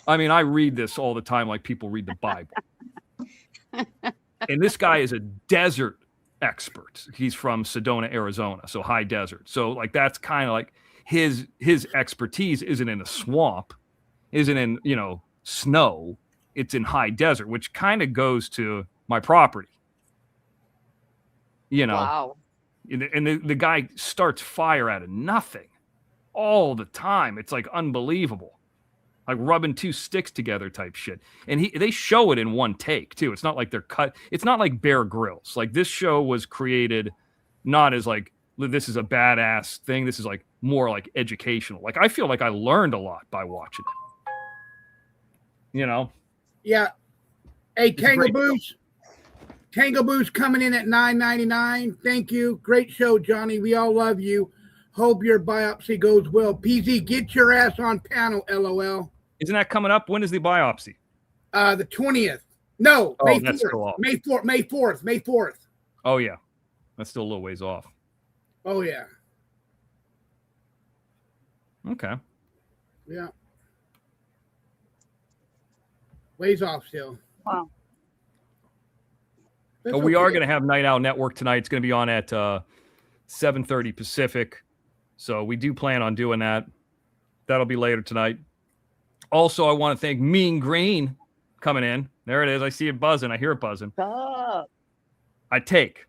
I mean, I read this all the time like people read the Bible. And this guy is a desert expert. He's from Sedona, Arizona, so high desert. So like that's kind of like his expertise isn't in a swamp, isn't in, you know, snow. It's in high desert, which kind of goes to my property. you know. Wow. And the guy starts fire out of nothing all the time. It's like unbelievable, like rubbing two sticks together type shit. And they show it in one take too. It's not like they're cut. It's not like Bear Grylls. Like this show was created not as like, this is a badass thing. This is like more like educational. Like I feel like I learned a lot by watching it. You know? Yeah. Hey, It's a great Tango Boo's coming in at $9.99. Thank you. Great show, Johnny. We all love you. Hope your biopsy goes well. PZ, get your ass on panel, LOL. Isn't that coming up? When is the biopsy? The 20th. No, Oh, May that's 4th. still off. May 4th. Oh, yeah. That's still a little ways off. Oh, yeah. Okay. Yeah. Ways off still. Wow. That's We are okay. going to have Night Owl Network tonight. It's going to be on at 7:30 Pacific. So we do plan on doing that. That'll be later tonight. Also, I want to thank Mean Green coming in. There it is. I see it buzzing. I hear it buzzing. Stop. I take.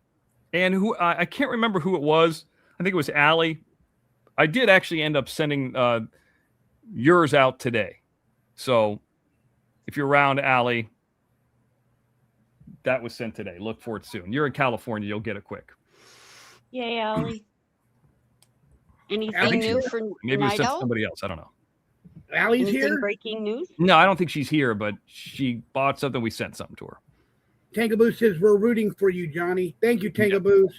And who I can't remember who it was. I think it was Allie. I did actually end up sending yours out today. So if you're around, Allie, that was sent today. Look for it soon. You're in California. You'll get it quick. Yay, Allie. Anything Allie, new for Maybe it was Night sent to Owl? somebody else. I don't know. Allie's Anything here. breaking news? No, I don't think she's here, but she bought something. We sent something to her. Tango Boo says we're rooting for you, Johnny. Thank you, Tango Boos.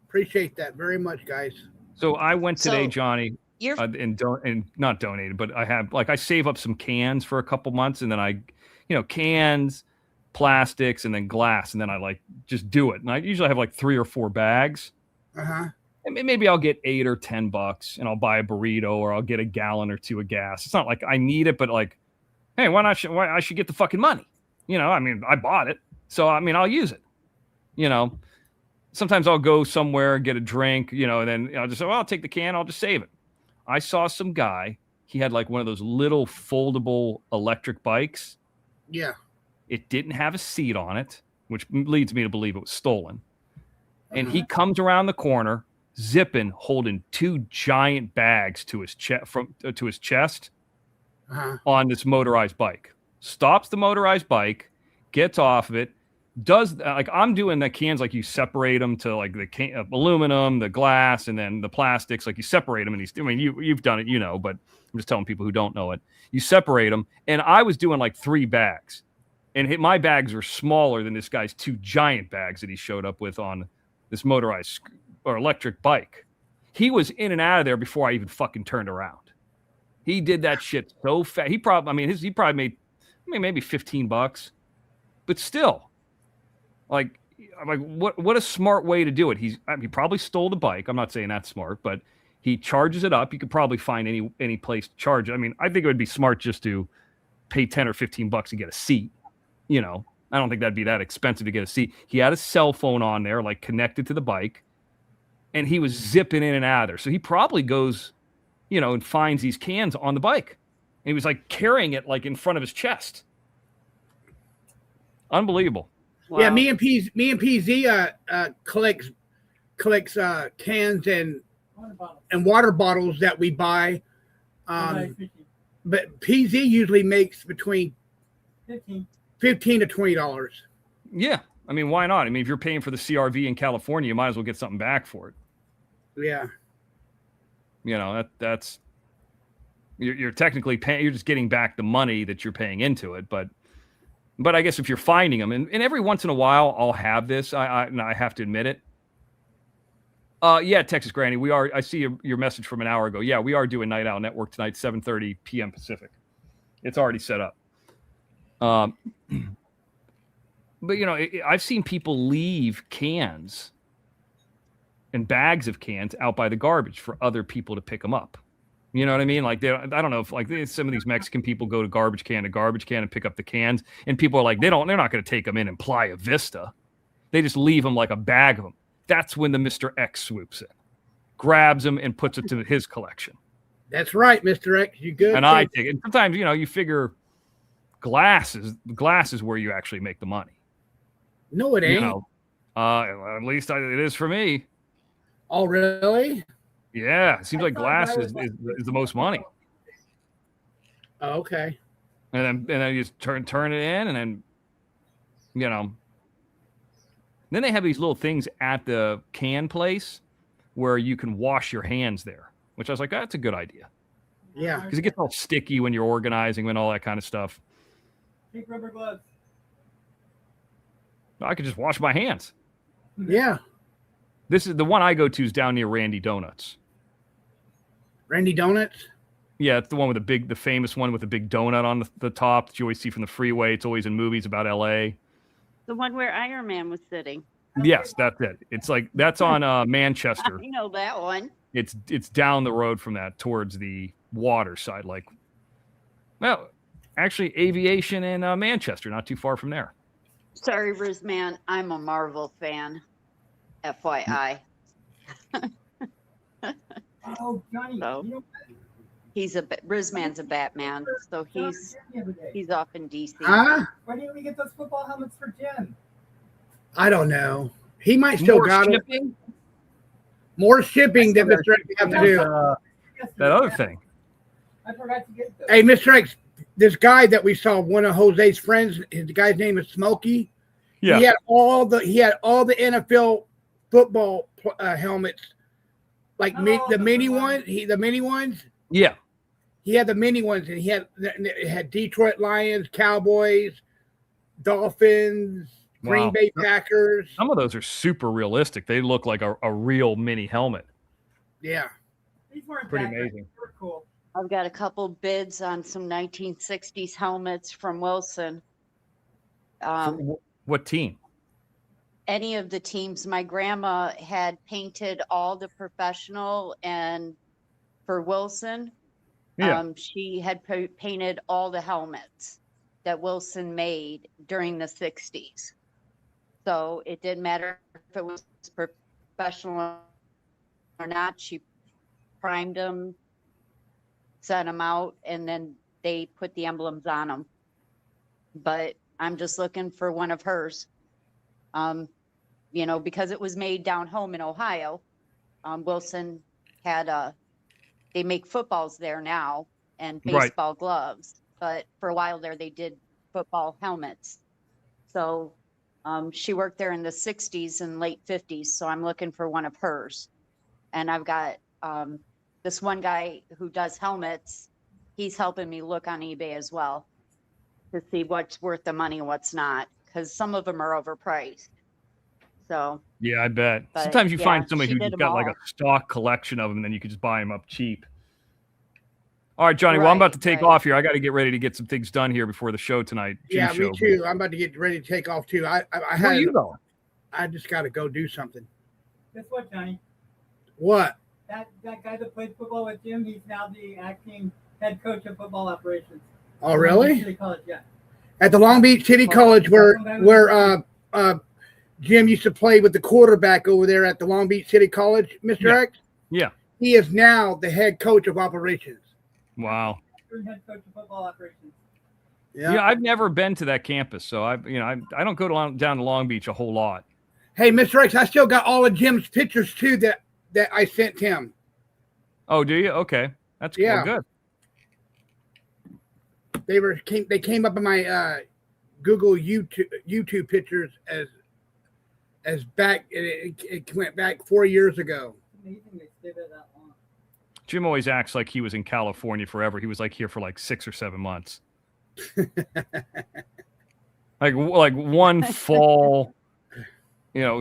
Appreciate that very much, guys. So I went today, So, Johnny, You're and not donated, but I have I save up some cans for a couple months, and then cans, plastics, and then glass, and then I just do it. And I usually have 3 or 4 bags. Uh-huh. And maybe I'll get $8 or $10 and I'll buy a burrito or I'll get a gallon or 2 of gas. It's not like I need it, but hey, why I should get the fucking money? I bought it. So, I'll use it. Sometimes I'll go somewhere and get a drink, and then I'll just say, well, I'll take the can. I'll just save it. I saw some guy. He had one of those little foldable electric bikes. Yeah. It didn't have a seat on it, which leads me to believe it was stolen. And he comes around the corner, zipping, holding 2 giant bags to his chest on this motorized bike. Stops the motorized bike, gets off of it, does I'm doing the cans you separate them to the aluminum, the glass, and then the plastics. You separate them, and you've done it, but I'm just telling people who don't know it. You separate them, and I was doing 3 bags, and my bags are smaller than this guy's 2 giant bags that he showed up with on this motorized or electric bike. He was in and out of there before I even fucking turned around. He did that shit so fast. He probably made maybe $15, but still. What a smart way to do it. He probably stole the bike. I'm not saying that's smart, but he charges it up. You could probably find any place to charge it. I think it would be smart just to pay $10 or $15 to get a seat. I don't think that'd be that expensive to get a seat. He had a cell phone on there, connected to the bike, and he was zipping in and out of there. So he probably goes, and finds these cans on the bike. And he was carrying it in front of his chest. Unbelievable. wow. Yeah, me and PZ collects cans and water bottles that we buy. But PZ usually makes between 15. $15 to $20. Yeah. Why not? If you're paying for the CRV in California, you might as well get something back for it. Yeah. That's you're technically paying, you're just getting back the money that you're paying into it. But I guess if you're finding them, and every once in a while I'll have this, I have to admit it. Yeah, Texas Granny, we are. I see your message from an hour ago. Yeah, we are doing Night Owl Network tonight, 7:30 p.m. Pacific. It's already set up. But I've seen people leave cans and bags of cans out by the garbage for other people to pick them up. You know what I mean? I don't know if some of these Mexican people go to garbage can and pick up the cans, and people are they're not going to take them in in Playa Vista. They just leave them a bag of them. That's when the Mr. X swoops in, grabs them, and puts it to his collection. That's right, Mr. X. You good? And I take it. And sometimes, you figure glass is where you actually make the money. No, it ain't. At least it is for me. Oh, really? Yeah, it seems like glass is the most money. Oh, okay. And then you just turn it in, and then then they have these little things at the can place where you can wash your hands there, which I was like, that's a good idea. Yeah. Because it gets all sticky when you're organizing and all that kind of stuff. Take rubber gloves. I could just wash my hands. Yeah. This is the one I go to is down near Randy Donuts. Randy Donuts? Yeah, it's the one with the famous one with the big donut on the top that you always see from the freeway. It's always in movies about LA. The one where Iron Man was sitting. Yes, that's it. It's like that's on Manchester. I know that one. It's down the road from that towards the water side, actually aviation in Manchester, not too far from there. Sorry, Rizman. I'm a Marvel fan. FYI. Oh, Johnny. So, You know, Rizman's a Batman, so he's off in DC. Huh? why didn't we get those football helmets for Jim? I don't know. He might still More got it. shipping? More shipping than Mr. X have to do. That other thing. I forgot to get those. Hey, Mr. X, this guy that we saw, one of Jose's friends, the guy's name is Smokey. Yeah. He had all the NFL football helmets, like the mini ones. The mini ones. Yeah. He had the mini ones, and it had Detroit Lions, Cowboys, Dolphins, Green Wow. Bay Packers. Some of those are super realistic. They look like a real mini helmet. Yeah. These weren't Pretty bad, but amazing. they were cool. I've got a couple bids on some 1960s helmets from Wilson. What team? Any of the teams. My grandma had painted all the professional, and for Wilson, Yeah. she had painted all the helmets that Wilson made during the 60s. So it didn't matter if it was professional or not. She primed them, sent them out, and then they put the emblems on them. But I'm just looking for one of hers. Because it was made down home in Ohio. Wilson had they make footballs there now and baseball gloves, but for a while there they did football helmets. So she worked there in the 60s and late 50s. So I'm looking for one of hers. And I've got this one guy who does helmets. He's helping me look on eBay as well to see what's worth the money and what's not, because some of them are overpriced. So Yeah, I bet. But, Sometimes you yeah, find somebody she who's did just them got like all. a stock collection of them, and then you could just buy them up cheap. All right, Johnny. Well, I'm about to take Right. off here. I got to get ready to get some things done here before the show tonight. Yeah, show. me too. I'm about to get ready to take off too. Where are you going? I just got to go do something. Guess what, Johnny? What? That guy that played football with Jim, he's now the acting head coach of football operations. Oh, really? City College, yeah. At the Long Beach City College, where Jim used to play with the quarterback over there at the Long Beach City College, Mr. Yeah. X. Yeah. He is now the head coach of operations. Wow. Head coach of football operations. Yeah, I've never been to that campus, so I don't go down to Long Beach a whole lot. Hey, Mr. X, I still got all of Jim's pictures too that I sent him. Oh, do you? Okay, that's Yeah. good. They came up in my Google YouTube pictures as back. It went back 4 years ago. Amazing they stayed there that long. Jim always acts like he was in California forever. He was like here for like 6 or 7 months. like one fall,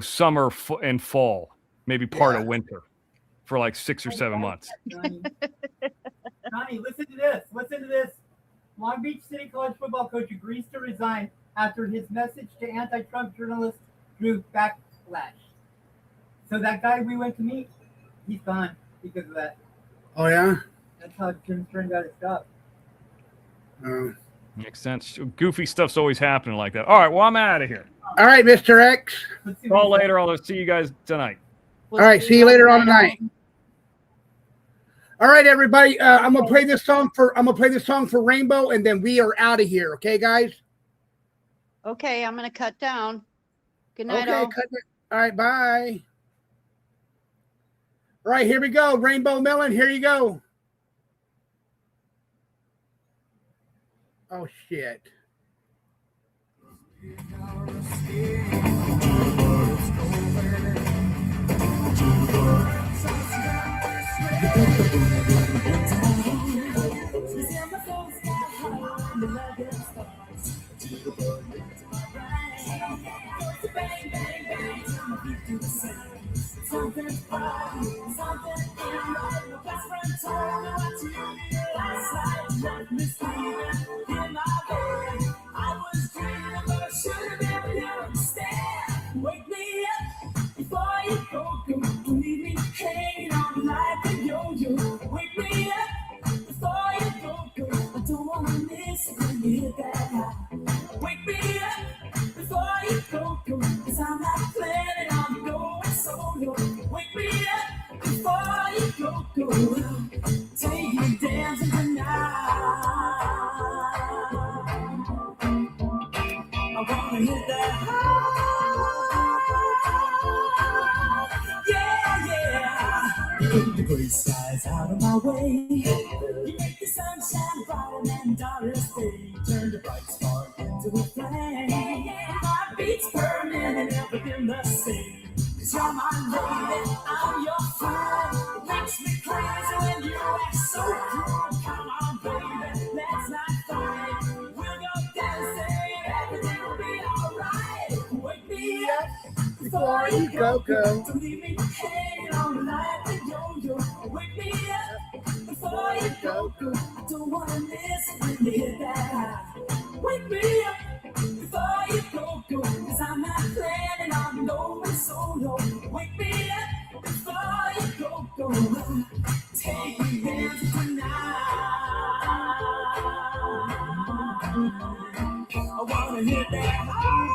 summer and fall, maybe part of winter for like 6 or 7 months. Johnny, listen to this. Listen to this. Long Beach City College football coach agrees to resign after his message to anti-Trump journalists drew backlash. So that guy we went to meet, he's gone because of that. Oh yeah. That's how Jim turned out his stuff. Makes sense. Goofy stuff's always happening like that. All right, well, I'm out of here. All right, Mr. X. Let's see Call what he later. I'll see you guys tonight. All right, see you later on tonight. All right, everybody. I'm gonna play this song for Rainbow, and then we are out of here. Okay, guys. Okay, I'm gonna cut down. Good night, Okay, all. all right, bye. All right, here we go. Rainbow Melon, here you go. Oh shit. Something's wrong, something in my best friend told me what to do last night. Left me sleeping in my bed. I was dreaming, but I should have never known. Stand, wake me up before you go. Don't leave me hanging on like a yo-yo. Wake me up before you go. I don't wanna miss it when you hit that high. Wake me up before you go. 'Cause I'm not planning on going solo. Wake me up before you go. Take me dancing tonight. I wanna hit that high. Yeah, yeah. You put the gray skies out of my way. You make the sunshine brighter than darkest day. Turn the bright spark into a flame. My beats burning and everything the same. 'Cause you're my lady, I'm your fool. It makes me crazy when you act so cruel. Come on, baby, let's not fight. We'll go dancing, everything will be alright. Wake me up before you go. Don't leave me hanging on like a yo-yo. Wake me up before you go. I don't wanna miss it when you hit that high. Wake me up before you go. 'Cause I'm not planning on going solo. Wake me up before you go. Take me dancing tonight. I wanna hit that high.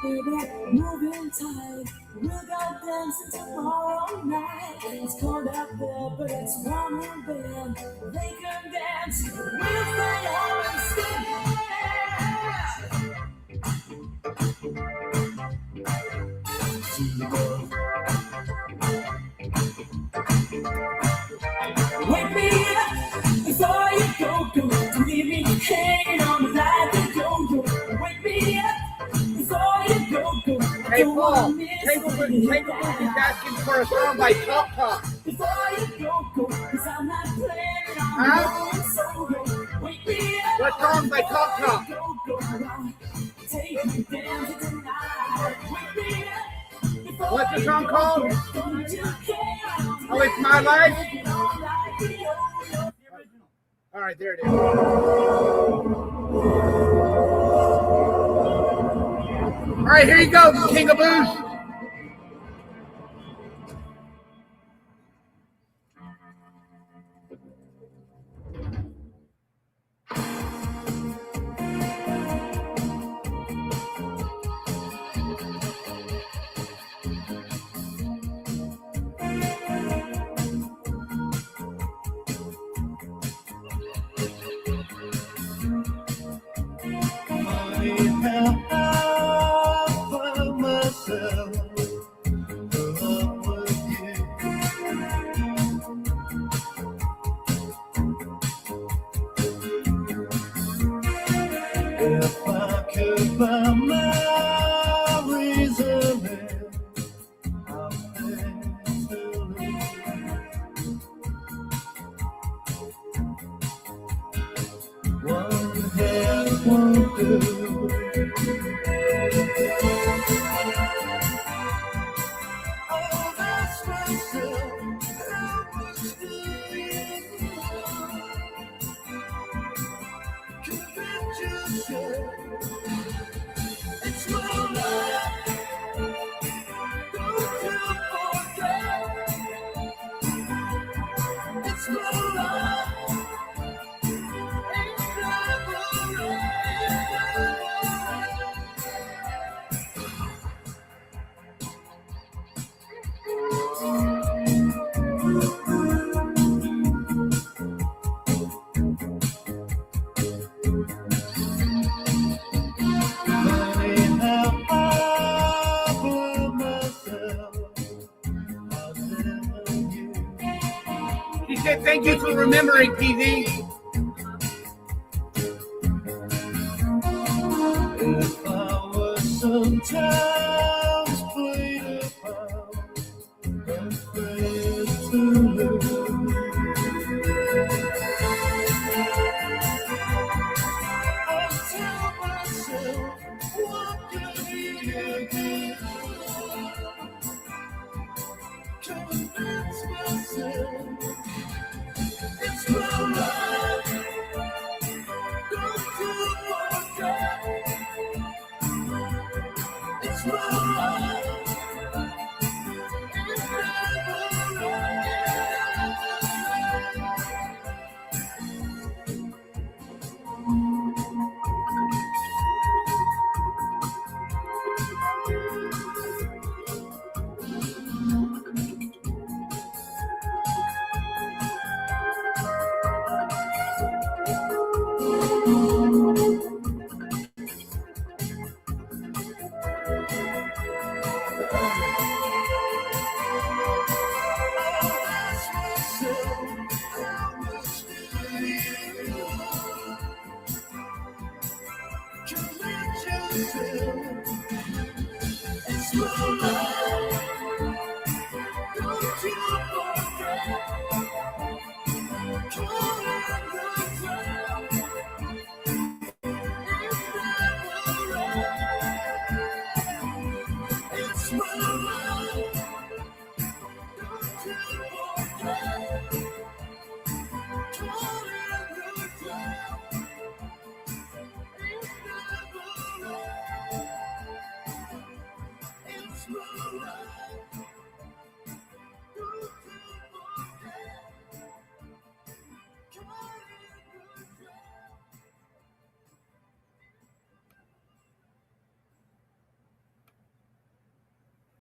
Baby, moving tight. We'll go dancing tomorrow night. It's cold out there, but it's warm in bed. They can dance. We'll stay home and stay. Wake me up before you go. Don't leave me hanging on like a yo-yo. Wake me up before you go. Hey, Paul, Tangle Boots is asking for a song by Talk Talk. Before you go, 'cause I'm not planning on Huh? going solo. Wake me up. What song by Talk Talk? Take me dancing tonight. Wake me up. What's the song called? Don't you care? Oh, It's My Life? Hanging on like a yo-yo. All right, there it is. All right, here you go, King of Blues. If I could find my reason, I'll pay to live. One hand won't do. Oh, that's myself. How much do you know? Convince yourself it's my life. Don't you forget. it. Thank you for remembering, PV. If I were sometimes played upon and friends to lose, I tell myself, what can we again? Convince myself it's my life. Don't you forget, it's my life. It's never it's my life.